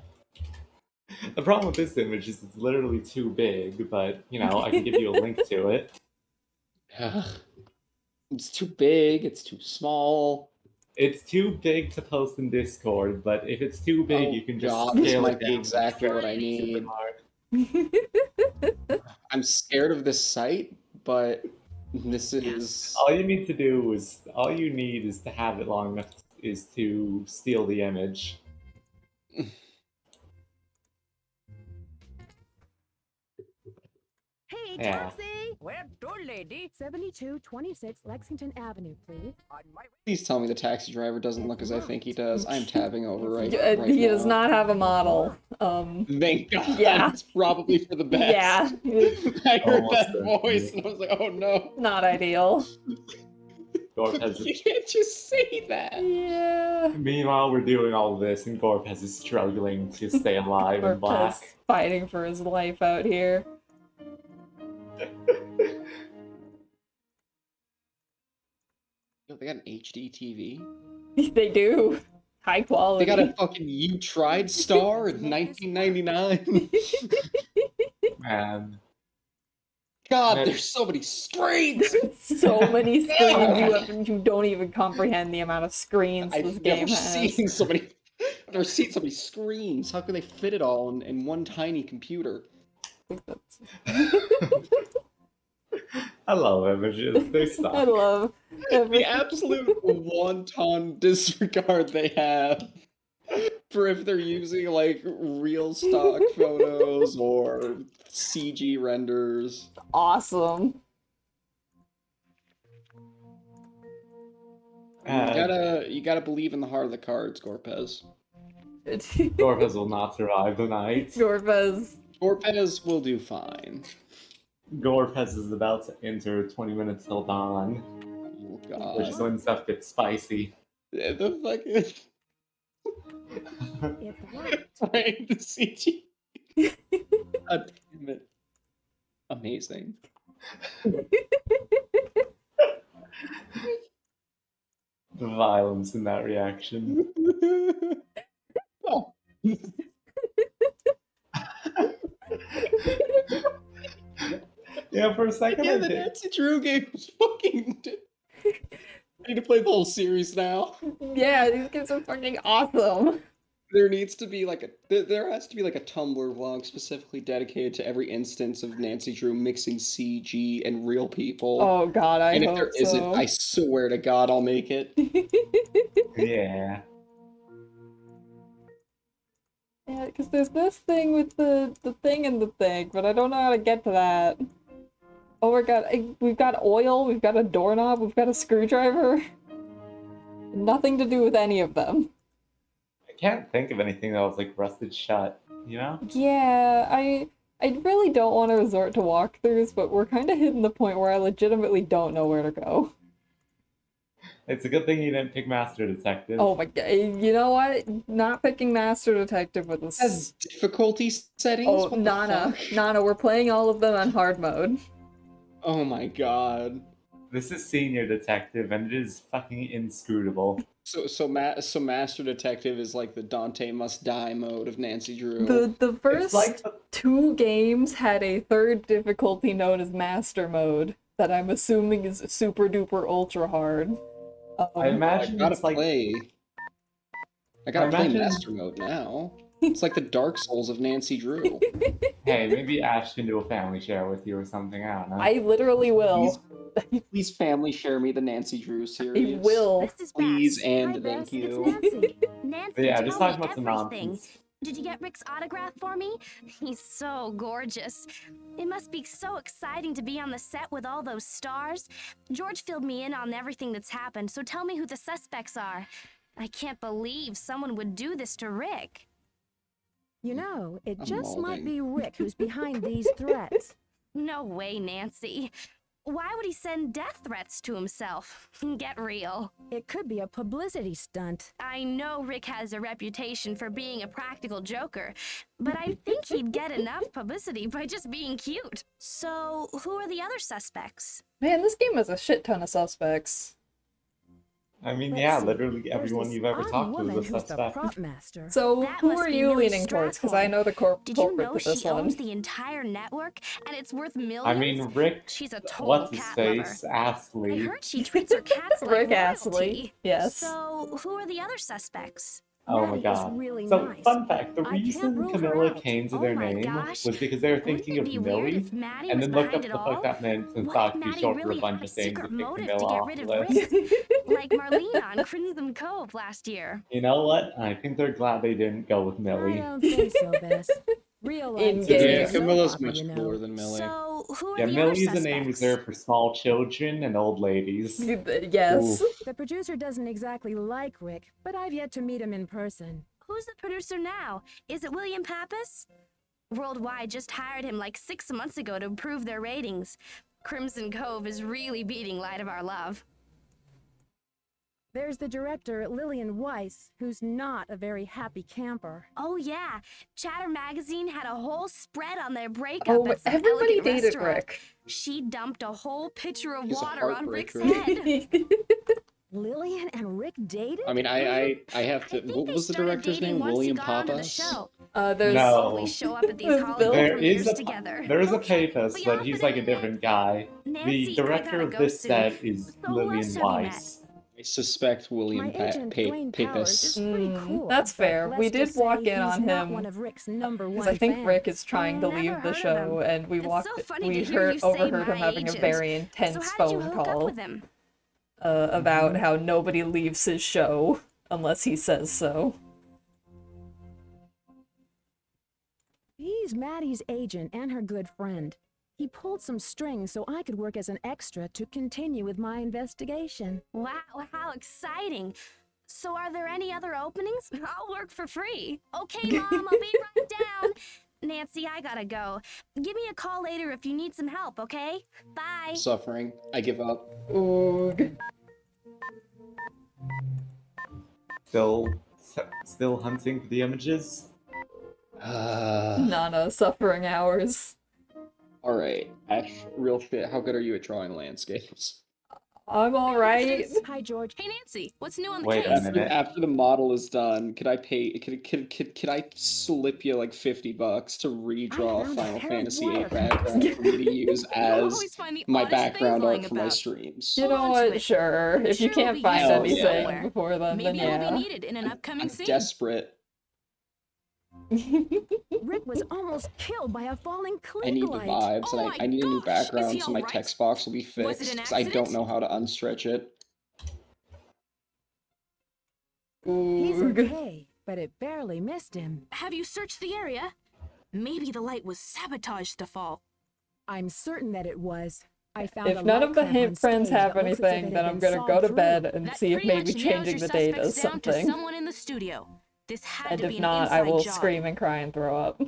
problem with this image is it's literally too big, but you know, I can give you a link to it. Ugh. It's too big, it's too small. It's too big to post in Discord, but if it's too big, Oh, you can just God, this scale might it be down. exactly what I need. I'm scared of this site, but this is... All you need is to have it long enough is to steal the image. Hey, Yeah. taxi! Where to, lady? 7226 Lexington Avenue, please. On my Please tell me the taxi driver doesn't look as I think he does. I'm tabbing over right He now. does not have a model. Thank God. Yeah. It's probably for the best. Yeah, I heard Almost that voice and I was like, oh no. not ideal. Gorp has You can't just say that. Yeah. Meanwhile, we're doing all this, and Gorp is struggling to stay alive in Corpus black. fighting for his life out here. Yo, they got an HD TV? They do. High They quality. got a fucking You Tried star in 1999. Man. God, Man. there's so many screens! So many screens, you don't even comprehend the amount of screens this I've game never has. seen so many... I've never seen so many screens. How can they fit it all in one tiny computer? I think that's... I love images. They I suck. love The absolute wanton disregard they have for if they're using like real stock photos or CG renders. Awesome. You gotta believe in the heart of the cards, Gorpez. Gorpez will not survive the night. Gorpez will do fine. Gorpez is about to enter 20 minutes till dawn. Oh, God. Which is when stuff gets spicy. The fucking... Right, the CG. God damn it. Amazing. The violence in that reaction. Oh. Yeah, for a second Yeah, I the did. Nancy Drew game was fucking... I need to play the whole series now. Yeah, these games are fucking awesome. There needs to be like there has to be like a Tumblr vlog specifically dedicated to every instance of Nancy Drew mixing CG and real people. Oh God, I and hope if there so. isn't, I swear to God, I'll make it. Yeah. Yeah, because there's this thing with the thing and the thing, but I don't know how to get to that. Oh, we've got oil, we've got a doorknob, we've got a screwdriver. Nothing to do with any of them. I can't think of anything that was like rusted shut, you know? Yeah, I really don't want to resort to walkthroughs, but we're kind of hitting the point where I legitimately don't know where to go. It's a good thing you didn't pick Master Detective. Oh my God, you know what? Not picking Master Detective with this. Has difficulty settings? Oh, What the Nana. fuck? Nana, we're playing all of them on hard mode. Oh my God. This is Senior Detective, and it is fucking inscrutable. So Master Detective is like the Dante Must Die mode of Nancy Drew. The first two games had a third difficulty known as Master Mode that I'm assuming is super duper ultra hard. I imagine I gotta it's like... play. I gotta play imagine- Master Mode now. It's like the Dark Souls of Nancy Drew. Hey, maybe Ash can do a family share with you or something, I don't know. I literally will. Please family share me the Nancy Drew series. I will. Please and Hi, thank Bess, you. It's Nancy. Nancy, But yeah, tell just me talking about some everything. nonsense. Did you get Rick's autograph for me? He's so gorgeous. It must be so exciting to be on the set with all those stars. George filled me in on everything that's happened, so tell me who the suspects are. I can't believe someone would do this to Rick. You know, it I'm just might molding. be Rick who's behind these threats. No way, Nancy. Why would he send death threats to himself? Get real. It could be a publicity stunt. I know Rick has a reputation for being a practical joker, but I think he'd get enough publicity by just being cute. So, who are the other suspects? Man, this game has a shit ton of suspects. I mean, Let's yeah, see. literally There's everyone this you've ever odd talked to woman is a who's the suspect. prop master. So, That who must are be you Millie leaning towards? Because I Stratford. know the Did you culprit know to she this one. owns the entire network and it's worth millions? I mean, Rick, She's a total what's his cat face, lover. I Astley. heard she treats her cats like Rick royalty. Astley, yes. So, who are the other suspects? Oh my Maddie is god. really So, nice. fun fact, the I can't reason rule her Camilla out. came to Oh their my name gosh. was because they were Wouldn't thinking it of be weird Millie, if Maddie and was then looked behind up it what the all? fuck that meant and What thought if too Maddie short for a really bunch had a of things secret and kicked motive to Camilla get off rid the of list. Rick? Like Marlene on Crimson Cove last year. You know what? I think they're glad they didn't go with I Millie. don't think so, Bess. Real In life game. Yeah, Soap Camilla's much cooler than Millie. So, who are Yeah, the other Millie's a suspects? name reserved for small children and old ladies. Yes. Oof. The producer doesn't exactly like Rick, but I've yet to meet him in person. Who's the producer now? Is it William Pappas? Worldwide just hired him like 6 months ago to improve their ratings. Crimson Cove is really beating Light of Our Love. There's the director, Lillian Weiss, who's not a very happy camper. Oh yeah, Chatter Magazine had a whole spread on their breakup Oh, at some everybody elegant dated restaurant. Rick. She dumped a whole pitcher of He's a water on Rick's heartbreaker. head. Lillian and Rick dated? I mean, I have to. I think What they was the started director's dating name? once he William got onto the Pappas? show. There's No. Always show up at these There's Hollywood Bill. There is premieres together. there's a Okay, Pappas, beyond but he's the like a internet. different guy. Nancy, The director I gotta of go this soon. set is So who else Lillian have you met? Weiss. I suspect William My agent, Dwayne Powers, Pappas. is pretty cool. That's but fair. let's We did just say walk in he's on not him one of Rick's number because one I think fans. Rick is trying to Never leave the heard of show, him. and we It's walked. so funny We to hear you say overheard him my having a agent. very So intense how did you phone hook up call with him? about how nobody leaves his show unless he says so. He's Maddie's agent and her good friend. He pulled some strings so I could work as an extra to continue with my investigation. Wow, how exciting. So are there any other openings? I'll work for free. Okay, Mom, I'll be right down. Nancy, I gotta go. Give me a call later if you need some help, okay? Bye. Suffering. I give up. Oog. Still hunting for the images. Nana suffering hours. All right, Ash. Real shit. How good are you at drawing landscapes? I'm alright. Hi, George. Hey, Nancy, what's new on the Wait a case? minute. After the model is done, could I pay? Could I slip you like $50 to redraw I found a Final pair of Fantasy VIII wire background for me to use as always find the my oddest things background lying art for my about. streams? You know Hold on to what? it. Sure. I'm If you sure it'll can't be find useful anything somewhere. before then Maybe yeah. it'll be needed in an upcoming I'm scene. desperate. Rick was almost killed by a falling I need the click light. vibes, Oh and I need a new my gosh, is background he so my alright? text box will be Was it fixed an because I don't accident? know how to unstretch it. He's Oog. okay, but it barely missed him. Have you searched the area? Maybe the light was sabotaged to fall. I'm certain that it was. I found If a none light of the clamp on hint friends stage have that looks as if anything, it then had I'm been gonna go sawed to through. bed and That see if pretty maybe much narrows changing your the date suspects does down to something. someone in the studio. This had And to if be an not, I inside will job. scream and cry and throw up.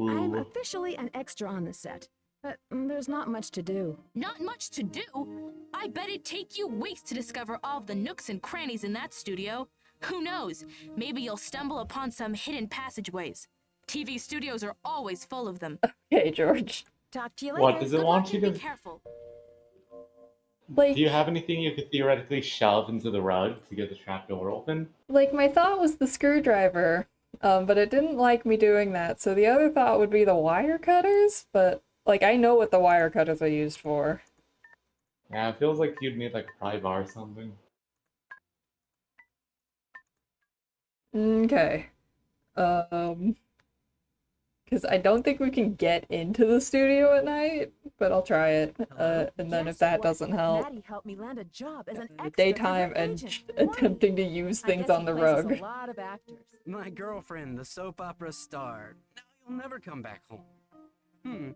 I'm Ooh. officially an extra on the set, but there's not much to do. Not much to do. I bet it'd take you weeks to discover all of the nooks and crannies in that studio. Who knows? Maybe you'll stumble upon some hidden passageways. TV studios are always full of them. Okay, George. Talk to you later. What does it Good want luck you and to? be careful. Like, Do you have anything you could theoretically shove into the rug to get the trapdoor open? my thought was the screwdriver, but it didn't like me doing that. So the other thought would be the wire cutters, but I know what the wire cutters are used for. Yeah, it feels like you'd need like a pry bar or something. Okay. Because I don't think we can get into the studio at night, but I'll try it. And then if that doesn't help, Maddie helped me land a job as an in the extra for daytime her and agent. attempting to use I things guess on he the places rug. a lot of actors. My girlfriend, the soap opera star. Now you'll never come back home.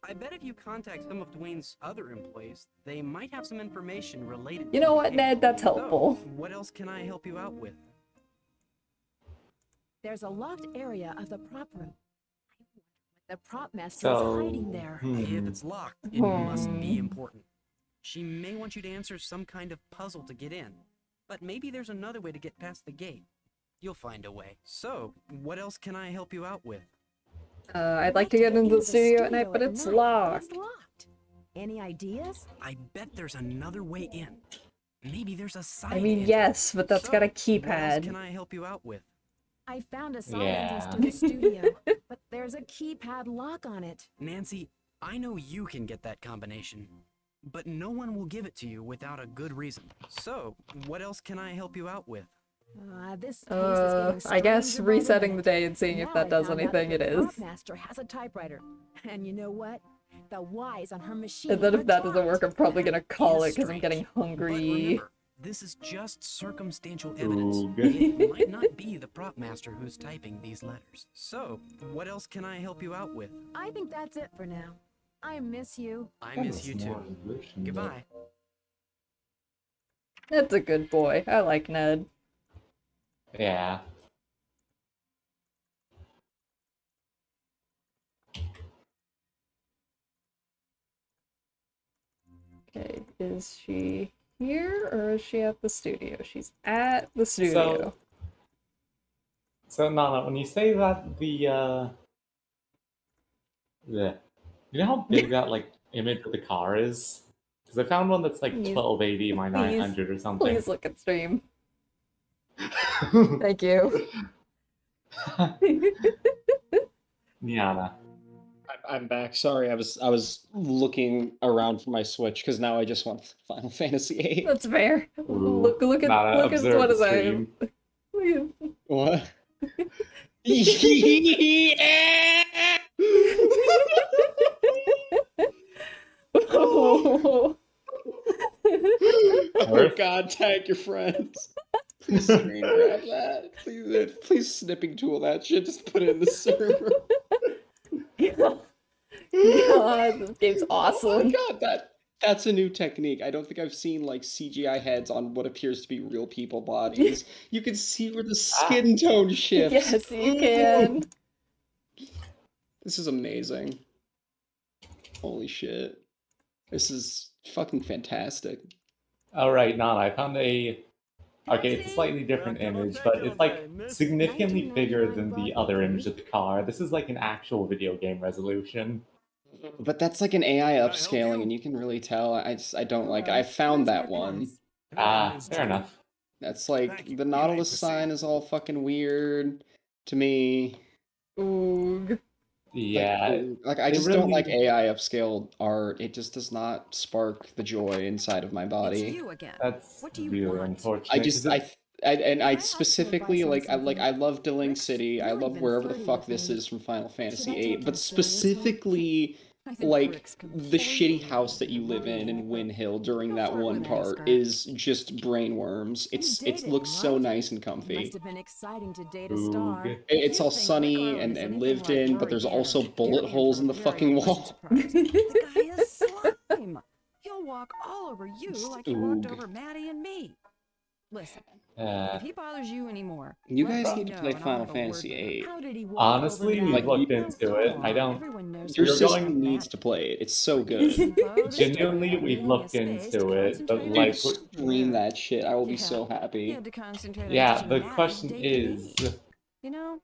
I bet if you contact some of Dwayne's other employees, they might have some information related You to know the what, case. Ned? That's helpful. So, what else can I help you out with? There's a locked area of the prop room. The prop master So, is hiding there. If it's locked, it must be important. She may want you to answer some kind of puzzle to get in, but maybe there's another way to get past the gate. You'll find a way. So, what else can I help you out with? I'd like to get into the studio at night, but it's locked. It's locked. Any ideas? I bet there's another way in. Maybe there's a side I mean, entrance. yes, but that's got a What else keypad. can I help you out with? I found a side Yeah. entrance to the studio, but there's a keypad lock on it. Nancy, I know you can get that combination, but no one will give it to you without a good reason. So, what else can I help you out with? This case is getting I guess stranger by the resetting the minute. day and seeing if Now that I does found out anything, that it the is. prop master has a typewriter, and you know what? The Y's on her machine. And then are if that doesn't work, I'm probably That gonna call is it because I'm getting strange. hungry. But remember, this is just circumstantial evidence. Oog. It might not be the prop master who's typing these letters. So, what else can I help you out with? I think that's it for now. I miss you. I miss you too. Goodbye. Ned's a good boy. I like Ned. Yeah. Okay, is she here or is she at the studio? She's at the studio. So Nana, when you say that you know how big that like image of the car is? Because I found one that's like Please. 1280 by 900 or something. Please look at stream. Thank you. Niana. I'm back. Sorry, I was looking around for my Switch because now I just want Final Fantasy VIII. That's fair. Ooh, Look at Nana, what observe is the I stream. What? Yeah! Oh. Oh God, tag your friends. Please screen grab that. Please snipping tool that shit. Just put it in the server. God, this game's awesome. Oh my God, that's a new technique. I don't think I've seen like CGI heads on what appears to be real people bodies. You can see where the skin tone shifts. Yes, you can. This is amazing. Holy shit. This is fucking fantastic. Alright, Nana, I found a... Okay, it's a slightly different image, but it's like significantly bigger than the other image of the car. This is like an actual video game resolution. But that's like an AI upscaling, and you can really tell. I don't like. I found that one. Fair enough. That's like the Nautilus sign is all fucking weird to me. Oog. Yeah. Like I just don't like AI upscaled art. It just does not spark the joy inside of my body. It's you again. That's What do you really want? unfortunate. I specifically I love Dilling City. I love wherever the fuck this is from Final Fantasy VIII, but specifically like the shitty house that you live in Wind Hill during that one part is just brainworms. It looks so nice and comfy. Must have been exciting to date a star. It's all sunny and lived in, but there's also bullet holes in the fucking wall. The guy is slime. He'll walk all over you like he walked over Maddie and me. Listen, if he bothers you anymore, You let guys me need to know play and I'll Final have a word Fantasy with him. VIII. How did he walk Honestly, over we've that? looked into it. I don't... Everyone knows Your We're sister going- needs to play it. It's so good. Genuinely, we've looked into it, but Dude, like... stream that shit. I will be so He happy. had to concentrate on Yeah, teaching the Maddie question to date is... me. You know,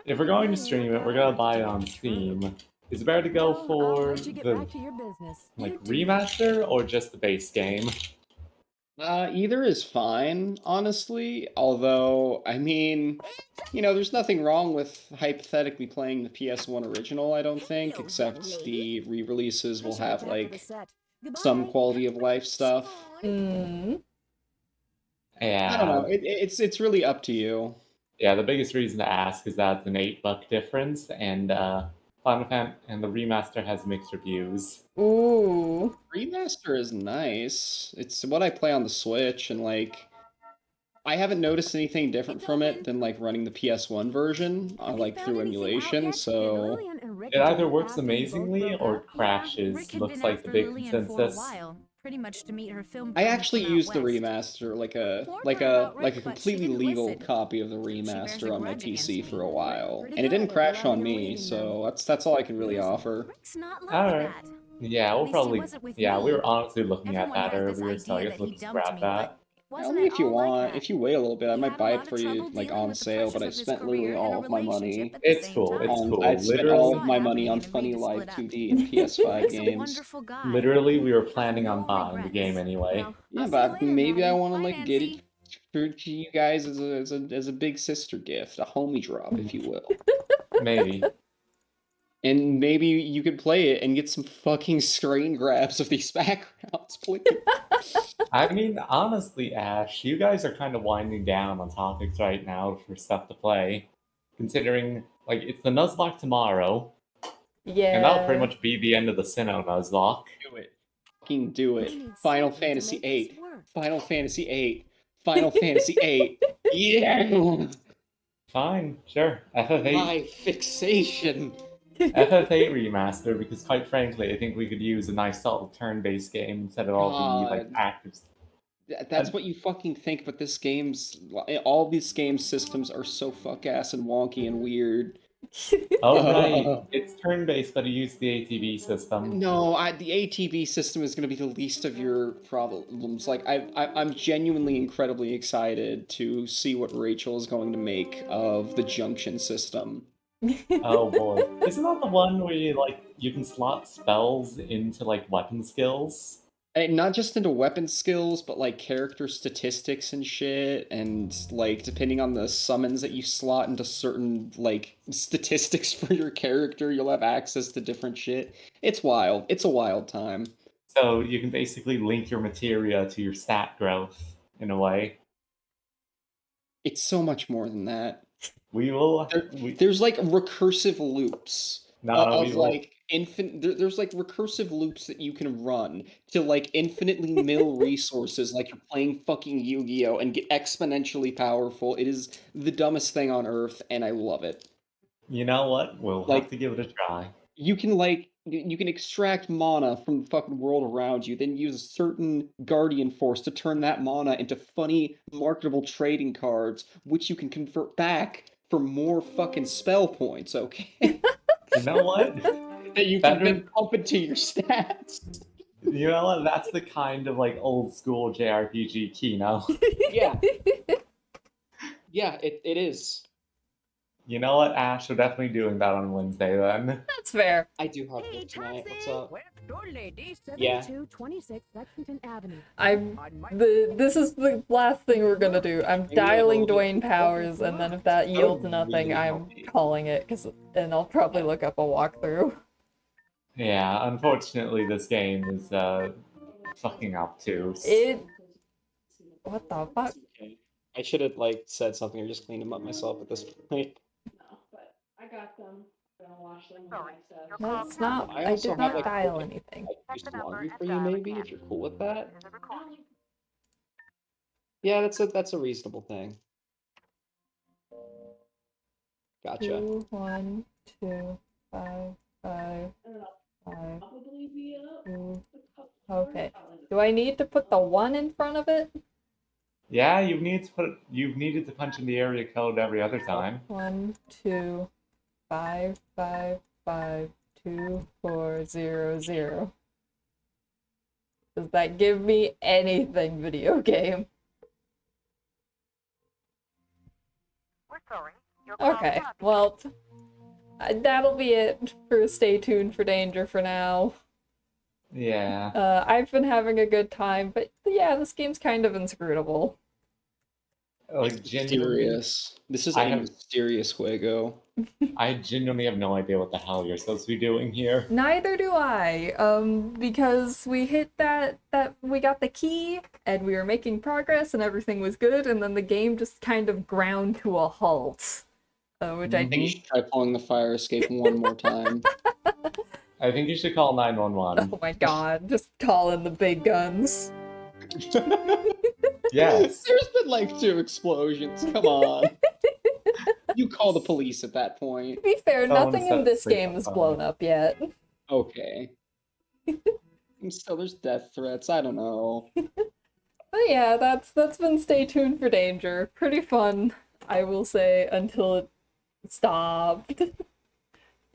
If we're going to stream it, we're gonna buy it on Steam. Is it better to go I'll for let you get the back to your business. like remaster or just the base game? Either is fine, honestly. Although, I mean, there's nothing wrong with hypothetically playing the PS1 original, I don't think, except the re-releases will have, like, some quality of life stuff. Mm. Yeah. I don't know. It's really up to you. Yeah, the biggest reason to ask is that it's an $8 difference, and Final Fantasy and the remaster has mixed reviews. Ooh. Remaster is nice. It's what I play on the Switch, and like I haven't noticed anything different from it than like running the PS1 version, Have you like found through anything out emulation. yet? Did So Lillian and Rick It either date works after you both amazingly broke or up? Rick crashes. had Looks been like the after big Lillian for a consensus. while, pretty much to meet her film I dreams actually from out used the west. remaster, like a Warned her about like a Rick, but she completely didn't legal listen. copy of the She bears a remaster on my grudge against PC me. for a while, Pretty and it good didn't at crash on loving and me. leaving them. So that's all I can really Listen, offer. Rick's not like Alright. that. Yeah, At we'll least he probably. wasn't with Yeah, we me. were honestly looking at Everyone that has this earlier, so I idea guess that we'll he just dumped grab me, that. but wasn't Only at if you all like want. that. If you wait a little bit, I He might had a buy lot it of for you, trouble like dealing on with the sale. But pressures I of his spent career literally and a all of my relationship money at the It's same cool. It's time. cool. I spent I all Literally, of saw it my money happening on and agreed Funny to Live split up. 2D and PS5 Rick's a games. wonderful guy. literally, we were Has planning on no buying the regrets. game anyway. Well, Yeah, I'll see you but later, maybe I Maddie. want to Bye, like get Nancy. it to you guys as a big sister gift, a homie drop, if you will. Maybe. And maybe you could play it and get some fucking screen grabs of these backgrounds, please. I mean, honestly, Ash, you guys are kind of winding down on topics right now for stuff to play. Considering, like, it's the Nuzlocke tomorrow, and that'll pretty Yeah. much be the end of the Sinnoh Nuzlocke. Do it. Fucking do it. I need Final something to Fantasy make this VIII. work. Final Fantasy VIII. Final Fantasy VIII. Yeah! Fine, sure. FF8. My fixation. FF8 remaster, because quite frankly, I think we could use a nice subtle turn-based game instead of all the like God. active. That's what you fucking think, but this game's all these game systems are so fuck ass and wonky and weird. Oh right, it's turn-based, but it used the ATV system. No, the ATV system is going to be the least of your problems. Like, I'm genuinely incredibly excited to see what Rachel is going to make of the junction system. Oh boy, isn't that the one where you can slot spells into like weapon skills? And not just into weapon skills, but like character statistics and shit, and like depending on the summons that you slot into certain like statistics for your character, you'll have access to different shit. It's wild. It's a wild time. So you can basically link your materia to your stat growth in a way. It's so much more than that. We will. There's like recursive loops of We will. like there's like recursive loops that you can run to like infinitely mill resources like you're playing fucking Yu-Gi-Oh and get exponentially powerful. It is the dumbest thing on earth and I love it. You know what? We'll Like, have to give it a try. you can like you can extract mana from the fucking world around you, then use a certain guardian force to turn that mana into funny marketable trading cards, which you can convert back for more fucking spell points, okay? You know what? That you can then pump into your stats. You know what? That's the kind of like old school JRPG Kino. Yeah. Yeah, it is. You know what, Ash? We're definitely doing that on Wednesday then. That's fair. I do have work tonight. What's up? Well, door lady. 7226 Lexington Avenue. This is the last thing we're gonna do. I'm dialing Dwayne Powers, and then if that yields nothing, I'm calling it, and I'll probably look up a walkthrough. Yeah, unfortunately, this game is fucking obtuse. What the fuck? Okay. I should have like said something or just cleaned them up myself at this point. I got them. I'm gonna wash them. That's not. I also did have, not like, dial anything. Just laundry for you, maybe, if you're cool with that. Yeah, that's a reasonable thing. Gotcha. 2, 1, 2, 5, 5, 5, 2. Okay. Do I need to put the 1 in front of it? Yeah, you've needed to punch in the area code every other time. 1, 2, 5, 5, 5, 2, 4, 0, 0. Does that give me anything, video game? We're sorry. Okay, well, that'll be it for Stay Tuned for Danger for now. Yeah. I've been having a good time, but yeah, this game's kind of inscrutable. Like genuinely, Mysterious. This is I a have mysterious Fuego. I genuinely have no idea what the hell you're supposed to be doing here. Neither do I, because we hit that we got the key and we were making progress and everything was good, and then the game just kind of ground to a halt, which I think you should try pulling the fire escape one more time. I think you should call 911. Oh my god, just call in the big guns. Yes. There's been like 2 explosions. Come on. You call the police at that point. To be fair, Someone nothing set in this the game is fire. blown up yet. Okay. And still, there's death threats. I don't know. But yeah, that's been Stay Tuned for Danger. Pretty fun, I will say, until it stopped.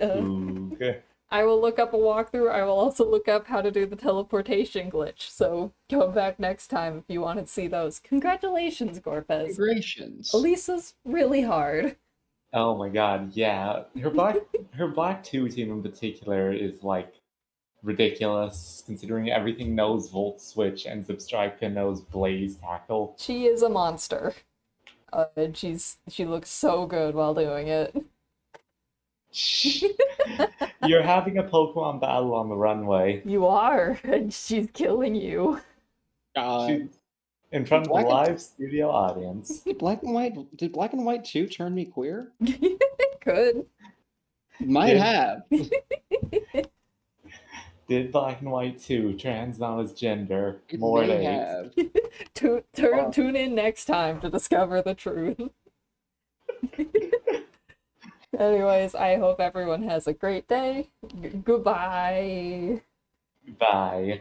Okay. I will look up a walkthrough. I will also look up how to do the teleportation glitch. So come back next time if you want to see those. Congratulations, Gorpez. Congratulations. Elisa's really hard. Oh my god, yeah. Her black 2 team in particular is like ridiculous, considering everything knows Volt Switch and Substrika knows Blaze Tackle. She is a monster. And she looks so good while doing it. You're having a Pokemon battle on the runway. You are, and she's killing you. She's in front of a live studio audience. Did Black and White 2 turn me queer? Could. Might have. Did Black and White 2 trans not as gender? It More may days. have. Tune in next time to discover the truth. Anyways, I hope everyone has a great day. Goodbye. Bye.